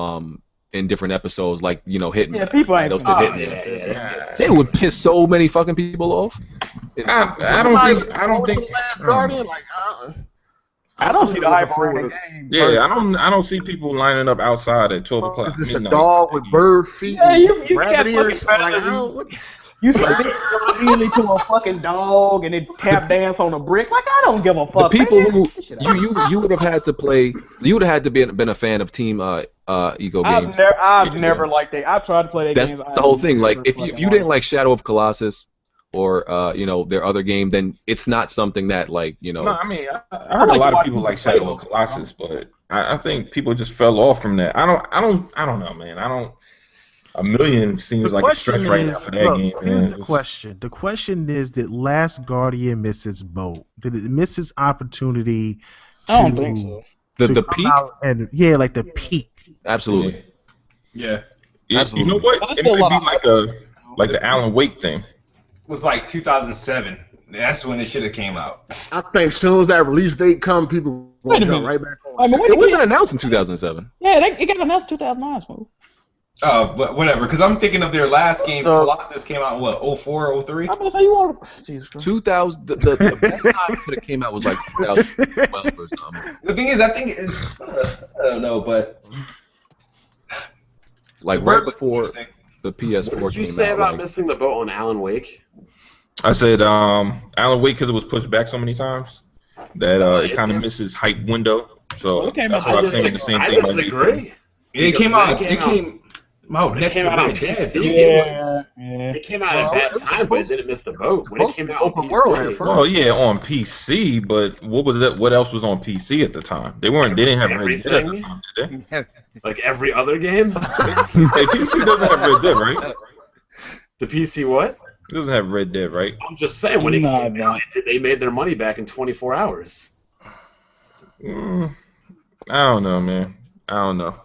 in different episodes, like Hitman. Yeah, people ain't They would piss so many fucking people off. I don't think Last Guardian I don't see the hype around the game. Yeah, I don't see people lining up outside at 12 o'clock. It's a dog with bird feet. Yeah, you rabbit ears. You see me immediately to a fucking dog and then tap dance on a brick. Like I don't give a fuck. The people who you would have had to play. You would have had to been a fan of Team Ego games. I've never liked that. I've tried to play that game. That's the whole thing. Like if you didn't like Shadow of Colossus or their other game, then it's not something that No, I mean I heard a lot of people like Shadow of Colossus, but I think people just fell off from that. I don't know, man. A million seems like a stretch right now for that game. Here's the question. The question is, did Last Guardian miss its boat? Did it miss its opportunity to, I don't think so. The peak? Like the peak. Absolutely. Yeah. Absolutely. You know what? It might be like the Alan Wake thing. It was like 2007. That's when it should have came out. I think as soon as that release date come, people will jump right back on. It wasn't announced in 2007. Yeah, it got announced in 2009, so. Oh, but whatever, because I'm thinking of their last game. Colossus came out in what, 04, 03? I'm gonna say you want Jesus Christ. 2000. The best time it came out was like 2012 or something. The thing is, I think it's I don't know, but like right before the PS4 came out. What did you say about missing the boat on Alan Wake? I said Alan Wake because it was pushed back so many times that it kind of missed its hype window. So it came out. I'm saying the same thing. I disagree. It came out. Oh, It came out on PC. It came out at a bad time, but it didn't miss the boat. When it came out on PC, well, yeah, on PC, but what was that? What else was on PC at the time? They didn't have Red Dead at the time, did they? like every other game. Hey, PC doesn't have Red Dead, right? The PC what? It doesn't have Red Dead, right? I'm just saying, when it came out, they made their money back in 24 hours. I don't know, man. I don't know.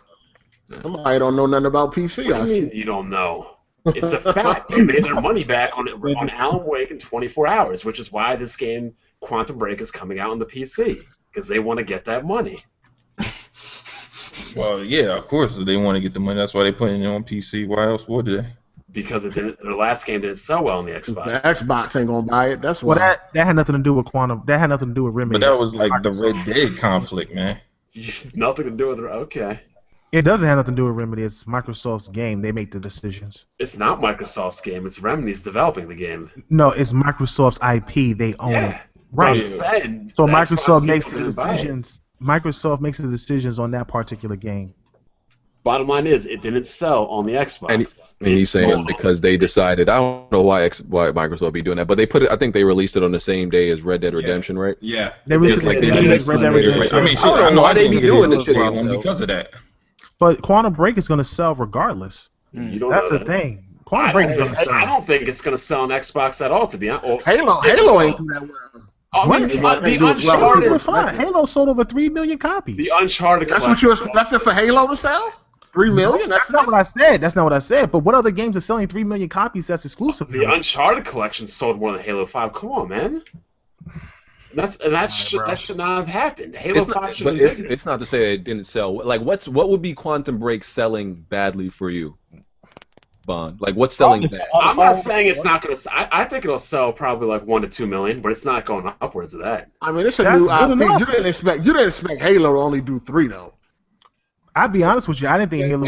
Somebody don't know nothing about PC. What do you mean you don't know? It's a fact. They made their money back on Alan Wake in 24 hours, which is why this game, Quantum Break, is coming out on the PC, because they want to get that money. Well, yeah, of course they want to get the money. That's why they put it on PC. Why else would they? Because their last game didn't sell well on the Xbox. The Xbox ain't gonna buy it. That's why. Well, that had nothing to do with Quantum. That had nothing to do with Remedy. But that was like the Red Dead conflict, man. Nothing to do with it. Okay. It doesn't have nothing to do with Remedy. It's Microsoft's game. They make the decisions. It's not Microsoft's game. It's Remedy's developing the game. No, it's Microsoft's IP. They own it. Right. Saying, so Microsoft makes the decisions. Microsoft makes the decisions on that particular game. Bottom line is, it didn't sell on the Xbox. And he's saying because they decided, I don't know why Microsoft be doing that, but they put it. I think they released it on the same day as Red Dead Redemption, right? Yeah. They released it as Red Dead Redemption. I mean, I don't know why they be doing this shit because of that. But Quantum Break is going to sell regardless. That's the thing. Quantum Break is going to sell. I don't think it's going to sell on Xbox at all, to be honest. Halo ain't do that well. I mean, the Uncharted. Halo sold over 3 million copies. The Uncharted. That's what you expected for Halo to sell? 3 million? That's not what I said. That's not what I said. But what other games are selling 3 million copies that's exclusive? The Uncharted collection sold more than Halo 5. Come on, man. That should not have happened. Halo 5 should have been bigger. It's not to say it didn't sell. Like, what would be Quantum Break selling badly for you, Bond? Like, what's selling bad? I'm not saying it's not going to. I think it'll sell probably like 1 to 2 million, but it's not going upwards of that. I mean, it's a new IP. You didn't expect Halo to only do 3 though. I'll be honest with you. I didn't think Halo.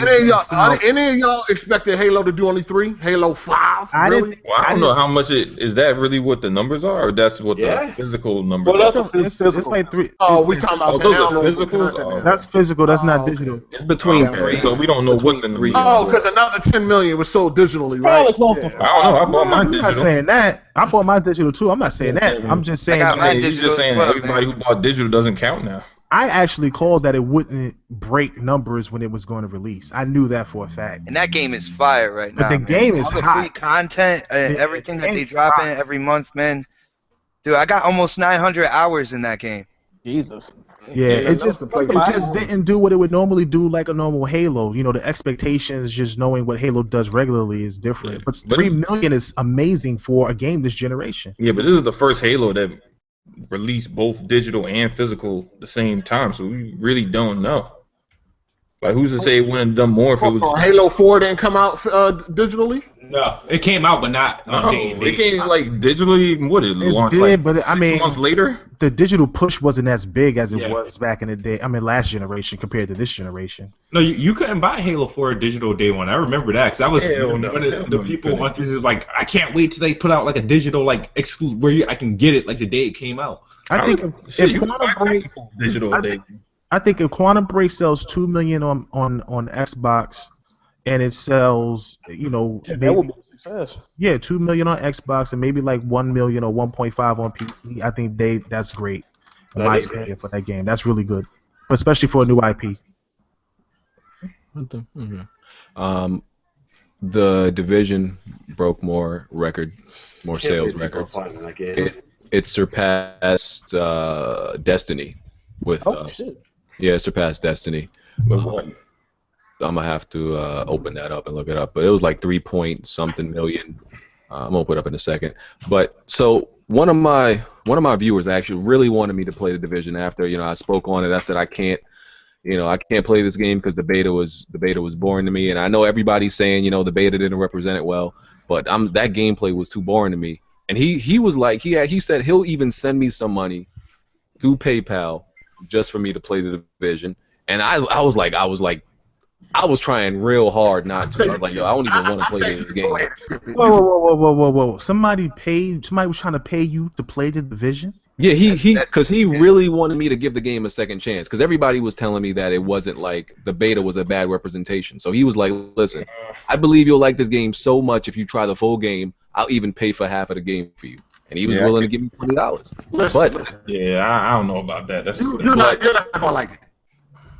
Any of y'all expected Halo to do only 3? Halo 5? I don't know how much is that really what the numbers are, or that's what the physical numbers are? Well, that's physical. It's like 3. Oh, we talking about those are physical. That's physical. That's not digital. It's between 3. So we don't know what the numbers. Oh, because another 10 million was sold digitally, right? Probably close to 5. I don't know. I bought mine digital. I'm not saying that. I bought mine digital too. I'm not saying that. I'm just saying. He's just saying everybody who bought digital doesn't count now. I actually called that it wouldn't break numbers when it was going to release. I knew that for a fact. And that game is fire right now. But the game is all the hot. free content and everything that they drop in every month, man. Dude, I got almost 900 hours in that game. Jesus. Yeah, it just didn't do what it would normally do like a normal Halo. You know, the expectations, just knowing what Halo does regularly is different. Yeah. But 3 million is amazing for a game this generation. Yeah, but this is the first Halo that released both digital and physical at the same time, so we really don't know. Like, who's to say it wouldn't have done more if it was... Halo 4 didn't come out digitally? No, it came out, but not on day and It date. came like digitally. What it launched did, like but 6 months later. The digital push wasn't as big as it was back in the day. I mean, last generation compared to this generation. No, you couldn't buy Halo 4 digital day one. I remember that because I was one of the people on 3 was like, I can't wait till they put out like a digital like exclusive where I can get it like the day it came out. I think if Quantum Break digital day. I think if Quantum Break sells 2 million on Xbox, and it sells, you know, that would be a success. Yeah, 2 million on Xbox and maybe like 1 million or 1.5 on PC. I think that's great. In my opinion, for that game, that's really good, especially for a new IP. The Division broke more sales records. It surpassed Destiny with. Yeah, it surpassed Destiny. I'm gonna have to open that up and look it up, but it was like 3-point-something million. I'm gonna put it up in a second. But so one of my viewers actually really wanted me to play the Division after I spoke on it. I said I can't play this game because the beta was boring to me, and I know everybody's saying the beta didn't represent it well, but that gameplay was too boring to me. And he was like he said he'll even send me some money through PayPal just for me to play the Division. And I was trying real hard not to. I was like, yo, I don't even want to play this game. Whoa. Somebody was trying to pay you to play the Division? Yeah, because he really wanted me to give the game a second chance. Because everybody was telling me that it wasn't like the beta was a bad representation. So he was like, "Listen, I believe you'll like this game so much if you try the full game. I'll even pay for half of the game for you." And he was willing to give me $20. But yeah, I don't know about that. That's you're not gonna like it.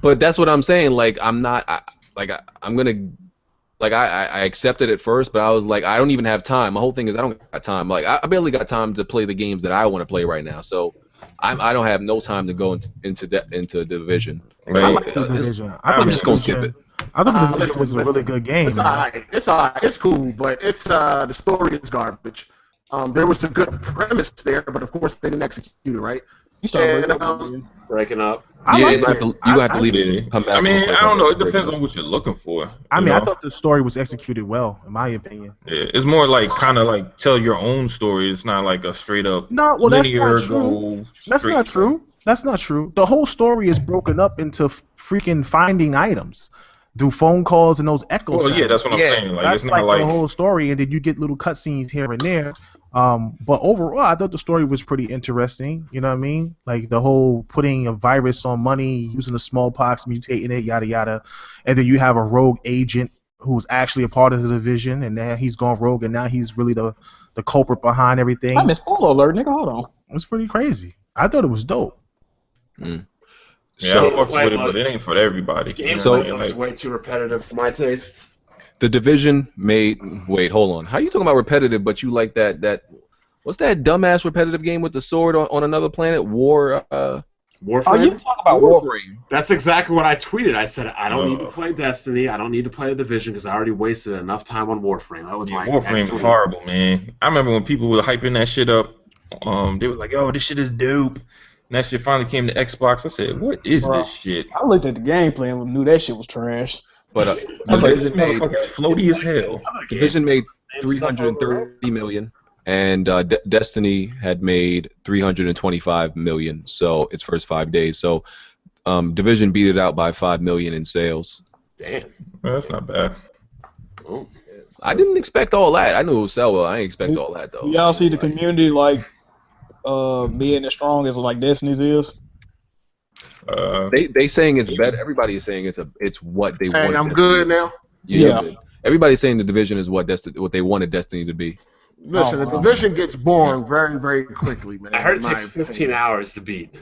But that's what I'm saying. Like I'm not. I'm gonna. Like I accepted it first, but I was like, I don't even have time. My whole thing is I don't got time. Like I barely got time to play the games that I want to play right now. So I don't have no time to go into Division. So I'm just gonna skip it. I thought the Division was a really good game. It's alright. It's cool, but it's the story is garbage. There was a good premise there, but of course they didn't execute it right. You started breaking up. You have to leave it. Come back. I mean, I don't know. It depends on what you're looking for. I mean, I thought the story was executed well, in my opinion. Yeah, it's more like kind of like tell your own story. It's not like a straight up linear goal. That's not true. That's not true. The whole story is broken up into freaking finding items. Do phone calls and those echo sounds. Yeah, that's what I'm saying. Like, that's it's not like the whole story, and then you get little cutscenes here and there. But overall, I thought the story was pretty interesting. You know what I mean? Like the whole putting a virus on money, using the smallpox, mutating it, yada yada, and then you have a rogue agent who's actually a part of the Division, and now he's gone rogue, and now he's really the culprit behind everything. I missed spoiler alert, nigga. Hold on. It's pretty crazy. I thought it was dope. Yeah, I fucks with it, but it ain't for everybody. It's way too repetitive for my taste. The Division made. Wait, hold on. How you talking about repetitive? But you like that? What's that dumbass repetitive game with the sword on another planet? Warframe. Oh, you talking about Warframe? That's exactly what I tweeted. I said I don't need to play Destiny. I don't need to play the Division because I already wasted enough time on Warframe. That was my Warframe was horrible, man. I remember when people were hyping that shit up. They were like, "Oh, this shit is dope." And that shit finally came to Xbox. I said, "What is this shit?" I looked at the gameplay and knew that shit was trash. But I was like, this motherfucker's floaty as hell. Division made $330 million, and Destiny had made $325 million. So its first 5 days. So Division beat it out by $5 million in sales. Damn, well, that's not bad. Oh, I didn't expect all that. I knew it would sell well. I didn't expect all that though. Y'all see the community like being as strong as like Destiny's is? They saying it's better. Everybody is saying it's what they want. Hey, I'm good now. Yeah. Everybody's saying the Division is what they wanted Destiny to be. Listen, the Division gets boring very, very quickly, man. I heard it takes 15 hours to beat.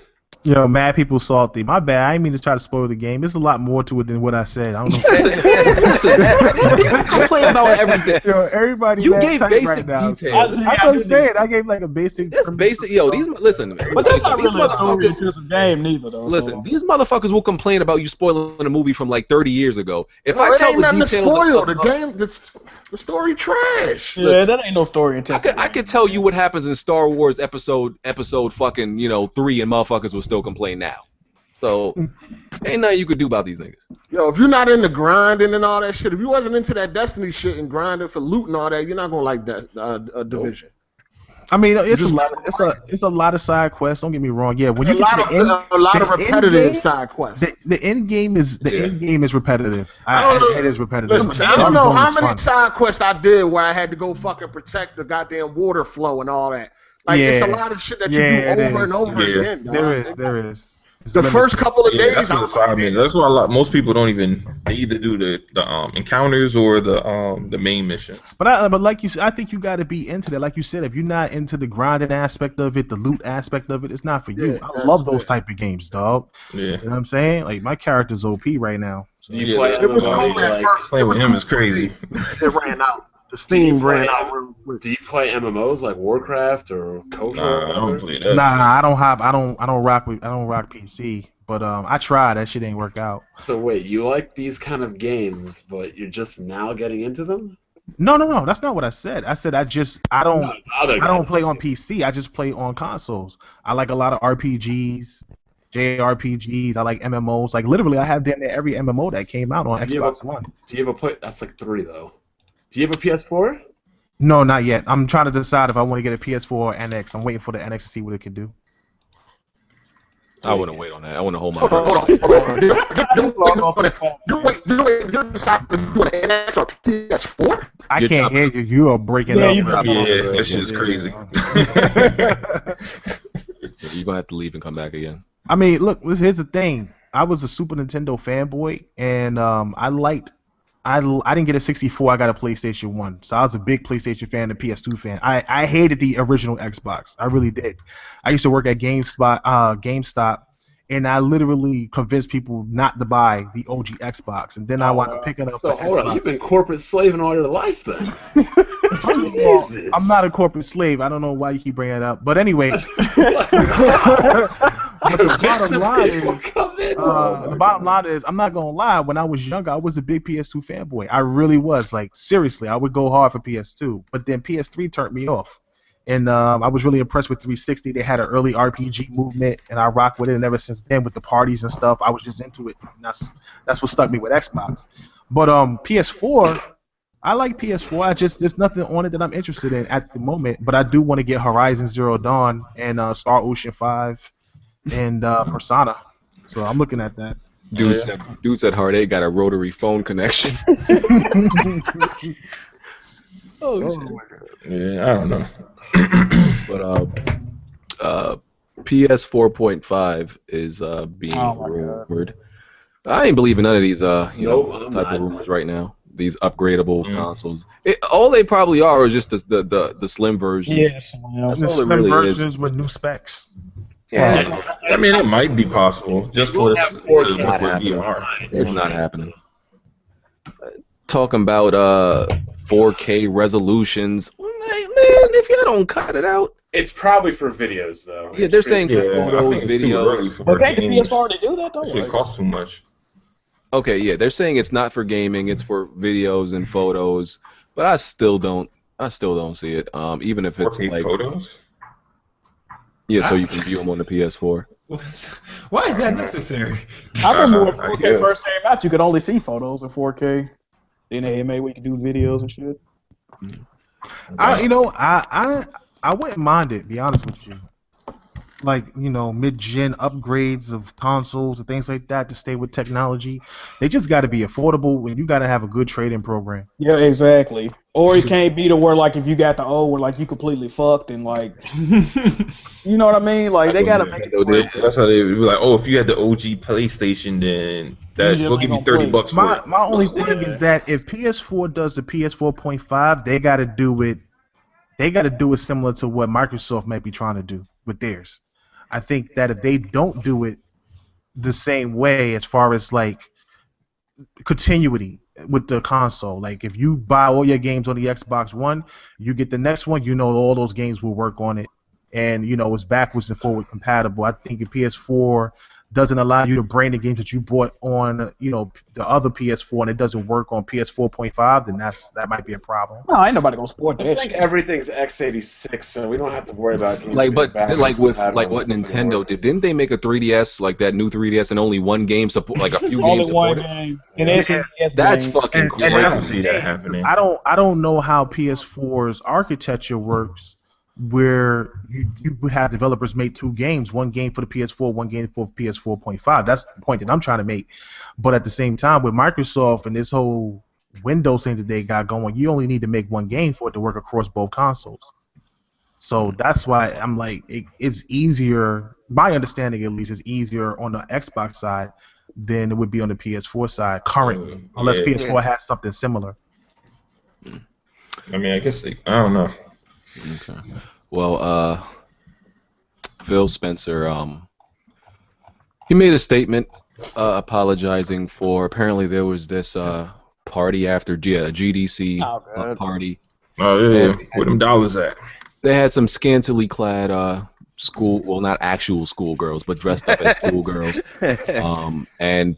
You know, mad people salty. My bad. I didn't mean to try to spoil the game. There's a lot more to it than what I said. I don't know. Listen, you complain about everything. Yo, everybody. You gave basic right now, details. So. That's what I'm saying. I gave like a basic. That's basic. Yo, listen. But that's not really a story game neither, though. Listen, these motherfuckers will complain about you spoiling a movie from like 30 years ago. If I it tell ain't the nothing to details, spoil. The game, the story trash. Yeah, listen, that ain't no story intensive. I could tell you what happens in Star Wars episode fucking 3, and motherfuckers will still complain now. So, ain't nothing you could do about these niggas. Yo, if you're not into grinding and all that shit, if you wasn't into that Destiny shit and grinding for loot and all that, you're not gonna like that Division. I mean, it's a lot of side quests. Don't get me wrong. Yeah, when you get a lot of repetitive side quests. The end game is repetitive. It is repetitive. Listen, I don't know how many side quests I did where I had to go fucking protect the goddamn water flow and all that. Like it's a lot of shit that you do over and over again. Dog. There is. The first couple of days, that's why most people don't even. They either do the encounters or the main mission. But like you said, I think you got to be into that. Like you said, if you're not into the grinding aspect of it, the loot aspect of it, it's not for you. Yeah, I love those type of games, dog. Yeah. You know what I'm saying? Like my character's OP right now. So. Do you play it was cool at first. Playing with him is crazy. It ran out. The Steam ran out real quick. Do you play MMOs like Warcraft or KOTOR? Nah, I don't play that. Nah, I don't rock PC. But I tried. That shit ain't work out. So wait, you like these kind of games, but you're just now getting into them? No. That's not what I said. I said I don't play on PC. I just play on consoles. I like a lot of RPGs, JRPGs. I like MMOs. Like literally, I have damn near every MMO that came out on Xbox One. Do you have a play? That's like 3 though. Do you have a PS4? No, not yet. I'm trying to decide if I want to get a PS4 or NX. I'm waiting for the NX to see what it can do. I wouldn't wait on that. I want to hold my Hold on. You decide to do an NX or PS4? I can't hear you. You are breaking up. Yeah, that shit is crazy. You're gonna have to leave and come back again. I mean, look, here's the thing. I was a Super Nintendo fanboy, and I didn't get a 64. I got a PlayStation 1. So I was a big PlayStation fan and PS2 fan. I hated the original Xbox. I really did. I used to work at GameStop, and I literally convinced people not to buy the OG Xbox. And then I wound up picking up So an hold Xbox. on, you've been corporate slaving all your life then. Well, I'm not a corporate slave. I don't know why you keep bringing it up. But anyway, the bottom line is, I'm not gonna lie. When I was younger, I was a big PS2 fanboy. I really was. Like seriously, I would go hard for PS2. But then PS3 turned me off, and I was really impressed with 360. They had an early RPG movement, and I rocked with it. And ever since then, with the parties and stuff, I was just into it. And that's what stuck me with Xbox. But PS4. I like PS4. There's nothing on it that I'm interested in at the moment. But I do want to get Horizon Zero Dawn and Star Ocean 5 and Persona. So I'm looking at that. Dude said Hard 8 got a rotary phone connection. Oh my God. Yeah, I don't know. But PS4.5 is being rumored. I ain't believing none of these type of rumors right now. These upgradable consoles. All they probably are is just the slim versions. Yes, That's The all it slim really versions is. with new specs. Yeah, I mean, it might be possible just for this to work with VR. it's not happening. Talking about 4K resolutions, man. If y'all don't cut it out, It's probably for videos though. yeah, they're saying for Yeah, I photos, think it's too early videos. for But can't the games. PS4 already do that though? That shit costs too much. Okay, yeah, they're saying it's not for gaming, it's for videos and photos, but I still don't see it. Even if it's 4K like photos? yeah, so you can view them on the PS4. Why is that necessary? I remember when I 4K guess. first came out, you could only see photos in 4K. Then they made where you could do videos and shit. I wouldn't mind it. Be honest with you. Like mid-gen upgrades of consoles and things like that to stay with technology. They just got to be affordable, and you got to have a good trade-in program. Yeah, exactly. Or it can't be to where like if you got the old where like you completely fucked and like you know what I mean? Like they gotta make it to where That's how they be like, oh, if you had the OG PlayStation, then just we'll give you ain't gonna $30 for My it. only thing is that if PS4 does the PS4.5, they got to do it. They got to do it similar to what Microsoft might be trying to do with theirs. I think that if they don't do it the same way, as far as like continuity with the console, like if you buy all your games on the Xbox One, you get the next one, all those games will work on it, and it's backwards and forward compatible. I think if PS4 doesn't allow you to bring the games that you bought on the other PS4 and it doesn't work on PS4.5, then that might be a problem. no, ain't nobody gonna support I that think shit. everything's x86, so we don't have to worry about games Like, being but backwards like with compatible what and stuff Nintendo anymore. did, didn't they make a 3DS like that new 3DS and only one game support, like a few games Only one supported? game. And SNES That's games. fucking And cool. I that's can the see that thing, happening. I don't know how PS4's architecture works, where you would have developers make two games, one game for the PS4, one game for PS4.5. That's the point that I'm trying to make. But at the same time, with Microsoft and this whole Windows thing that they got going, you only need to make one game for it to work across both consoles. So that's why I'm like, it's easier. My understanding, at least, is easier on the Xbox side than it would be on the PS4 side currently, unless Yeah. PS4 has something similar. I mean, I guess I don't know. Okay. Well, Phil Spencer, he made a statement apologizing for apparently there was this party after GDC Oh, God. party. Oh yeah, And- where them dollars at? They had some scantily clad not actual schoolgirls, but dressed up as schoolgirls. And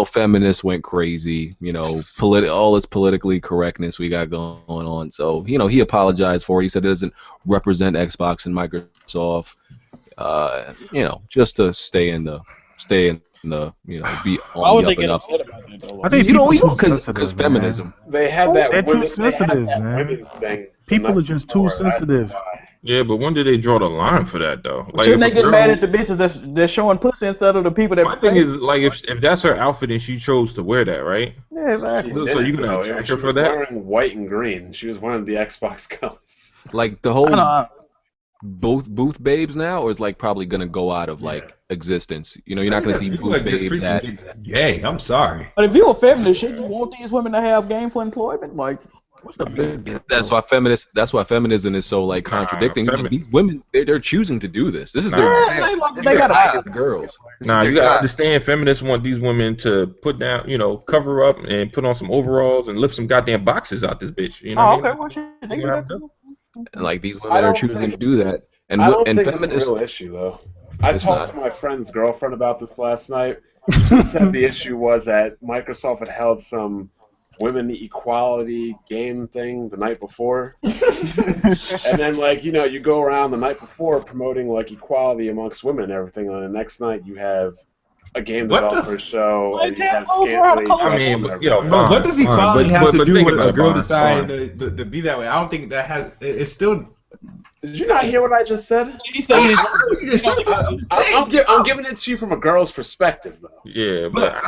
feminists went crazy. All this politically correctness we got going on. So he apologized for it. He said it doesn't represent Xbox and Microsoft. Just to stay in the be Why on would the they up get and up. upset about that though? I think You know, people too because sensitive, feminism. They had that They're too women, sensitive, they had that man. women thing. People the are just night too before, that's sensitive. why. Yeah, but when did they draw the line for that though? But shouldn't they if a get girl- mad at the bitches that's showing pussy instead of the people that My thing is like if that's her outfit and she chose to wear that, right? yeah, exactly. So Didn't, you gonna though. attack She her for was that? wearing white and green. She was wearing the Xbox colors. Like the I whole know. booth babes now, or is like probably gonna go out of like existence? You know, you're not gonna see booth babes at. Yay! I'm sorry. But if you're a feminist, shouldn't you want these women to have gainful employment? Like, what's the big deal? That's why feminism is so like contradicting. These women, they're choosing to do this. This is their they gotta the girls. Nah, you gotta understand. Feminists want these women to put down, cover up and put on some overalls and lift some goddamn boxes out this bitch. You know? Okay, well, shit, they do that too. And like these women are choosing to do that. And I don't think feminists, it's a real issue though. I talked to my friend's girlfriend about this last night. She said the issue was that Microsoft had held some women equality game thing the night before. And then, you go around the night before promoting, equality amongst women and everything, and the next night you have a game developer show, and you have scantily... what does equality have to do with a girl deciding to be that way? I don't think that has... It's still... Did you not hear what I just said? I'm giving it to you from a girl's perspective, though. Yeah, but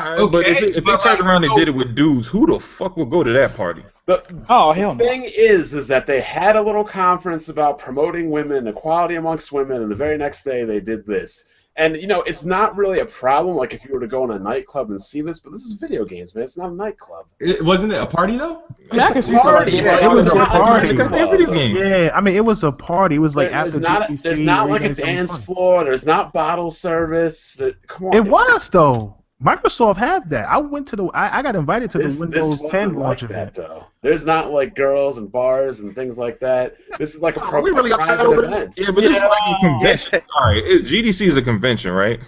if they turned around and did it with dudes, who the fuck would go to that party? Hell no. The thing is that they had a little conference about promoting women, equality amongst women, and the very next day they did this. And, it's not really a problem, like, if you were to go in a nightclub and see this, but this is video games, man. It's not a nightclub. Wasn't it a party, though? Yeah, I can see party. It was a party. Yeah, I mean, it was a party. It was like after GDC. There's not like a dance floor. There's not bottle service. Come on. It was, though. Microsoft had that. I went to I got invited to the Windows 10 launch event. Though. There's not like girls and bars and things like that. This is like a private event. Yeah, but this is like a convention. All right, GDC is a convention, right?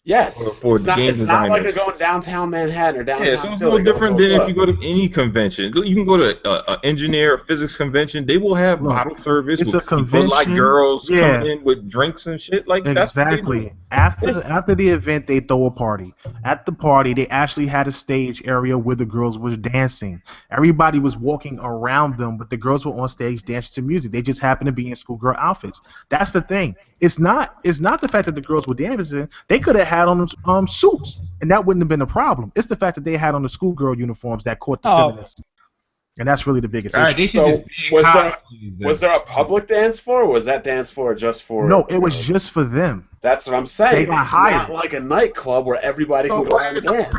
Yes. For it's game designers. It's not like you're going downtown Manhattan or downtown. Yeah, so it's no different than if you go to any convention. You can go to an engineer or physics convention. They will have bottle service. It's a convention. Like girls come in with drinks and shit. Like exactly. After the event, they throw a party. At the party, they actually had a stage area where the girls was dancing. Everybody was walking around them, but the girls were on stage dancing to music. They just happened to be in schoolgirl outfits. That's the thing. It's not the fact that the girls were dancing. They could have had on suits, and that wouldn't have been a problem. It's the fact that they had on the schoolgirl uniforms that caught the feminists. And that's really the biggest issue. They should just was there a public dance floor, or was that dance floor just for... No, it was just for them. That's what I'm saying. They got hired. Not like a nightclub where everybody can go and dance.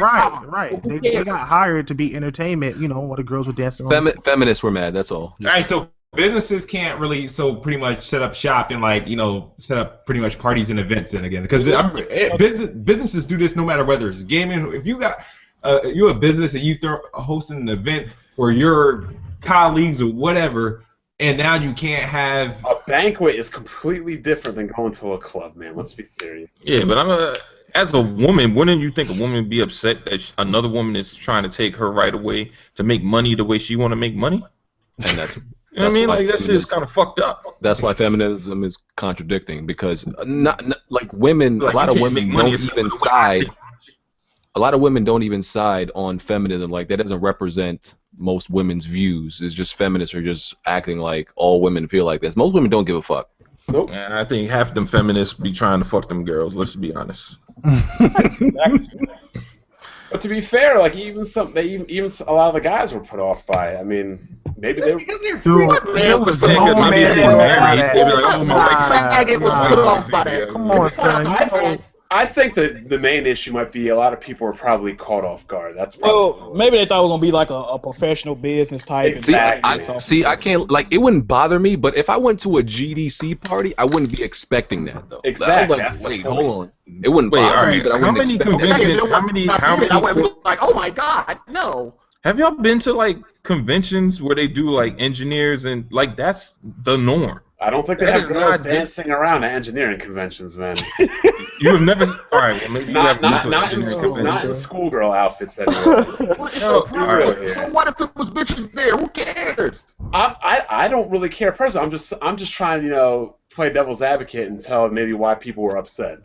Right. They got hired to be entertainment, while the girls were dancing. Feminists were mad, that's all. All right, so businesses can't really pretty much set up shop and set up pretty much parties and events in again, because businesses do this no matter whether it's gaming. If you got you're a business and you hosting an event for your colleagues or whatever, and now you can't have a banquet is completely different than going to a club, man. Let's be serious. Yeah, but as a woman, wouldn't you think a woman would be upset that another woman is trying to take her right away to make money the way she want to make money? And that's you know what I mean? Like, that shit is kind of fucked up. That's why feminism is contradicting, because not like women, a lot of women don't even side. A lot of women don't even side on feminism. Like, that doesn't represent most women's views. It's just feminists are just acting like all women feel like this. Most women don't give a fuck. Nope. I think half them feminists be trying to fuck them girls. Let's be honest. But to be fair, like even a lot of the guys were put off by it. I mean, maybe they were. Come on, son. I think that the main issue might be a lot of people were probably caught off guard. That's maybe they thought it was gonna be like a professional business type. Exactly. I can't, like, it wouldn't bother me, but if I went to a GDC party, I wouldn't be expecting that though. Exactly. Like, wait, hold on. It wouldn't bother me, but I wouldn't expect it. How many? Like, oh my god, no. Have y'all been to like conventions where they do like engineers and like that's the norm? I don't think they have girls dancing around at engineering conventions, man. You have never. All right, well maybe not in schoolgirl outfits anyway. So what if it was bitches there? Who cares? I don't really care personally. I'm just trying to play devil's advocate and tell maybe why people were upset.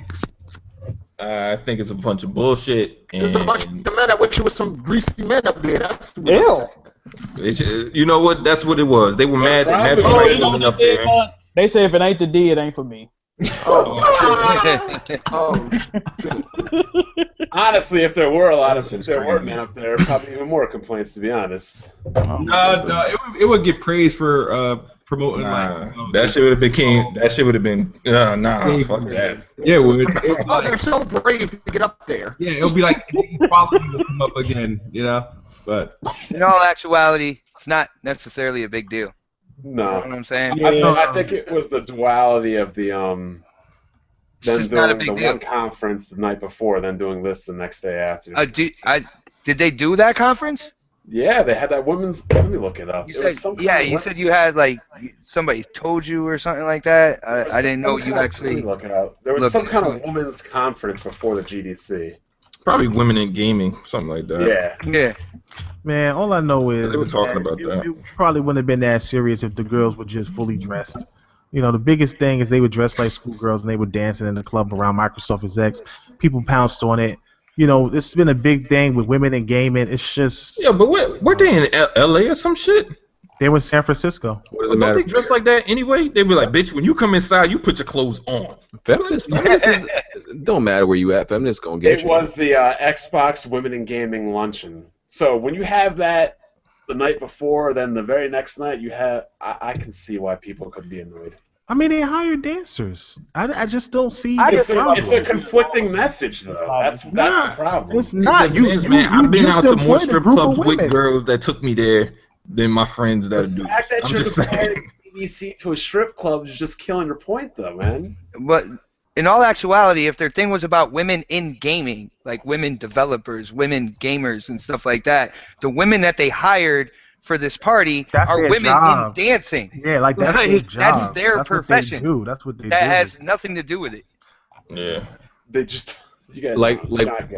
I think it's a bunch of bullshit. There's a bunch of men that wish it was some greasy men up there. That's ew. You know what? That's what it was. They were mad. Up there. They say if it ain't the D, it ain't for me. Oh. Honestly, if there were men up there, probably even more complaints. To be honest. No, it would get praised for promoting that shit would have been That shit would have been fuck that. Yeah, it would. Oh, they're so brave to get up there. Yeah, it would be like equality will come up again, you know. But in all actuality, it's not necessarily a big deal. No, you know what I'm saying. Yeah, I think it was the duality of the It's then not a doing big the deal. one conference the night before, then doing this the next day after. Did they do that conference? Yeah, they had that women's. Let me look it up. You It was said, some yeah, kind of you said you had like somebody told you or something like that. I didn't know you Let actually. me look it up. There was some kind of women's conference before the GDC. Probably women in gaming, something like that. Yeah. Yeah. Man, all I know is They were talking about that. It probably wouldn't have been that serious if the girls were just fully dressed. You know, the biggest thing is they were dressed like schoolgirls and they were dancing in the club around Microsoft execs. People pounced on it. You know, this has been a big thing with women in gaming. It's just Yeah, but weren't they in LA or some shit? They were in San Francisco. What does it matter? Don't they dress like that anyway? They be like, bitch, when you come inside, you put your clothes on. Feminists don't matter where you at. Feminists gonna get It you. was the Xbox Women in Gaming luncheon. So when you have that the night before, then the very next night you have. I can see why people could be annoyed. I mean, they hire dancers. I just don't see. It's a conflicting message, though. That's the problem. It's not. I've been just out to more employed a strip group of clubs with women. girls that took me there than my friends that do. The fact that I'm you're just saying. comparing BBC to a strip club is just killing your point, though, man. But in all actuality, if their thing was about women in gaming, like women developers, women gamers, and stuff like that, the women that they hired for this party That's are their women job. in dancing. Yeah, like that's their job. That's their That's profession. What they do. That's what they That do. has nothing to do with it. Yeah. They just you guys Like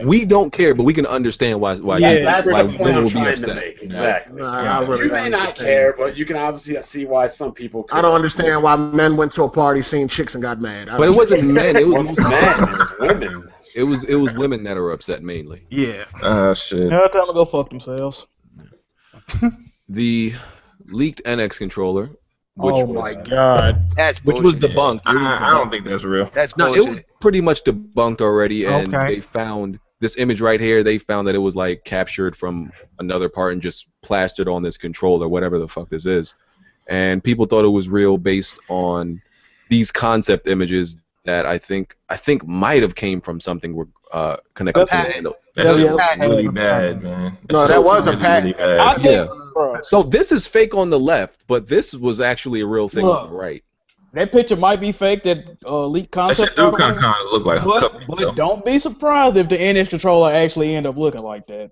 we don't care, but we can understand why that's why the point women I'm will be trying to upset. make. Exactly. I really You don't may not understand. care, but you can obviously see why some people could. I don't understand why men went to a party, seen chicks, and got mad. But it wasn't men. It was It men. It was women. It was women that are upset mainly. Yeah. Shit. Now tell them to go fuck themselves. The leaked NX controller, which Oh was, my god. That's which was bullshit. debunked. I don't think that's real. That's No, bullshit. it was pretty much debunked already, and Okay. they found this image right here. They found that it was like captured from another part and just plastered on this controller, whatever the fuck this is. And people thought it was real based on these concept images that I think might have came from something connected to Nintendo. That Yeah, shit yeah. was really bad, man. No, that was a pack. really bad. I think, Yeah. bro, So this is fake on the left, but this was actually a real thing on the right. that picture might be fake. That leak That concept. shit do kind of look like a cup. But don't be surprised if the NX controller actually end up looking like that.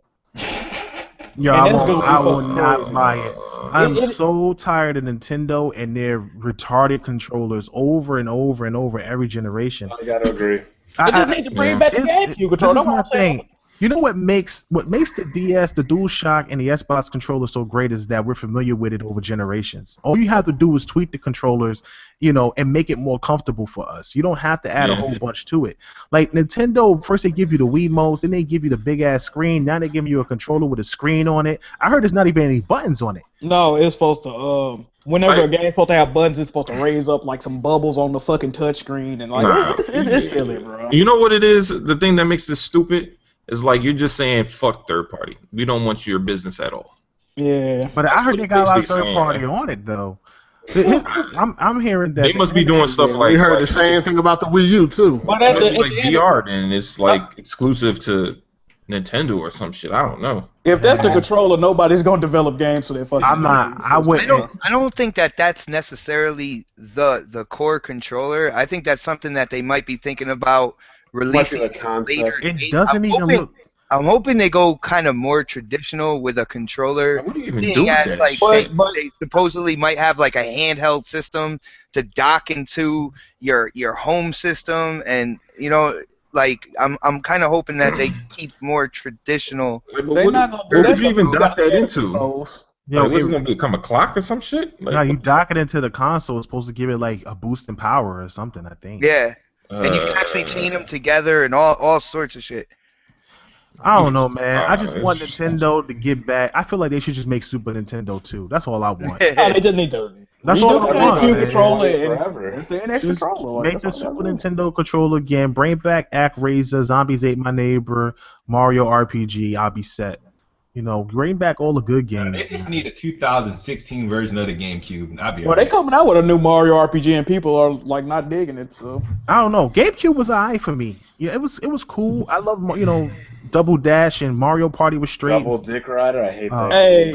Yo, And I that's will, gonna be I will fucking not crazy. buy it. I'm It- so tired of Nintendo and their retarded controllers over and over and over every generation. I gotta agree. I just need to bring back the This GameCube controller. is That's what my I'm saying. thing. You know what makes the DS, the DualShock, and the Xbox controller so great is that we're familiar with it over generations. All you have to do is tweak the controllers, you know, and make it more comfortable for us. You don't have to add a whole bunch to it. Like Nintendo, first they give you the Wiimotes, then they give you the big ass screen. Now they give you a controller with a screen on it. I heard there's not even any buttons on it. No, it's supposed to. Whenever a game's supposed to have buttons, it's supposed to raise up like some bubbles on the fucking touchscreen, and like Nah. it's silly, bro. You know what it is? The thing that makes this stupid is like you're just saying fuck third party. We don't want your business at all. Yeah. But I heard what they got a lot of basically third saying, party man. on it though. I'm hearing that They must be doing stuff like We heard the same thing about the Wii U too. But It at must the, be at like the end, VR, and it's like exclusive to Nintendo or some shit. I don't know. if that's the controller, nobody's gonna develop games for that fucking. I'm not. I wouldn't. I don't think that that's necessarily the core controller. I think that's something that they might be thinking about releasing the concept. later. It doesn't even look. I'm hoping they go kind of more traditional with a controller. What do you even Seeing do with as, that like, shit? they supposedly might have like a handheld system to dock into your home system, and you know, like I'm kind of hoping that they keep more traditional. Like, but They're what, not gonna do what that would you even stuff. dock that into? Controls. Yo, Like, what's it gonna become a clock or some shit? Like, no, you dock it into the console. It's supposed to give it like a boost in power or something. I think. Yeah, and you can actually chain them together and all sorts of shit. I don't know, man. I just want Nintendo to get back. I feel like they should just make Super Nintendo too. That's all I want. Oh, they just need to. That's all I want. GameCube controller Forever. and the NX Just controller. Like, make that's the all Super they gotta do. Nintendo controller again. Bring back ActRaiser, Zombies Ate My Neighbor, Mario RPG. I'll be set. You know, bring back all the good games. They just need a 2016 version of the GameCube. And I'll be Well, they alright. coming out with a new Mario RPG and people are like not digging it. So I don't know. GameCube was alright for me. Yeah, it was cool. I love Double Dash and Mario Party was straight. Double Dick Rider, I hate that. hey,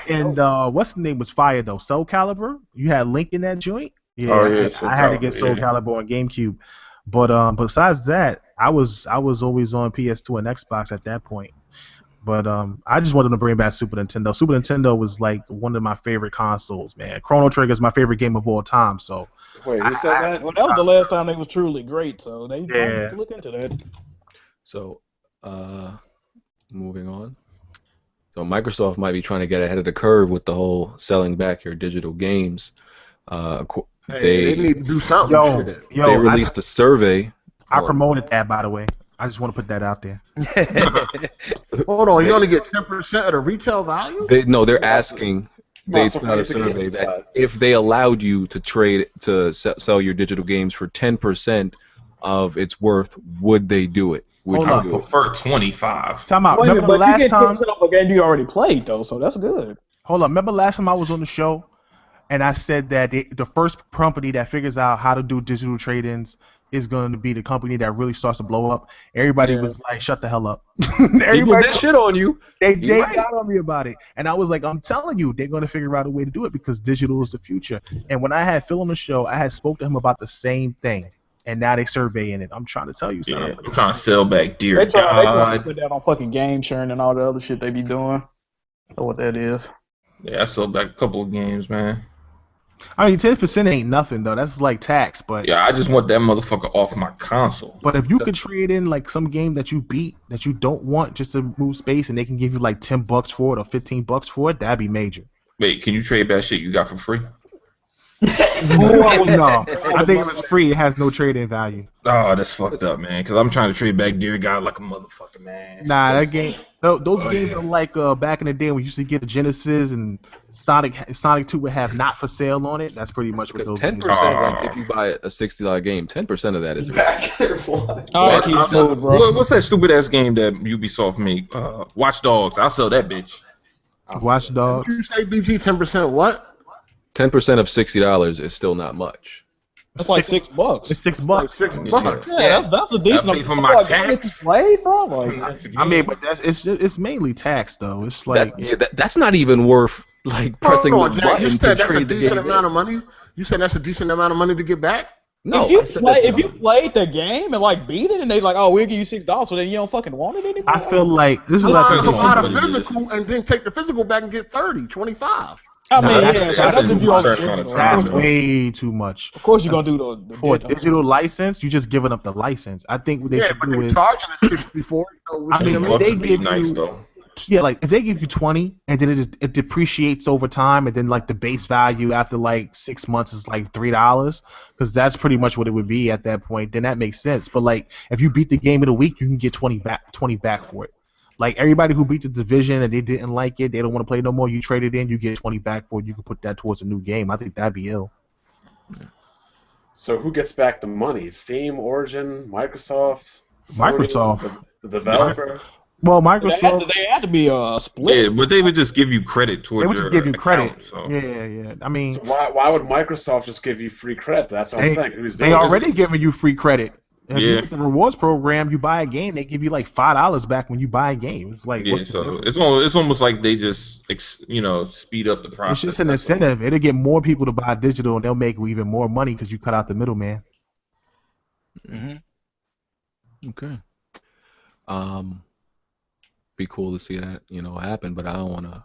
And what's the name was fire though? Soul Calibur. You had Link in that joint. Yeah, Oh, yeah, Soul I had to get Calibur, Soul yeah. Calibur on GameCube. But besides that, I was always on PS2 and Xbox at that point. But I just wanted to bring back Super Nintendo. Super Nintendo was like one of my favorite consoles, man. Chrono Trigger is my favorite game of all time. So Wait, who said that? well, that was the last time they was truly great. So they Yeah. have to look into that. So, moving on. So Microsoft might be trying to get ahead of the curve with the whole selling back your digital games. They need to do something. yo, They released a survey. I promoted that, by the way. I just want to put that out there. Hold on, you only get 10% of the retail value? They're asking. They put out a survey that if they allowed you to sell your digital games for 10% of its worth, would they do it? Would Hold you up. do it? prefer 25. Time out. Wait, Remember the but you last get time? 10% off a game you already played though, so that's good. Hold up. Remember last time I was on the show, and I said that the first company that figures out how to do digital trade-ins is going to be the company that really starts to blow up. Everybody was like, "Shut the hell up." People Everybody did shit on you. They You're right. got on me about it, and I was like, "I'm telling you, they're going to figure out a way to do it because digital is the future." And when I had Phil on the show, I had spoke to him about the same thing, and now they surveying it. I'm trying to tell you Yeah, something. I'm trying to sell back Dear They try to God. put that on fucking game sharing and all the other shit they be doing. I know what that is. Yeah, I sold back a couple of games, man. I mean, 10% ain't nothing though. That's like tax, but Yeah, I just want that motherfucker off my console. But if you could trade in like some game that you beat that you don't want just to move space, and they can give you like $10 for it or $15 for it, that'd be major. Wait, can you trade back shit you got for free? No, I think if it's free, it has no trade-in value. Oh, that's fucked up, man. Because I'm trying to trade back Dear God like a motherfucker, man. Nah, that game. Those games are like back in the day when you used to get a Genesis and Sonic 2 would have not for sale on it. That's pretty much what Because those 10%, games are. like if you buy a $60 game, 10% of that is. All right, keep smooth, bro. What's that stupid ass game that Ubisoft made? Watch Dogs. I'll sell that bitch. Watch Dogs. You say BG 10% what? 10% of $60 is still not much. That's like $6. It's $6. Yeah, that's a decent. I pay for my tax. Play, bro. Like, I mean, but it's mainly tax though. It's like That's not even worth like pressing Hold the on, Jack, you button to said that's a trade the decent game. amount of money? You said that's a decent amount of money to get back? No, if you played the game and like beat it, and they like, oh, we'll give you $6, so then you don't fucking want it anymore. I feel like this is what I Buy think. a what it is. physical and then take the physical back and get 30, 25. I mean, Nah, yeah, that's that's a if you don't. fair amount of That's time. way too much. Of course, you're gonna do the For a digital license, you're just giving up the license. I think what they Yeah, should but do they're is, charging at 64. I mean, Bucks they would be give nice you, though. yeah, like if they give you 20 and then it depreciates over time, and then like the base value after like 6 months is like $3, because that's pretty much what it would be at that point. Then that makes sense. But like if you beat the game in a week, you can get 20 back for it. Like everybody who beat the division and they didn't like it, they don't want to play no more. You trade it in, you get 20 back for it. You can put that towards a new game. I think that'd be ill. So who gets back the money? Steam, Origin, Microsoft? Sony, Microsoft. the developer? Well, They Microsoft. had to be split. Yeah, but they would just give you credit towards They would just give you credit. account, so. Yeah. I mean, So why would Microsoft just give you free credit? That's what I'm saying. Who's doing they this? already giving you free credit. If you Yeah. get the rewards program, you buy a game, they give you like $5 back when you buy a game. It's like, Yeah, what's the so difference? it's almost like they just speed up the process. It's just an that's all. incentive. It'll get more people to buy digital, and they'll make even more money because you cut out the middleman. Okay. Be cool to see that happen, but I don't wanna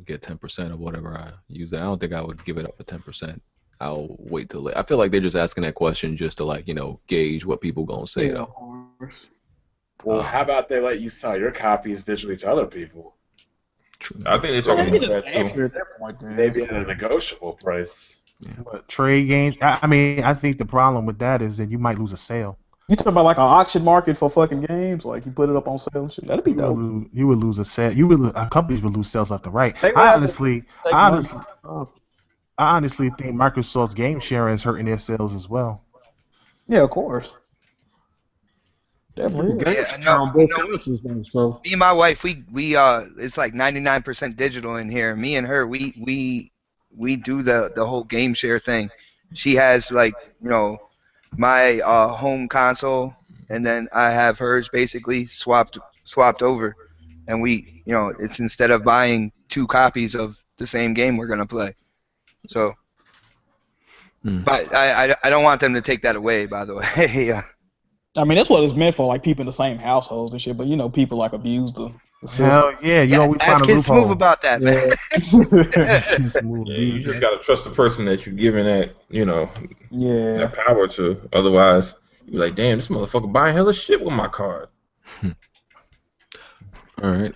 get 10% of whatever I use. I don't think I would give it up for 10%. I'll wait till I feel like they're just asking that question just to gauge what people gonna say. Yeah, Though. of course. Well, how about they let you sell your copies digitally to other people? I think they're talking Maybe about just that pay too. for it at that point, then. Maybe at a negotiable price. But trade games, I mean, I think the problem with that is that you might lose a sale. You talking about like an auction market for fucking games? Like you put it up on sale and shit. That'd be dope. You would lose a sale. Companies would lose sales left and right. They would I have to honestly, take I money. honestly, I honestly think Microsoft's game share is hurting their sales as well. Yeah, of course. Definitely. Games Yeah, share on both consoles though, so. Me and my wife, we it's like 99% digital in here. Me and her, we do the whole game share thing. She has like, you know, my home console, and then I have hers basically swapped over, and we, you know, it's instead of buying 2 copies of the same game we're gonna play. So, but I don't want them to take that away. By the way, yeah. I mean, that's what it's meant for, like people in the same households and shit. But you know, people like abuse the system. Hell yeah, you always find Ask a Kid loophole. Smooth about that, man. Yeah, you just gotta trust the person that you're giving that, you know, Yeah. that power to. Otherwise, you're like, damn, this motherfucker buying hella shit with my card. All right.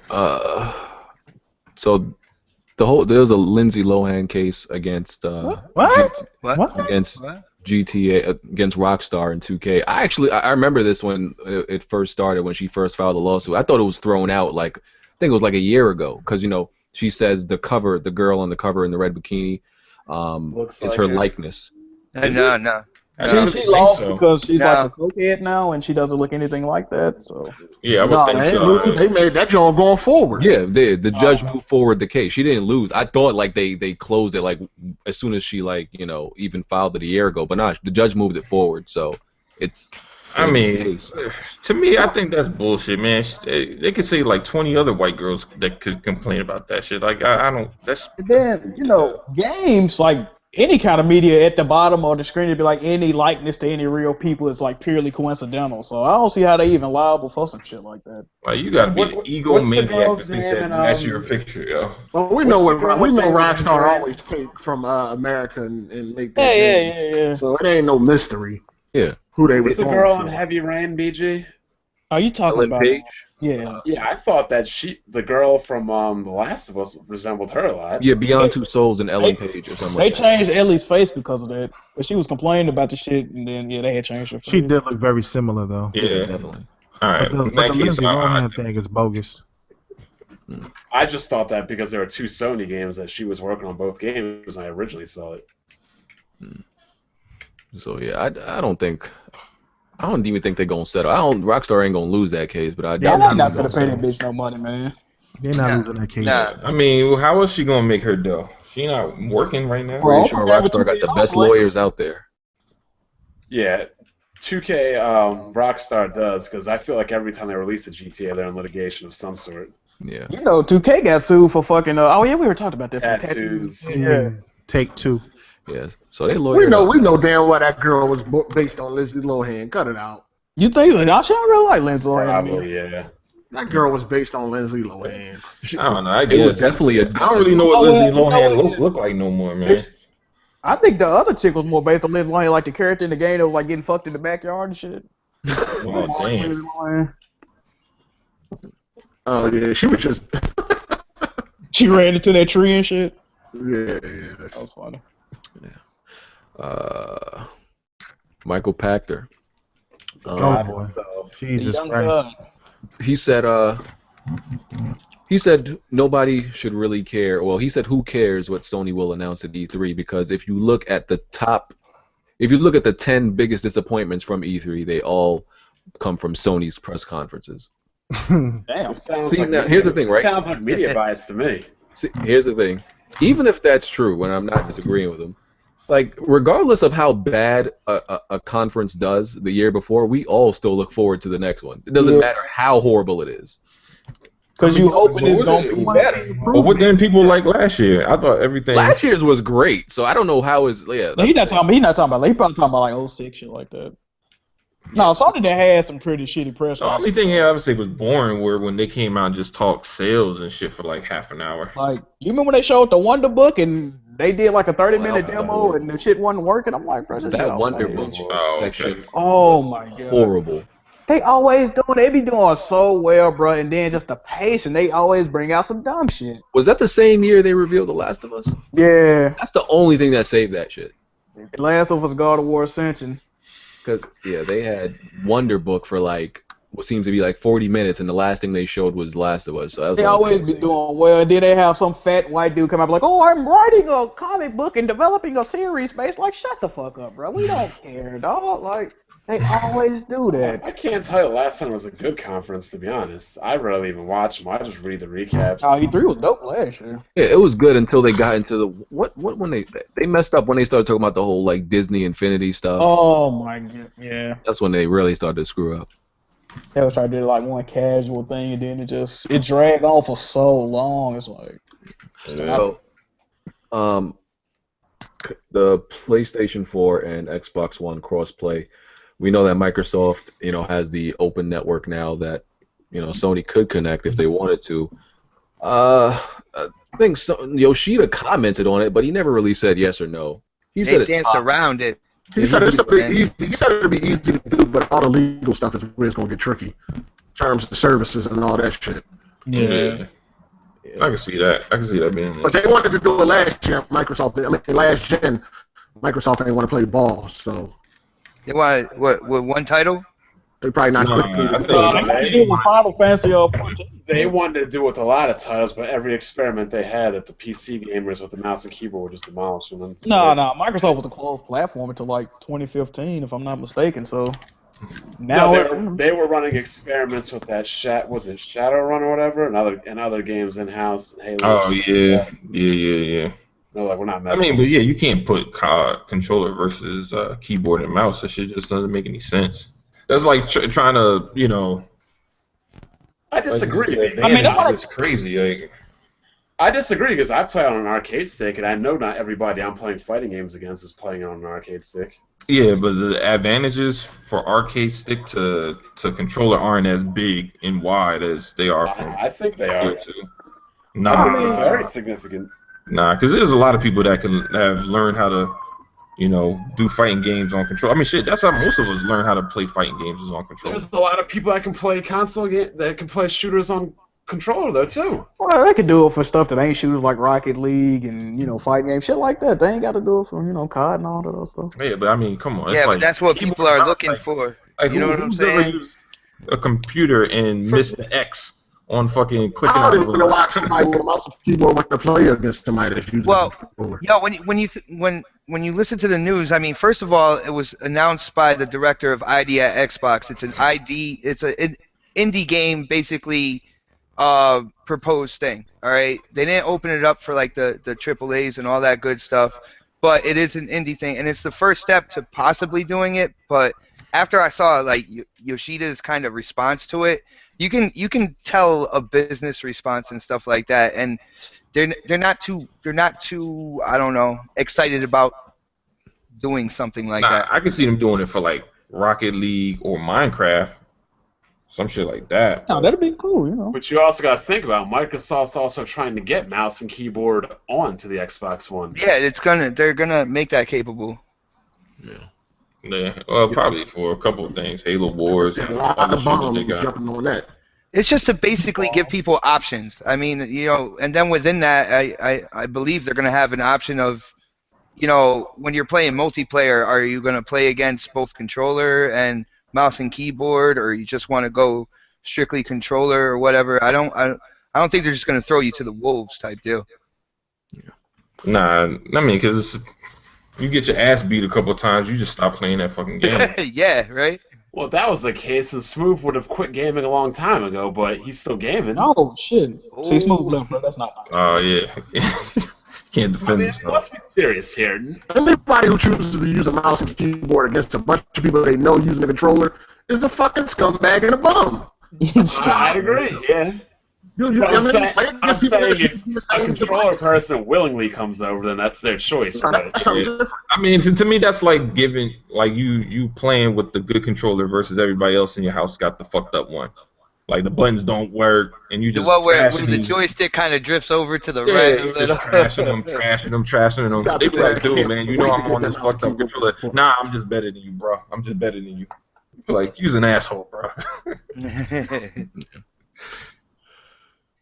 So there's a Lindsay Lohan case against against GTA against Rockstar and 2K. I remember this when it first started, when she first filed the lawsuit. I thought it was thrown out like, I think it was like a year ago, because, you know, she says the girl on the cover in the red bikini is like her it. likeness. No. She lost because she's like a cokehead now, and she doesn't look anything like that. So Yeah, I would think so. They made that joint going forward. Yeah, the judge moved forward the case. She didn't lose. I thought like they closed it like as soon as she, like, you know, even filed it a year ago, but not. The judge moved it forward, so it's. I mean, to me, I think that's bullshit, man. They could say like 20 other white girls that could complain about that shit. Like, I don't. That's. and then, you know, games, like any kind of media at the bottom of the screen, it'd be like any likeness to any real people is like purely coincidental. So I don't see how they even liable for some shit like that. Like, you gotta be an egomaniac to think that that's your picture, yo. Well, we know Rockstar always take from America and make that games. Yeah. So it ain't no mystery. Yeah. Who they What's were the going girl for. on Heavy Rain, BG? Are you talking Ellen about? Page? Yeah. Yeah, I thought that the girl from The Last of Us, resembled her a lot. Yeah, Beyond Two Souls and Ellen Page or something They like that. changed Ellie's face because of that, but she was complaining about the shit, and then they had changed her face. She did look very similar though. Yeah, definitely. All right. But In the that case, Lindsay Lohan thing is bogus. I just thought that because there were 2 Sony games that she was working on both games when I originally saw it. So yeah, I don't even think they're gonna settle. Rockstar ain't gonna lose that case, but I Yeah, doubt I'm not they're gonna pay that settle. bitch no money, man. They're not losing that case. Nah. I mean, how is she gonna make her dough? She not working right now. Well, Pretty sure Rockstar got the best lawyers out there. Yeah, 2K Rockstar does, because I feel like every time they release a GTA, they're in litigation of some sort. Yeah. You know, 2K got sued for fucking. Oh yeah, we were talking about that. For Tattoos. Yeah. Take 2. Yes. So they lawyers. We know damn well that girl was based on Lindsay Lohan. Cut it out. You think so? She don't really like Lindsay Lohan. Probably, yeah. That girl was based on Lindsay Lohan. I don't know. I It was guess. definitely a. I don't really know what Oh, Lindsay well, Lohan look like no more, man. I think the other chick was more based on Lindsay Lohan, like the character in the game that was like getting fucked in the backyard and shit. Oh, damn. Lindsay Lohan. Oh yeah, she was just. She ran into that tree and shit. Yeah. That was funny. Michael Pachter. Oh boy. Jesus Young Christ. He said nobody should really care. Well, he said who cares what Sony will announce at E3, because if you look at the 10 biggest disappointments from E3, they all come from Sony's press conferences. Damn. See, now, here's the thing, right? Sounds like media bias to me. See, here's the thing. Even if that's true, and I'm not disagreeing with him, like, regardless of how bad a conference does the year before, we all still look forward to the next one. It doesn't matter how horrible it is. Because you hoping it's gonna be better. But what didn't people like last year? I thought everything. Last year's was great, so I don't know how is. Yeah, No, he's not talking about. He probably talking about like 06 shit like that. No, Sony that had some pretty shitty press. The only thing I would say was boring were when they came out and just talked sales and shit for like half an hour. Like, you remember when they showed the Wonder Book and they did like a 30-minute demo and the shit wasn't working? I'm like, bro, just get that off Wonder my Book page. section. Oh my god. Horrible. They always doing. They be doing so well, bro. And then just the pace, and they always bring out some dumb shit. Was that the same year they revealed The Last of Us? Yeah. That's the only thing that saved that shit. Last of Us God of War Ascension. Because they had Wonder Book for like what seems to be like 40 minutes, and the last thing they showed was Last of Us. So that was they always be doing well, and then they have some fat white dude come up like, "Oh, I'm writing a comic book and developing a series based." Like, shut the fuck up, bro. We don't care, dog. Like, they always do that. I can't tell you the last time it was a good conference, to be honest. I rarely even watch them. I just read the recaps. Oh, E3 was dope last year. Yeah, it was good until they got into the what when they messed up when they started talking about the whole like Disney Infinity stuff. Oh my god, yeah. That's when they really started to screw up. They was trying to do like one casual thing, and then it dragged on for so long. It's like, so, the PlayStation 4 and Xbox One crossplay. We know that Microsoft, has the open network now that, Sony could connect if they wanted to. I think Yoshida commented on it, but he never really said yes or no. He said they danced around it. He said it'd be easy. He said it'd be easy to do, but all the legal stuff is where it's gonna get tricky, in terms of services and all that shit. Yeah. I can see that. I can see that being. But they wanted to do it last year. Last gen, Microsoft ain't want to play ball, so. They wanted what one title? They probably not quick. They with Final Fantasy 14. They wanted to do with a lot of titles, but every experiment they had at the PC gamers with the mouse and keyboard were just demolishing them. No, Microsoft was a closed platform until like 2015, if I'm not mistaken. So now they were running experiments with that Shadowrun or whatever, and other games in house. Halo. Oh yeah. No, like we're not I messing. mean, but yeah, you can't put controller versus keyboard and mouse. That shit just doesn't make any sense. That's like trying to, I disagree. It's crazy. Like, I disagree because I play on an arcade stick, and I know not everybody I'm playing fighting games against is playing on an arcade stick. yeah, but the advantages for arcade stick to controller aren't as big and wide as they are from. I think they are. Nah, very significant. Nah, because there's a lot of people that have learned how to, do fighting games on controller. I mean, shit, that's how most of us learn how to play fighting games is on controller. There's a lot of people that can play that can play shooters on controller though too. Well, they could do it for stuff that ain't shooters like Rocket League and fighting games, shit like that. They ain't got to do it for COD and all that other stuff. Yeah, but I mean, come on. Yeah, but that's what people are looking for. Like, you know what I'm saying? Used a computer and missed the X on fucking clicking I out don't even know why somebody with a mouse and keyboard want to play against somebody that's using a controller. When you listen to the news, I mean, first of all, it was announced by the director of ID at Xbox. It's an indie game, basically proposed thing. All right, they didn't open it up for like the AAAs and all that good stuff, but it is an indie thing, and it's the first step to possibly doing it. But after I saw like Yoshida's kind of response to it, you can tell a business response and stuff like that, and they're not too I don't know, excited about doing something like that. I can see them doing it for like Rocket League or Minecraft, some shit like that. No, that'd be cool, But you also got to think about Microsoft's also trying to get mouse and keyboard onto the Xbox One. Yeah, they're gonna make that capable. Yeah, well, probably for a couple of things, Halo Wars. A lot of bombs jumping on that. It's just to basically give people options. I mean, and then within that, I believe they're going to have an option of, when you're playing multiplayer, are you going to play against both controller and mouse and keyboard, or you just want to go strictly controller or whatever? I don't think they're just going to throw you to the wolves type deal. Nah, I mean, because you get your ass beat a couple of times, you just stop playing that fucking game. Yeah, right? Well, if that was the case, then Smooth would have quit gaming a long time ago, but he's still gaming. No, shit. See, Smooth left, bro. That's not nice. Oh, yeah. Can't defend himself. Let's be serious here. Anybody who chooses to use a mouse and keyboard against a bunch of people they know using a controller is a fucking scumbag and a bum. I agree, yeah. I'm saying if a controller person willingly comes over, then that's their choice. Right? I mean, to me, that's like giving, like you playing with the good controller versus everybody else in your house got the fucked up one. Like the buttons don't work, and you just where the joystick kind of drifts over to the right a little. Trashing them. They be like, dude, man, you know I'm on this fucked up controller. Nah, I'm just better than you, bro. I'm just better than you. Like, you's an asshole, bro.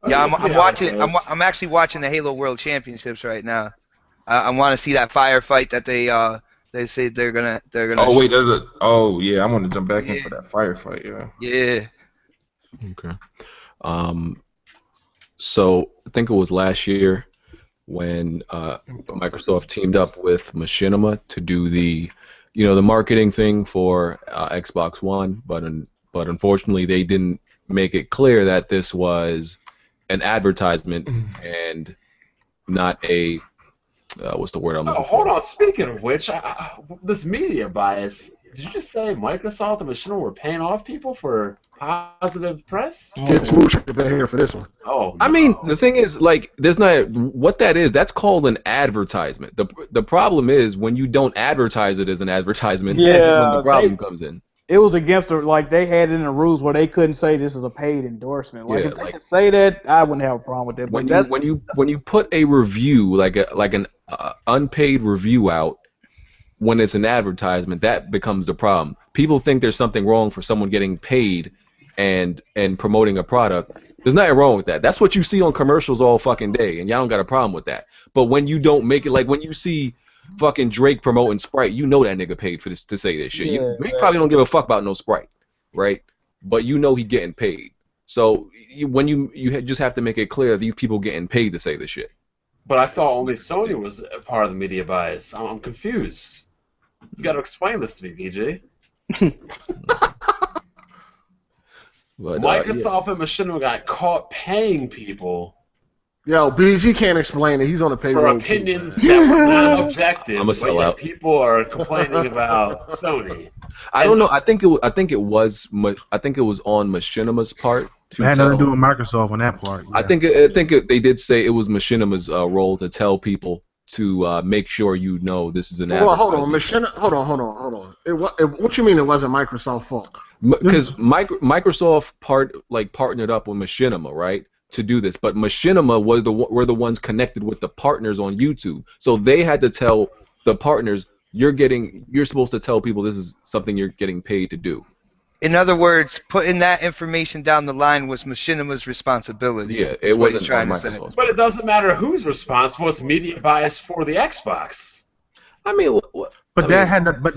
Yeah, I'm watching. I'm actually watching the Halo World Championships right now. I want to see that firefight that They say they're gonna. Oh wait, there's a. Oh yeah, I want to jump back in for that firefight. Yeah. Yeah. Okay. So I think it was last year when Microsoft teamed up with Machinima to do the marketing thing for Xbox One, but unfortunately they didn't make it clear that this was an advertisement and not a what's the word I'm looking for? Hold on. Speaking of which, this media bias. Did you just say Microsoft and Machinima were paying off people for positive press? Get Smooch here for this one. Oh, I mean, the thing is, like, there's not what that is. That's called an advertisement. The problem is when you don't advertise it as an advertisement. That's when the problem comes in. It was against they had it in the rules where they couldn't say this is a paid endorsement. Like if they could say that, I wouldn't have a problem with that. But when you put a review like an unpaid review out. When it's an advertisement, that becomes the problem. People think there's something wrong for someone getting paid and promoting a product. There's nothing wrong with that. That's what you see on commercials all fucking day, and y'all don't got a problem with that. But when you don't make it, like when you see fucking Drake promoting Sprite, you know that nigga paid for this to say this shit. Yeah, Drake probably don't give a fuck about no Sprite, right? But you know he getting paid. So when you just have to make it clear these people getting paid to say this shit. But I thought only Sony was a part of the media bias. I'm confused. You got to explain this to me, BJ. But, Microsoft and Machinima got caught paying people. Yo, BG can't explain it. He's on the payroll. For opinions that were not objective. I'm a sellout. People are complaining about Sony. I don't know. I think it was on Machinima's part. It had nothing to do with Microsoft on that part. Yeah. I think they did say it was Machinima's role to tell people to make sure you know this is an advertisement. Hold on. What you mean it wasn't Microsoft's fault? Because Microsoft partnered up with Machinima, right, to do this. But Machinima were the ones connected with the partners on YouTube, so they had to tell the partners you're supposed to tell people this is something you're getting paid to do. In other words, putting that information down the line was Machinima's responsibility. Yeah, it wasn't trying to Microsoft's say. But it doesn't matter who's responsible. It's media bias for the Xbox. I mean, but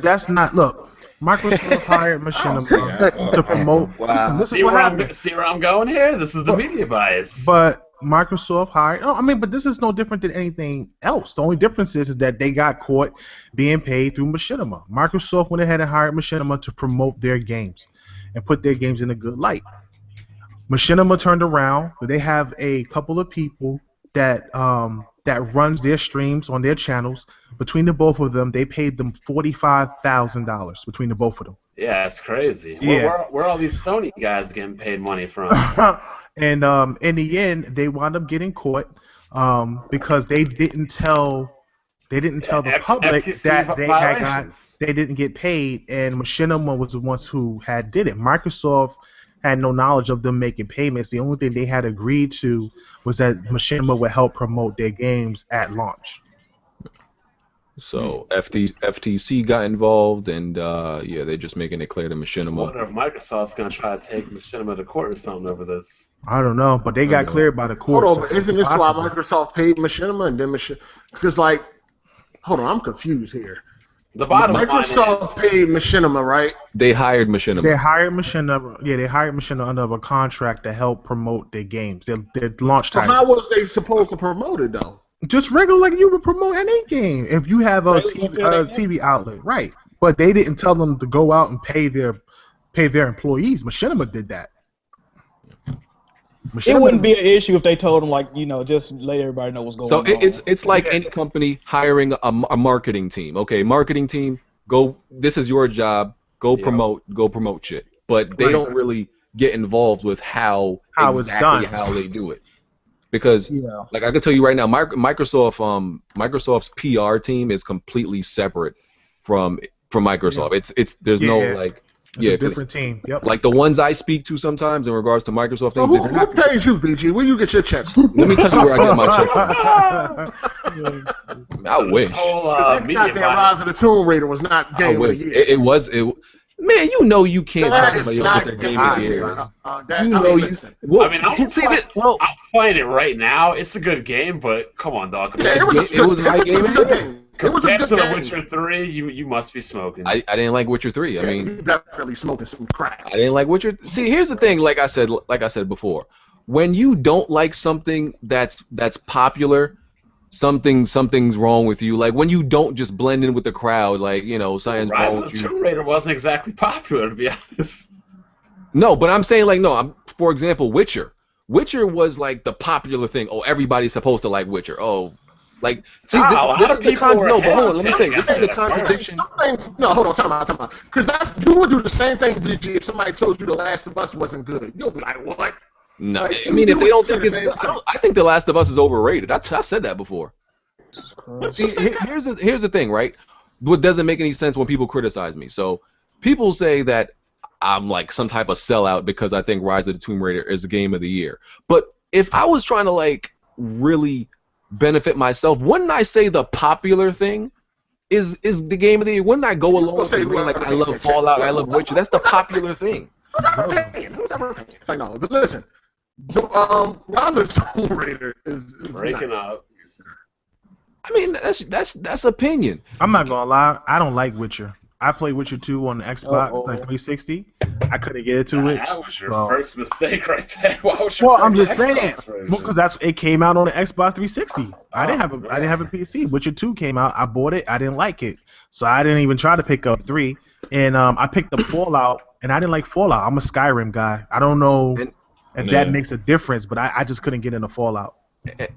that's not. Look, Microsoft hired Machinima to promote. Wow. This is what happened. See where I'm going here? This is the media bias. But Microsoft hired. Oh, I mean, but this is no different than anything else. The only difference is that they got caught being paid through Machinima. Microsoft went ahead and hired Machinima to promote their games and put their games in a good light. Machinima turned around. They have a couple of people that runs their streams on their channels. Between the both of them, they paid them $45,000 between the both of them. Yeah, it's crazy. Yeah. Where are all these Sony guys getting paid money from? And in the end, they wound up getting caught because they didn't tell the public that they didn't get paid, and Machinima was the ones who did it. Microsoft had no knowledge of them making payments. The only thing they had agreed to was that Machinima would help promote their games at launch. So FTC got involved, and they're just making it clear to Machinima. I wonder if Microsoft's gonna try to take Machinima to court or something over this. I don't know, but they got cleared by the court. Hold on, but isn't this why Microsoft paid Machinima and then because hold on, I'm confused here. The bottom Microsoft paid Machinima, right? They hired Machinima. They hired Machinima. Yeah, they hired Machinima under a contract to help promote their games. Their launch titles. So how was they supposed to promote it though? Just regular, like you would promote any game if you have a TV outlet, right? But they didn't tell them to go out and pay their employees. Machinima did that. It wouldn't be an issue if they told them, just let everybody know what's going on. So it's like any company hiring a marketing team. Okay, marketing team, go. This is your job. Go promote shit. But they don't really get involved with how it's done, how they do it. Because, like I can tell you right now, Microsoft's PR team is completely separate from Microsoft. There's it's a different team. Yep. Like the ones I speak to sometimes in regards to Microsoft things. So who pays you, BG? Where you get your checks? Let me tell you where I get my checks from. I wish. This whole that Rise of the Tomb Raider was not game of the year. It was. Man, you can't tell somebody else what their game of the year is. I'm playing it right now. It's a good game, but come on, dog. It was my game of the year. Compared to The Witcher 3, you must be smoking. I didn't like Witcher 3. I mean, you definitely smoking some crack. I didn't like Witcher. See, here's the thing. Like I said before, when you don't like something that's popular, something's wrong with you. Like when you don't just blend in with the crowd, like something's wrong with you. Rise of the Tomb Raider wasn't exactly popular, to be honest. No, but I'm saying for example, Witcher. Witcher was like the popular thing. Oh, everybody's supposed to like Witcher. Oh. Like, see, this is the no, but hold on, let me say, this is the contradiction. No, hold on, time out. Because you would do the same thing, BG, if somebody told you The Last of Us wasn't good. You'll be like, what? No, I mean, if they don't think it's, I think The Last of Us is overrated. I said that before. See, here's the thing, right? What doesn't make any sense when people criticize me. So, people say that I'm like some type of sellout because I think Rise of the Tomb Raider is the game of the year. But if I was trying to like really benefit myself, wouldn't I say the popular thing is the game of the year? Wouldn't I go along with like I love Fallout, I love Witcher? That's the popular thing. Who's ever opinion? It's like, no, but listen, Rise of the Tomb Raider is breaking up. I mean, that's opinion. I'm not gonna lie, I don't like Witcher. I played Witcher 2 on the Xbox, like 360. I couldn't get into it. That was your first mistake right there. Why was your I'm just saying, because it came out on the Xbox 360. I didn't have a PC. Witcher 2 came out. I bought it. I didn't like it, so I didn't even try to pick up 3. And I picked up Fallout, and I didn't like Fallout. I'm a Skyrim guy. I don't know if that makes a difference, but I just couldn't get into Fallout.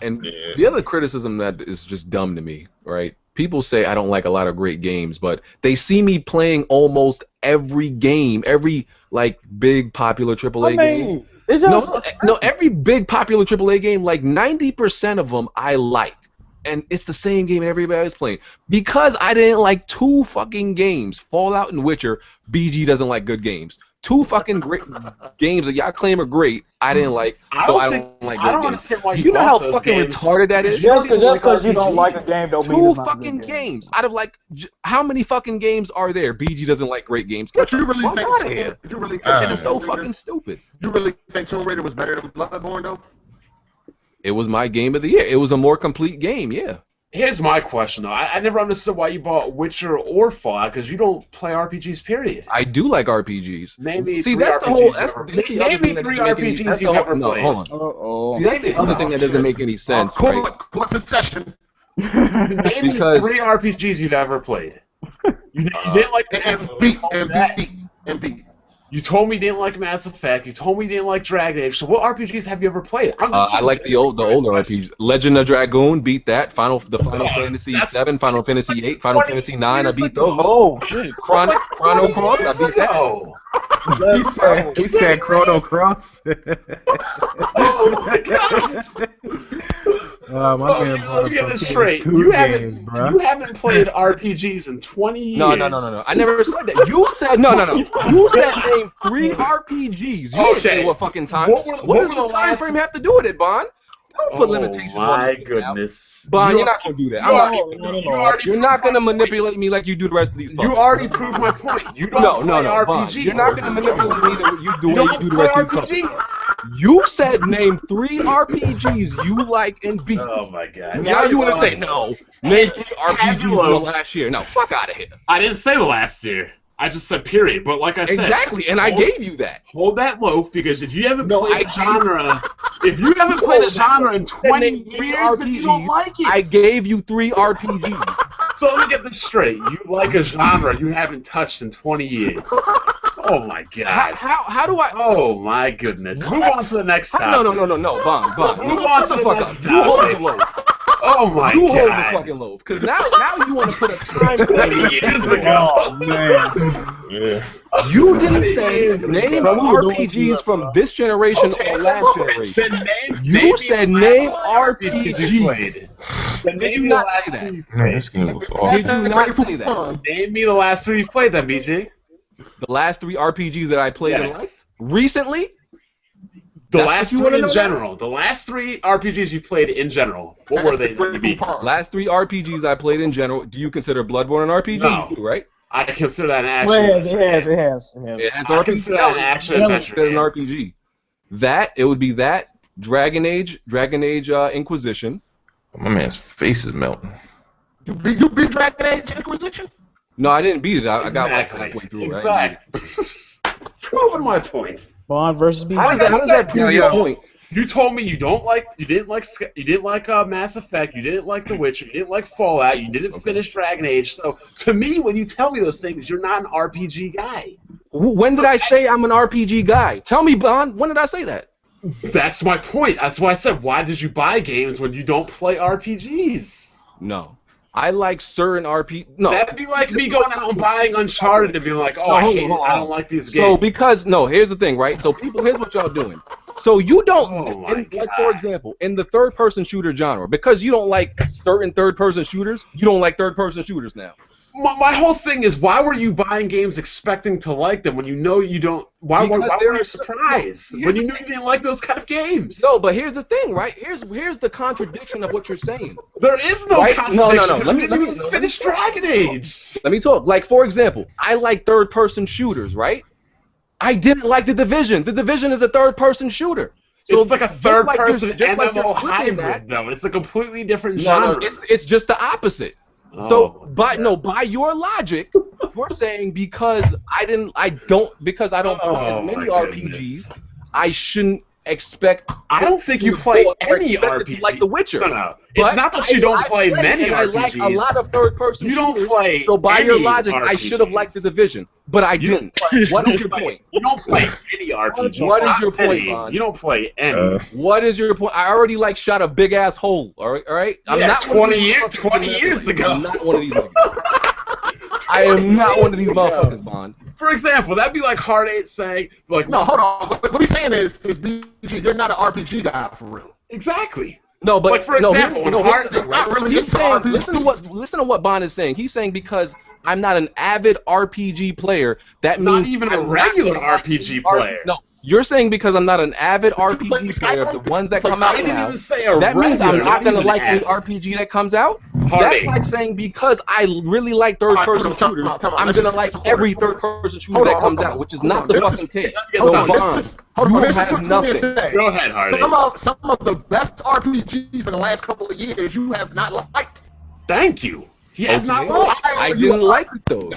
And the other criticism that is just dumb to me, right? People say I don't like a lot of great games, but they see me playing almost every game, every like big popular AAA game. It's just no, every big popular AAA game, like 90% of them I like, and it's the same game everybody's playing. Because I didn't like 2 fucking games, Fallout and Witcher. BG doesn't like good games. 2 fucking great games that y'all claim are great, I didn't like, so I don't like good games. You know how fucking retarded that is? Just because you don't like a game don't mean it's not 2 fucking games. Out of like, how many fucking games are there? BG doesn't like great games. But you really think out of here. You really it's so fucking stupid. You really think Tomb Raider was better than Bloodborne though? It was my game of the year. It was a more complete game, yeah. Here's my question, though. I never understood why you bought Witcher or Fallout, because you don't play RPGs, period. I do like RPGs. Maybe see, that's the whole. That's the other thing that doesn't make any sense. No, hold on. See, that's the other thing that doesn't make any sense. What's in session? Name me 3 RPGs you've ever played. You didn't like and beat. You told me you didn't like Mass Effect. You told me you didn't like Dragon Age. So what RPGs have you ever played? I like the older RPGs. Legend of Dragoon, beat that. Final Fantasy 7, Final Fantasy 8, Final Fantasy 9. I beat those. Oh shit! Chrono Cross, I beat that. He said Chrono Cross. Oh my god! Let me get this straight. You haven't played RPGs in 20 years. No. I never said that. You said no. You said name 3 RPGs. You didn't say what fucking time. What does the time frame have to do with it, Bond? Don't put limitations on me. My goodness. Bond, you're not going to do that. You're not going to manipulate me like you do the rest of these You already proved my point. You don't play RPGs. Bond, you're not going to manipulate me the way you do the rest of these RPGs. You said name 3 RPGs you like and beat. Oh my god. Now you want to say no. Name 3 RPGs in the last year. No, fuck out of here. I didn't say the last year. I just said period. But like I said, exactly, and I gave you that. Hold that loaf, because if you haven't played a genre, if you haven't played a genre in 20 years, then you don't like it. I gave you 3 RPGs. So let me get this straight. You like a genre you haven't touched in 20 years. Oh my god. How do I? Oh my goodness. Move on to the next topic. No, Bond. Move on to the next topic. You hold the loaf. Oh my god. You hold the fucking loaf, because now you want to put a time 20 years ago. Oh man. Yeah. You didn't say name RPGs from this generation or last generation. You said name RPGs. Did you not say that? Man, this game was awesome. Did you not say that? Name me the last 3 you've played then, BJ. The last 3 RPGs that I played in life? Recently? The last 3 in general. The last 3 RPGs you played in general. What were they? Last 3 RPGs I played in general. Do you consider Bloodborne an RPG? No. You do, right? I consider that an action. Well, it has. It has I RPG. consider that an action adventure. An RPG. It would be that Dragon Age Inquisition. My man's face is melting. You beat Dragon Age Inquisition? No, I didn't beat it. I got like halfway through. Exactly. Proving my point. Bond versus BG. How does that prove your point? You told me you didn't like Mass Effect, you didn't like The Witcher, you didn't like Fallout, you didn't finish Dragon Age. So to me, when you tell me those things, you're not an RPG guy. When did I say I'm an RPG guy? Tell me, Bond. When did I say that? That's my point. That's why I said, why did you buy games when you don't play RPGs? No. I like certain No. That'd be like me going out and buying Uncharted and being like, I hate it. I don't like these games. So here's the thing, right? So here's what y'all doing. So you don't, like for example, in the third-person shooter genre, because you don't like certain third-person shooters, you don't like third-person shooters now. My whole thing is, why were you buying games expecting to like them when you know you don't? Why were you surprised when you knew you didn't like those kind of games? No, but here's the thing, right? Here's the contradiction of what you're saying. There is no contradiction. No. Let me finish Dragon Age. Let me talk. Like, for example, I like third-person shooters, right? I didn't like The Division. The Division is a third-person shooter. So it's like a third-person MMO hybrid, though. It's a completely different genre. No, it's just the opposite. So, by your logic, you're saying because I don't play as many RPGs, I shouldn't expect. I don't think you play any RPG like The Witcher. No. It's not that you don't play many RPGs. I like a lot of third-person shooters. You don't play. So by your logic, RPGs. I should have liked The Division, but I didn't. What is your point? You don't play any RPGs. What is your point, Bond? You don't play any. What is your point? I already shot a big ass hole. All right. I'm not 20 years ago. I'm not one of these niggas. I am not one of these motherfuckers, Bond. For example, that'd be like Hard 8 saying, like, no, hold on. What he's saying is BG, you're not an RPG guy for real. Exactly. No, but like for example, listen to what Bond is saying. He's saying because I'm not an avid RPG player, that means not even a regular RPG player. No, you're saying because I'm not an avid RPG player, the ones that come out now, that means I'm not gonna like any RPG that comes out. That's like saying because I really like third-person shooters, I'm gonna like every third-person shooter that comes out, which is not the fucking case. So Bond, you have nothing. Go ahead, Hardy. Some of the best RPGs in the last couple of years you have not liked. Thank you. He has not liked. I didn't like those.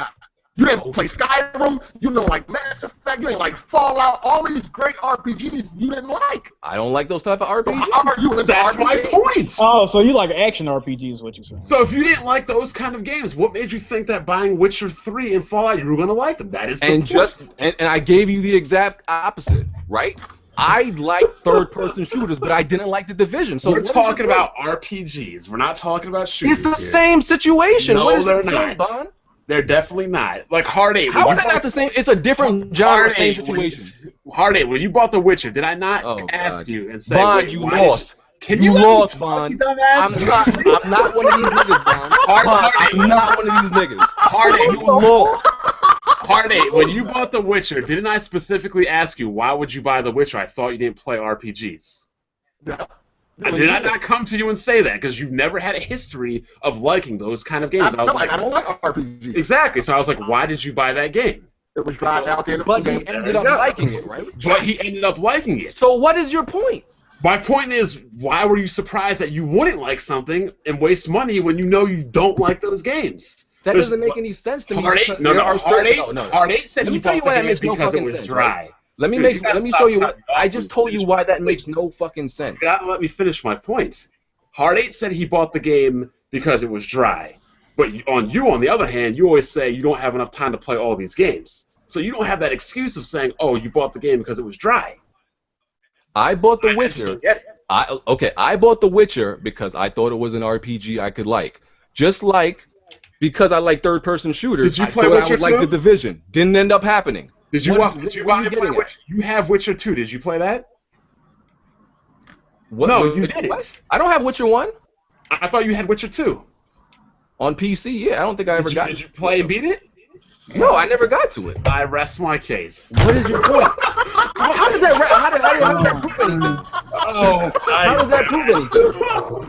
You didn't play Skyrim, you didn't like Mass Effect, you didn't like Fallout, all these great RPGs you didn't like. I don't like those type of RPGs. So how are you into That's RPG? my point. Oh, so you like action RPGs is what you're saying. So if you didn't like those kind of games, what made you think that buying Witcher 3 and Fallout, you were going to like them? That is the point. And I gave you the exact opposite, right? I like third-person shooters, but I didn't like The Division. So we're talking about RPGs. We're not talking about shooters. It's the same situation. No, they're not. Bond? They're definitely not. Like Hard 8. How is it not the same? It's a different genre, same situation. Hard 8, when you bought The Witcher, did I not ask you and say, Bond, you lost. You lost, Bond. I'm not one of these niggas, Bond. I'm not one of these niggas. Hard 8, you lost. Hard 8, when you bought The Witcher, didn't I specifically ask you, why would you buy The Witcher? I thought you didn't play RPGs. Yeah. Did I not come to you and say that? Because you've never had a history of liking those kind of games. I was like, I don't like RPGs. Exactly. So I was like, why did you buy that game? It was dried out there. But he ended up liking it, right? But he ended up liking it. So what is your point? My point is, why were you surprised that you wouldn't like something and waste money when you know you don't like those games? That doesn't make any sense to me. Hard 8 said he bought the game because it was dry. Let me show you what I just told you why that makes no fucking sense. You gotta let me finish my point. Hard 8 said he bought the game because it was dry. But on the other hand, you always say you don't have enough time to play all these games. So you don't have that excuse of saying, oh, you bought the game because it was dry. I bought The Witcher. I bought The Witcher because I thought it was an RPG I could like. Just like because I like third-person shooters, I thought I would like The Division. Didn't end up happening. Did you buy Witcher? You have Witcher 2. Did you play that? No, you didn't. I don't have Witcher 1. I thought you had Witcher 2. On PC, yeah. I don't think I ever got it. Did you play and beat it? No, I never got to it. I rest my case. What is your point? How does that prove anything? How does that prove anything?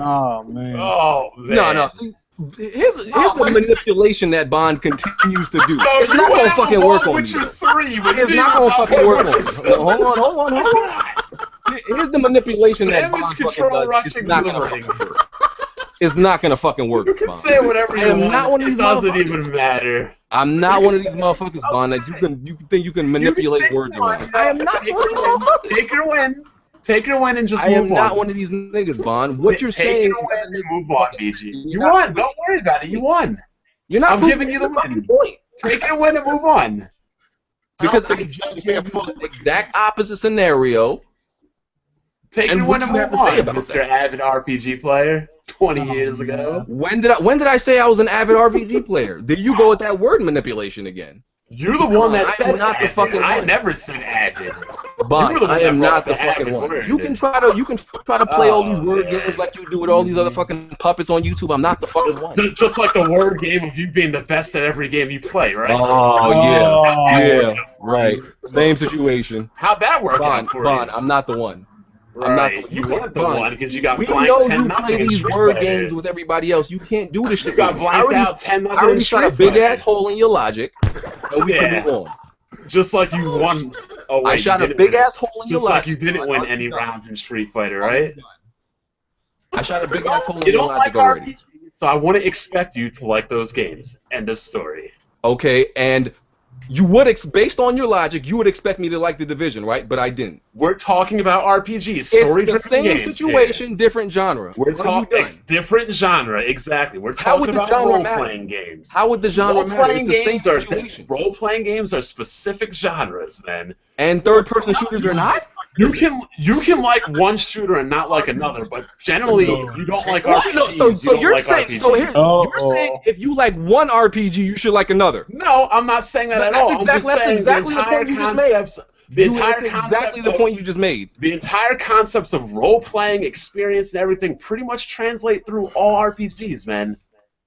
Oh, man. Oh, man. No. See, here's the manipulation that Bond continues to do. It's not going to fucking work on you. It's not going to fucking work on you. Hold on. Here's the manipulation that Bond fucking does. It's not going to fucking work. is not gonna fucking work. You can Bond. say whatever you want. Not one of these it doesn't motherfuckers. even matter. I'm not one of these motherfuckers, Bond, that you think you can manipulate words around. I am not one of these motherfuckers. Take your win. Take your win and just I move am on. not one of these niggas, Bond. What you're Take saying your win and move on, BG. You won. Don't worry about it. You won. You're not I'm giving you the fucking win. point. Take your win and move on. Because I just gave you the exact opposite scenario. Take And your what win and do you have move to say on, about Mr. that? Avid RPG player. 20 years ago. When did I say I was an avid RPG player? There you go with that word manipulation again. You're the one that I said am not the avid. fucking I one. never said avid. Bond, You were the one I that am brought not the the fucking avid one. word. You can try to play all these word games like you do with all these other fucking puppets on YouTube. I'm not the fucking one. Just like the word game of you being the best at every game you play, right? Oh yeah, right. Same situation. How'd that work out for Bond, you? I'm not the one. I'm not Right. the, You weren't the Bond, one because you got we blanked know 10 you play in these Street word Fighter. games with everybody else. You can't do this shit. You got with me. blanked out 10 I already in shot a Street big ass Fighter. hole in your logic, and we can Yeah. move on. Just like you won. Oh, wait, I shot you a didn't big win. ass hole in your Just like logic. you didn't win any rounds in Street Fighter, right? I shot a big ass hole in You your don't logic like already. RPGs, so I wouldn't expect you to like those games. End of story. Okay, and you would based on your logic, you would expect me to like The Division, right? But I didn't. We're talking about RPGs, It's the story-driven same games. situation, different genre. We're What have you talking done? different genre, exactly. We're How would talking the about genre matter? role-playing games. How would the genre matter? Role-playing It's the same games are situation. role-playing games are specific genres, man. And third-person shooters are not? You can like one shooter and not like another, but generally, if you don't like What? RPGs, No, so you don't you're like saying RPGs. so here's you're saying if you like one RPG, you should like another. No, I'm not saying that at all. I'm just saying exactly the point you just made. That's exactly the point you just made. The entire concepts of role-playing experience and everything pretty much translate through all RPGs, man.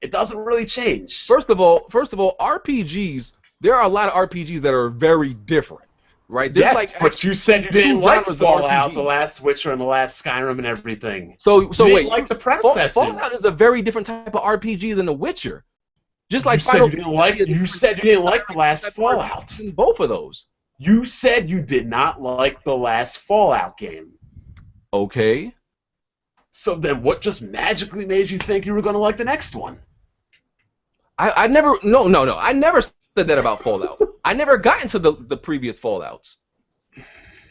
It doesn't really change. First of all, RPGs. There are a lot of RPGs that are very different, right? There's Yes, but you said you two didn't like genres of Fallout, RPG. The Last Witcher, and The Last Skyrim and everything. So You didn't wait, like the predecessors. Fallout is a very different type of RPG than The Witcher. Just like you said you didn't like the last Fallout. Both of those. You said you did not like the last Fallout game. Okay. So then what just magically made you think you were going to like the next one? I never I never said that about Fallout. I never got into the previous Fallouts.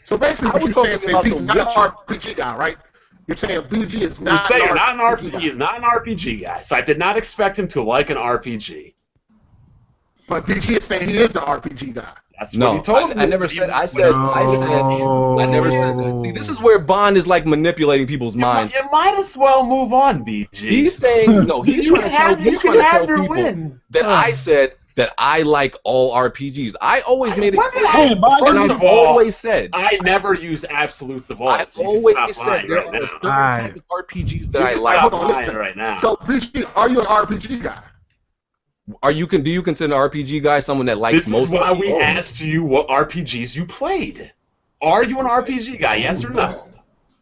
So basically, I was what you're talking saying about is he's The not an Witcher. RPG guy, right? You're saying BG is You not. say you're not an RPG RPG. guy. He's not an RPG guy. So I did not expect him to like an RPG. But BG is saying he is an RPG guy. That's No, what he told me. I never said. I never said that. See, this is where Bond is like manipulating people's minds. You might as well move on, BG. He's saying no. He's trying to tell people win. that I said that I like all RPGs. I always made it When did clear. I- First First I've of all, always said. I never use absolutes of all. I so you can always stop said lying there right are now. certain types of RPGs that I You can like. stop Hold on, lying listen. right now. So BG, are you an RPG guy? Do you consider an RPG guy someone that likes This most? is why we RPGs? asked you what RPGs you played. Are you an RPG guy? Yes or no?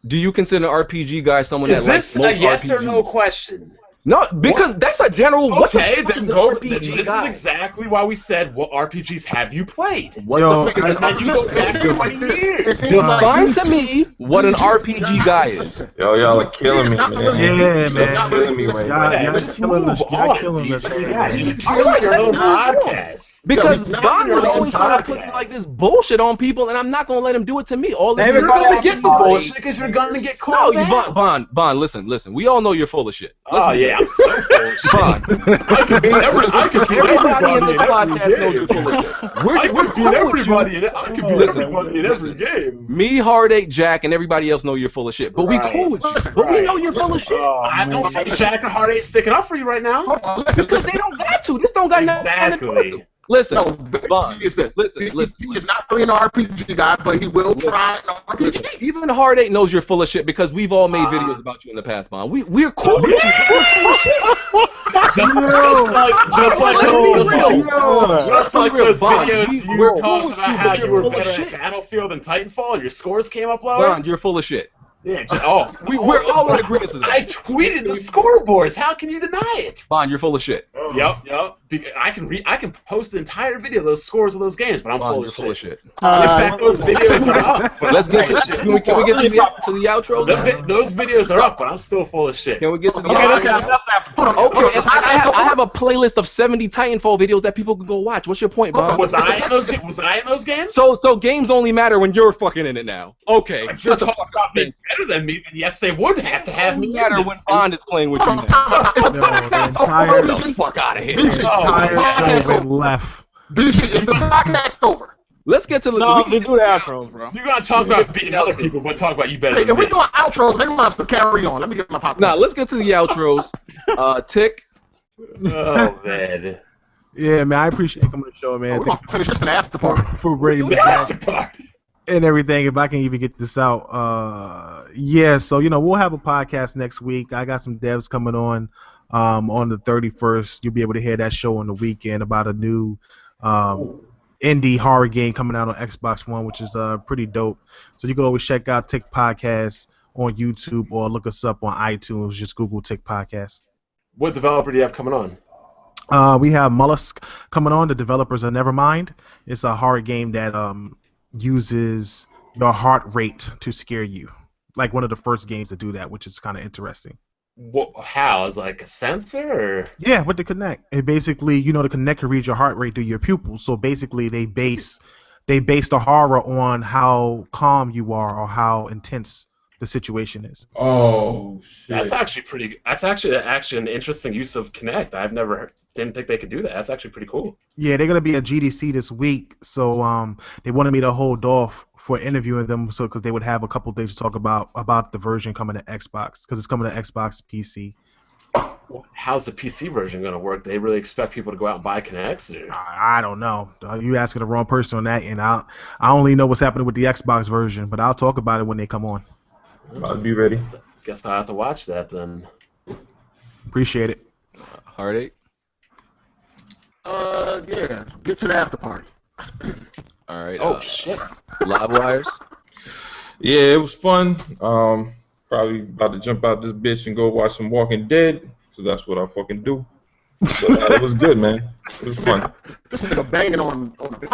Do you consider an RPG guy someone Is that likes this a most yes RPGs? or no question? No, because that's a general. What the Okay, fuck then is an go. RPG Then this guy? is exactly why we said, what RPGs have you played? What Yo, the fuck is an And you go back 20 years. Define to me what an RPG guy is. Yo, y'all are killing me, man. Yeah, man. Y'all killing me right now. Y'all Just killing move us. Y'all on, killing us. BG. Yeah, you All kill right, your let's own move on. podcast. Because No, he's not Bond your was own always trying to put podcast. like this bullshit on people, and I'm not gonna let him do it to me. All this You're Everybody gonna else get the is bullshit because you're gonna get No, called you out. Bond, listen. We all know you're full of shit. Oh yeah, I'm so full of shit. Bond. I could beat Everybody in this podcast knows every you're game. full of shit. I We're could beat cool with you. everybody in it. I could beat Listen, everybody in every game. Me, Heartache, Jack, and everybody else know you're full of shit. But we Right. cool with you. But we know you're full of shit. I don't see Jack and Heart ain't sticking up for you right now. Hold on, listen, Because they don't got to. This don't got nothing to do with it. Exactly. Listen, No, Bond. is this. Listen. He is not really an RPG guy, but he will try an Listen, RPG. even Heartache knows you're full of shit because we've all made videos about you in the past, Bond. We're cool with you. But you're full of shit. Just like those Bond, videos we're you cool talked with about you, how but you you're were full of better at shit. Battlefield and Titanfall and your scores came up lower. Bond, you're full of shit. Yeah. We're all in agreement to that. I tweeted the scoreboards. How can you deny it? Bond, you're full of shit. Yep. I can post the entire video of those scores of those games, but I'm Bond, full of shit. shit. In fact, those videos are up. But Let's get to. Can we get to the outros? those videos are up, but I'm still full of shit. Can we get to the Okay, let's outros? get Okay, I have a playlist of 70 Titanfall videos that people can go watch. What's your point, Bond? Was I in those games? So games only matter when you're fucking in it now. Okay. If you're talking about being better than me, then yes, they would have to have me. Matter when Bond is playing with you now. Get the fuck out of here. Entire show went left. BG, is the podcast over? Let's get to the. No, they do the outros, bro. You're gonna talk about beating other people, but talk about you better Hey, than if we me. doing outros, they must carry on. Let me get my popcorn. Nah, let's get to the outros. Tick. Oh man. Yeah, man, I appreciate you coming to the show, man. We're gonna finish this in the after party. For bringing The back after party. and everything. If I can even get this out, yeah. So we'll have a podcast next week. I got some devs coming on the 31st. You'll be able to hear that show on the weekend about a new indie horror game coming out on Xbox One, which is pretty dope. So you can always check out Tick Podcast on YouTube or look us up on iTunes. Just Google Tick Podcast. What developer do you have coming on? We have Mollusk coming on. The developers are Nevermind. It's a horror game that uses your heart rate to scare you. Like one of the first games to do that, which is kind of interesting. How? Is it like a sensor? Or? Yeah, with the Kinect. It basically, the Kinect can read your heart rate through your pupils. So basically, they base the horror on how calm you are or how intense the situation is. Oh shit. That's actually pretty. That's actually an interesting use of Kinect. Didn't think they could do that. That's actually pretty cool. Yeah, they're gonna be at GDC this week, so they wanted me to hold off for interviewing them, so because they would have a couple things to talk about the version coming to Xbox, because it's coming to Xbox PC. How's the PC version gonna work? They really expect people to go out and buy Kinects? Or? I don't know. You asking the wrong person on that, and I only know what's happening with the Xbox version, but I'll talk about it when they come on. I'll be ready. Guess I'll have to watch that then. Appreciate it. Heartache. Yeah. Get to the after party. All right. Oh shit. Live wires. Yeah, it was fun. Probably about to jump out this bitch and go watch some Walking Dead. So that's what I fucking do. But, it was good, man. It was fun. This nigga banging on the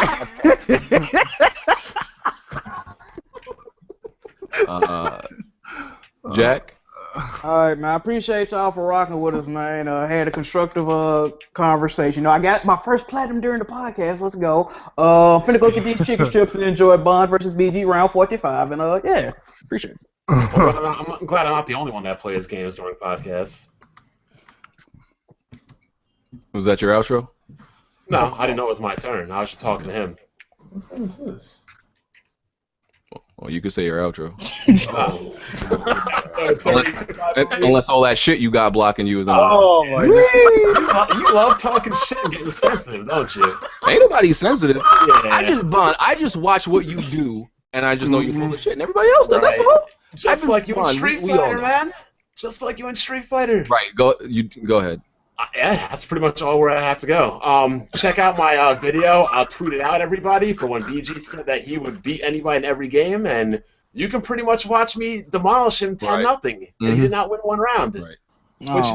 Jack. All right, man. I appreciate y'all for rocking with us, man. Had a constructive conversation. I got my first platinum during the podcast. Let's go. Finna go get these chicken strips and enjoy Bond versus BG round 45. And yeah, appreciate it. I'm glad I'm not the only one that plays games during podcasts. Was that your outro? No, I didn't know it was my turn. I was just talking to him. Well, you could say your outro. Oh. Unless all that shit you got blocking you is on. Oh my god. You love talking shit and getting sensitive, don't you? Ain't nobody sensitive. Yeah. I just watch what you do, and I just know you're full of shit, and everybody else does. That's all. Just like you in Street we all Fighter, know. man. Just like you in Street Fighter. Right. Go ahead. Yeah, that's pretty much all where I have to go. Check out my video. I'll tweet it out, everybody, for when BG said that he would beat anybody in every game, and you can pretty much watch me demolish him 10-0, and he did not win one round. Right. Which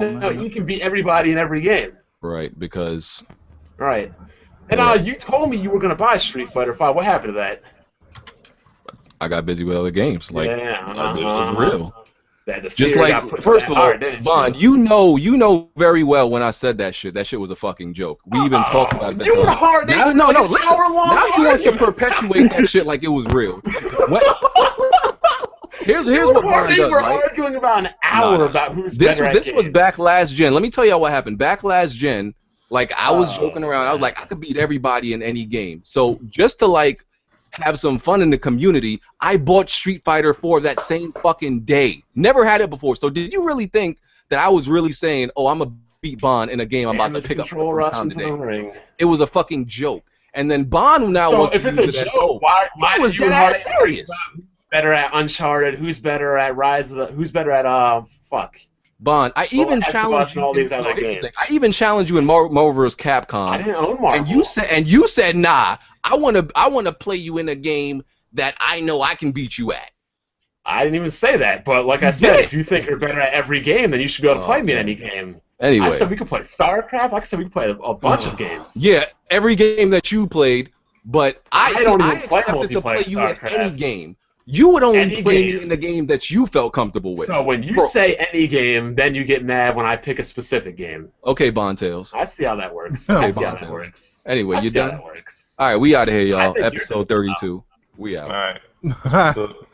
you can beat everybody in every game. Right, because. Right. And you told me you were gonna buy Street Fighter 5. What happened to that? I got busy with other games. Like, it was real. Just like, first of all, Bond, you know very well when I said that shit. That shit was a fucking joke. We even talked about that. You were hard. No, listen. Now he wants to perpetuate that shit like it was real. Here's what Bond does, They were right? arguing about an hour about who's better at This was games. back last gen. Let me tell y'all what happened. Back last gen, like, I was joking around. I was like, I could beat everybody in any game. So just to, like, have some fun in the community, I bought Street Fighter 4 that same fucking day. Never had it before. So did you really think that I was really saying, oh, I'm going to beat Bond in a game I'm about to pick up today? Ring. It was a fucking joke. And then Bond now wants if to it's use a it as, joke, why was do dead you ass serious? Who's better at Uncharted? Who's better at who's better at fuck? Bond, I even challenged you. All these other games. I even challenged you in Marvel vs. Capcom. I didn't own Marvel. And you said, nah. I wanna play you in a game that I know I can beat you at. I didn't even say that, but like I said, if you think you're better at every game, then you should be able to play me in any game. Anyway. I said we could play StarCraft. Like I said, we could play a bunch of games. Yeah, every game that you played, but I don't even play accepted to play multiplayer you in StarCraft. any game. You would only Any play game. me in the game that you felt comfortable with. So when you say any game, then you get mad when I pick a specific game. Okay, Bontails. I see how that works. Okay, I see how that Bontails. works. Anyway, I you see how done? that works. All right, we out of here, I y'all. think you're Episode 32. We out. All right. So,